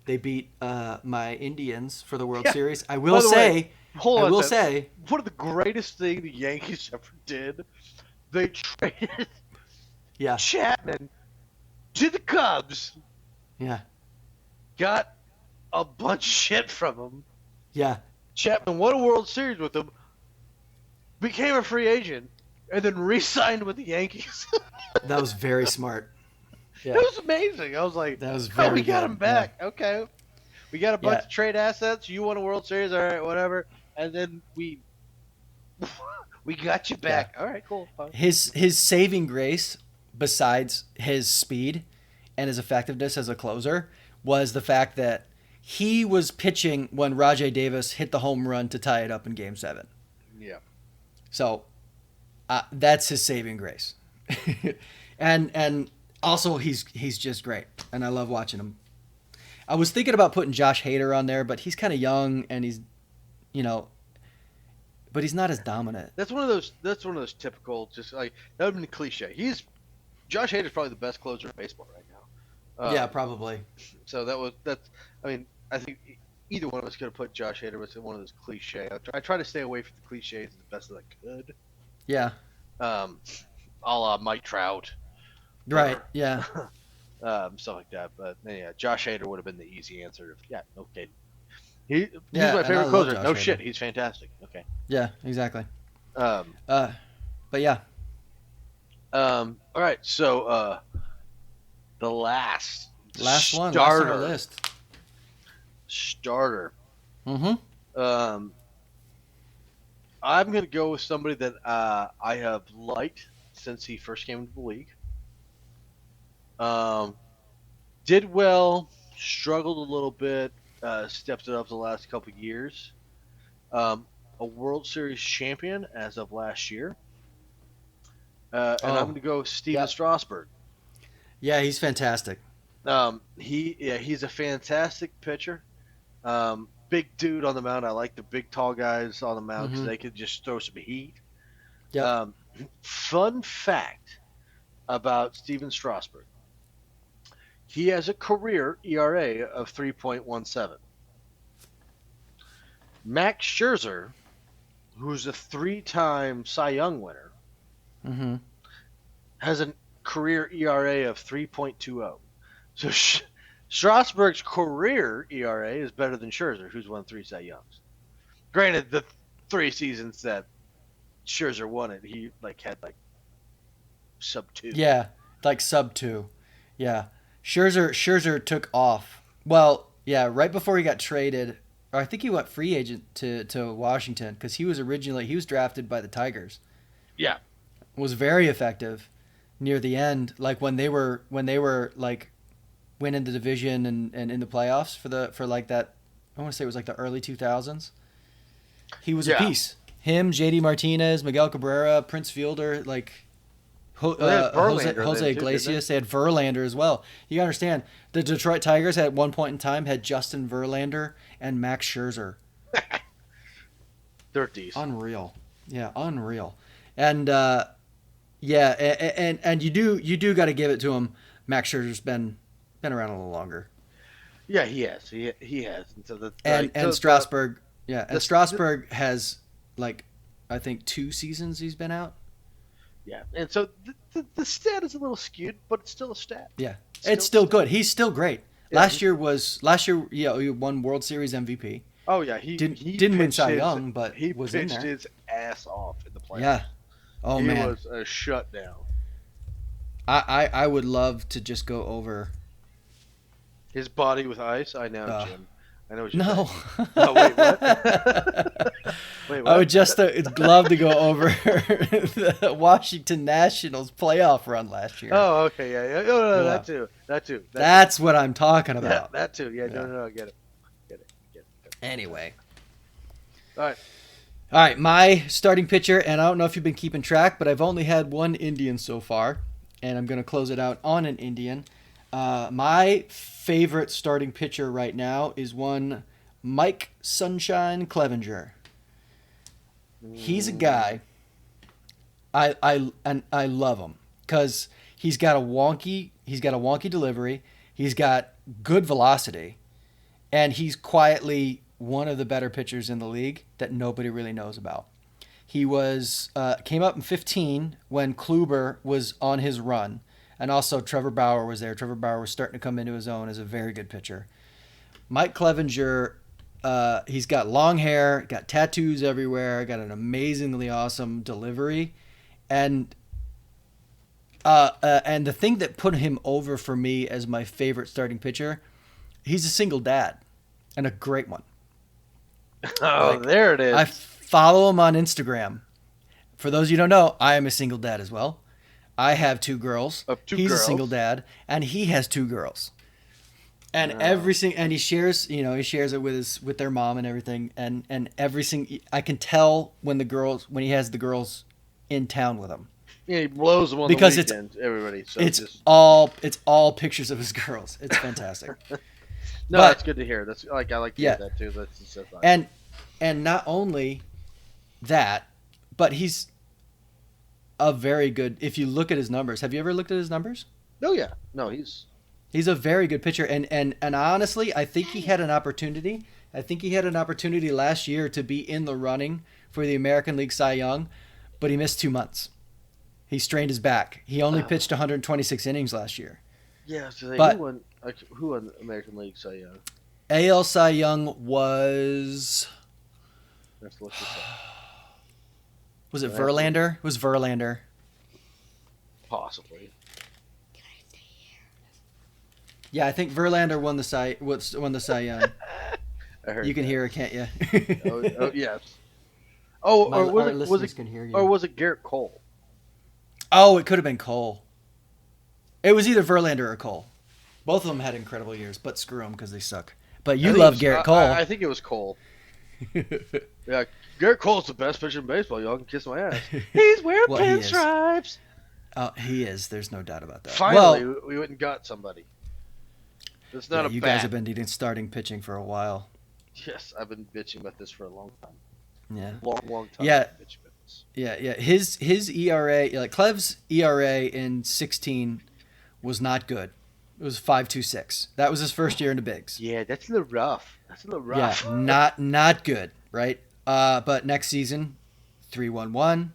S1: they beat my Indians for the World
S2: Yeah.
S1: Series, I
S2: By
S1: will
S2: the
S1: say,
S2: way, hold
S1: I
S2: on.
S1: will
S2: Tim.
S1: say,
S2: One of the greatest things the Yankees ever did, they traded
S1: yeah,
S2: Chapman to the Cubs,
S1: yeah,
S2: got a bunch of shit from him.
S1: yeah,
S2: Chapman won a World Series with them, became a free agent, and then re-signed with the Yankees.
S1: that was very smart.
S2: It
S1: Yeah,
S2: was amazing. I was like,
S1: that was
S2: oh,
S1: very
S2: we got
S1: good.
S2: him back. Okay. We got a bunch
S1: Yeah.
S2: of trade assets. You won a World Series. All right, whatever. And then we got you back. All right, cool. Fine.
S1: His saving grace, besides his speed and his effectiveness as a closer, was the fact that he was pitching when Rajai Davis hit the home run to tie it up in Game 7.
S2: Yeah.
S1: So that's his saving grace, and also he's just great, and I love watching him. I was thinking about putting Josh Hader on there, but he's kind of young and he's, but he's not as dominant.
S2: That's one of those. That's one of those typical. Just like that would have been cliche. Josh Hader's probably the best closer in baseball right now.
S1: Yeah, probably.
S2: So that's. I mean, I think either one of us could have put Josh Hader with one of those cliche. I try to stay away from the cliches as best as I could.
S1: Yeah.
S2: A la Mike Trout.
S1: Right. Yeah.
S2: Stuff like that. But yeah, Josh Hader would have been the easy answer. Yeah, okay. He's
S1: Yeah,
S2: my
S1: and I
S2: favorite
S1: love
S2: closer.
S1: Josh
S2: No
S1: Hader.
S2: shit, he's fantastic. Okay.
S1: Yeah. Exactly.
S2: Um,
S1: But yeah.
S2: all right. So the last
S1: One. Last on
S2: starter
S1: our list.
S2: starter.
S1: Mm-hmm.
S2: I'm gonna go with somebody that I have liked since he first came into the league. Did well, struggled a little bit, stepped it up the last couple of years. A World Series champion as of last year. And I'm going to go Steven
S1: Yep.
S2: Strasburg.
S1: Yeah, he's fantastic.
S2: He's a fantastic pitcher. Big dude on the mound. I like the big tall guys on the mound because they could just throw some heat.
S1: Yeah.
S2: Fun fact about Steven Strasburg. He has a career ERA of 3.17. Max Scherzer, who's a 3-time Cy Young winner, has a career ERA of 3.20. So Strasburg's career ERA is better than Scherzer, who's won 3 Cy Youngs. Granted, the 3 seasons that Scherzer won it, he had sub 2.
S1: Yeah, like sub 2. Yeah. Scherzer took off. Well, yeah, right before he got traded, or I think he went free agent to Washington because he was drafted by the Tigers.
S2: Yeah.
S1: Was very effective near the end, like when they were like winning the division and in the playoffs for like that. I want to say it was like the early 2000s. He was a piece. Him, JD Martinez, Miguel Cabrera, Prince Fielder, like Jose Iglesias. They had Verlander as well. You understand, the Detroit Tigers at one point in time had Justin Verlander and Max Scherzer.
S2: They're decent.
S1: Unreal. Yeah, unreal. And and you do got to give it to him. Max Scherzer's been around a little longer.
S2: Yeah, he has. He has.
S1: And Strasburg. Strasburg has I think 2 seasons he's been out.
S2: Yeah, and so the stat is a little skewed, but it's still a stat.
S1: Yeah, it's still good. He's still great. Yeah, last year, he won World Series MVP.
S2: Oh yeah, he
S1: didn't win Cy Young, but
S2: he
S1: was
S2: pitched
S1: in there.
S2: his ass off in the playoffs.
S1: Yeah. Oh man,
S2: he was a shutdown.
S1: I would love to just go over
S2: his body with ice. I know, Jim. I know what you're
S1: no.
S2: saying. No, wait, what? Wait, what?
S1: I would just love to go over the Washington Nationals playoff run last year.
S2: Oh, okay, yeah. No, that too.
S1: That's what I'm talking about.
S2: Yeah, that too. Yeah, no, I get it.
S1: Anyway.
S2: All
S1: right, my starting pitcher, and I don't know if you've been keeping track, but I've only had one Indian so far, and I'm going to close it out on an Indian. My favorite starting pitcher right now is one Mike Sunshine Clevenger. He's a guy I love him because he's got a wonky delivery, he's got good velocity, and he's quietly one of the better pitchers in the league that nobody really knows about. He was came up in 2015 when Kluber was on his run. And also Trevor Bauer was there. Trevor Bauer was starting to come into his own as a very good pitcher. Mike Clevenger, he's got long hair, got tattoos everywhere, got an amazingly awesome delivery. And the thing that put him over for me as my favorite starting pitcher, he's a single dad and a great one.
S2: Oh, there it is.
S1: I follow him on Instagram. For those of you who don't know, I am a single dad as well. I have 2 girls. He's a single dad, and he has 2 girls. And and he shares it with their mom and everything. And I can tell when he has the girls in town with him.
S2: Yeah, he blows them on
S1: because
S2: the weekend. Everybody. So
S1: it's all pictures of his girls. It's fantastic.
S2: No, that's good to hear. That's I like to hear that too. That's so fun.
S1: And not only that, but he's a very good. If you look at his numbers, have you ever looked at his numbers?
S2: Oh yeah, no, he's
S1: a very good pitcher, and honestly, I think he had an opportunity. I think he had an opportunity last year to be in the running for the American League Cy Young, but he missed 2 months. He strained his back. He only pitched 126 innings last year.
S2: Yeah, so who won American League Cy Young?
S1: AL Cy Young was.
S2: Let's look this up.
S1: Was it Verlander? It was Verlander.
S2: Possibly.
S1: Yeah, I think Verlander won the Cy Young.
S2: I heard
S1: you can hear it, can't you?
S2: oh yes. Oh, or was it Garrett Cole?
S1: Oh, it could have been Cole. It was either Verlander or Cole. Both of them had incredible years, but screw them because they suck. But you love Garrett Cole.
S2: I think it was Cole. Yeah, Garrett Cole's the best pitcher in baseball. Y'all can kiss my ass. He's wearing pinstripes.
S1: Oh, he is. There's no doubt about that.
S2: Finally, we went and got somebody. It's not
S1: you guys have been needing starting pitching for a while.
S2: Yes, I've been bitching about this for a long time.
S1: Yeah.
S2: Long time.
S1: Yeah. Yeah. His ERA, like Clev's ERA in 2016 was not good. It was 5.26. That was his first year in the bigs.
S2: Yeah, that's a little rough.
S1: Yeah, not good, right? But next season, 3.11.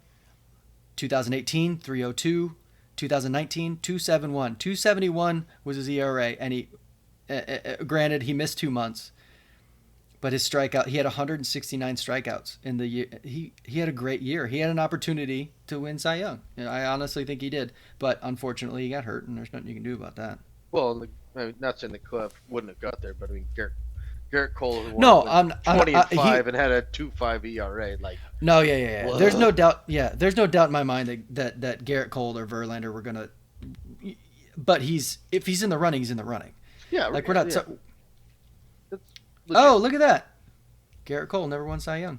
S1: 2018, 3.02. 2019, 2.71. 2.71 was his ERA, and he, granted, he missed 2 months, but his strikeout, he had 169 strikeouts in the year. He had a great year. He had an opportunity to win Cy Young. I honestly think he did, but unfortunately, he got hurt, and there's nothing you can do about that.
S2: Well, I mean, not saying the club wouldn't have got there, but I mean, Garrett Cole won,
S1: no, I'm
S2: 20-5 and had a 2.5 ERA. Like,
S1: no, yeah. Whoa. There's no doubt. Yeah, there's no doubt in my mind that Garrett Cole or Verlander were gonna. But if he's in the running, he's in the running.
S2: Yeah,
S1: like we're not.
S2: Yeah.
S1: Oh, look at that! Garrett Cole never won Cy Young.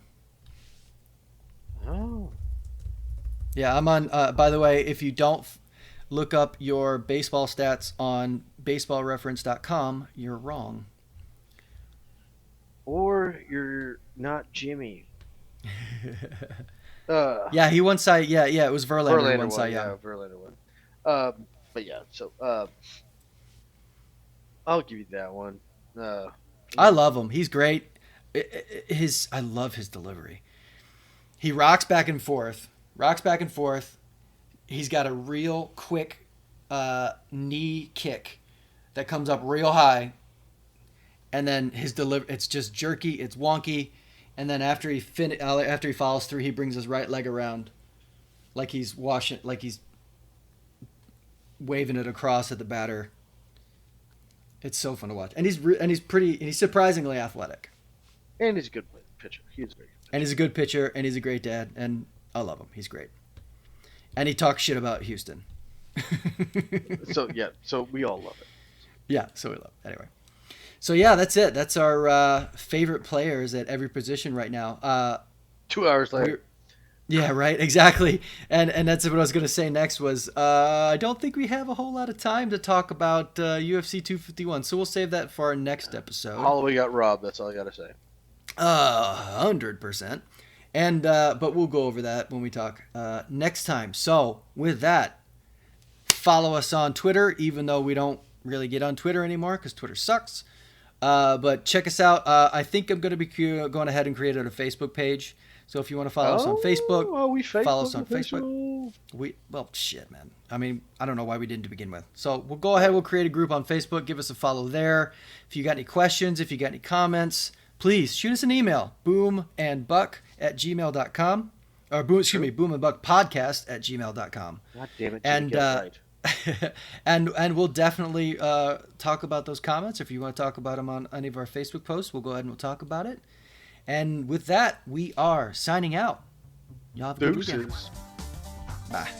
S2: Oh.
S1: Yeah, I'm on. By the way, if you don't look up your baseball stats on baseballreference.com, you're wrong.
S2: Or you're not Jimmy.
S1: Yeah, he won Cy. Yeah, it was Verlander who won Cy Young.
S2: Yeah, Verlander won. But yeah, so I'll give you that one.
S1: I love him. He's great. I love his delivery. He rocks back and forth. He's got a real quick knee kick that comes up real high. And then his it's just jerky, it's wonky, and then after he follows through, he brings his right leg around, like he's waving it across at the batter. It's so fun to watch, and he's surprisingly athletic.
S2: And he's a good pitcher. He's a very good pitcher.
S1: And he's a good pitcher, and he's a great dad, and I love him. He's great, and he talks shit about Houston.
S2: So we all love it.
S1: Yeah, so we love it. Anyway. So yeah, that's it. That's our favorite players at every position right now.
S2: 2 hours later.
S1: Yeah, right. Exactly. And that's what I was going to say next was I don't think we have a whole lot of time to talk about UFC 251. So we'll save that for our next episode.
S2: Holloway got robbed. That's all I got to say.
S1: 100%. And but we'll go over that when we talk next time. So with that, follow us on Twitter, even though we don't really get on Twitter anymore because Twitter sucks. But check us out. I think I'm going to be going ahead and create a Facebook page. So if you want to follow us on Facebook, follow us on Facebook. Well, shit, man. I mean, I don't know why we didn't to begin with. So we'll go ahead. We'll create a group on Facebook. Give us a follow there. If you got any questions, if you got any comments, please shoot us an email. boomandbuck@gmail.com. Or boomandbuckpodcast@gmail.com.
S2: God damn it.
S1: And right. and we'll definitely talk about those comments. If you want to talk about them on any of our Facebook posts, we'll go ahead and we'll talk about it. And with that, we are signing out. Y'all have a good weekend.
S2: Bye.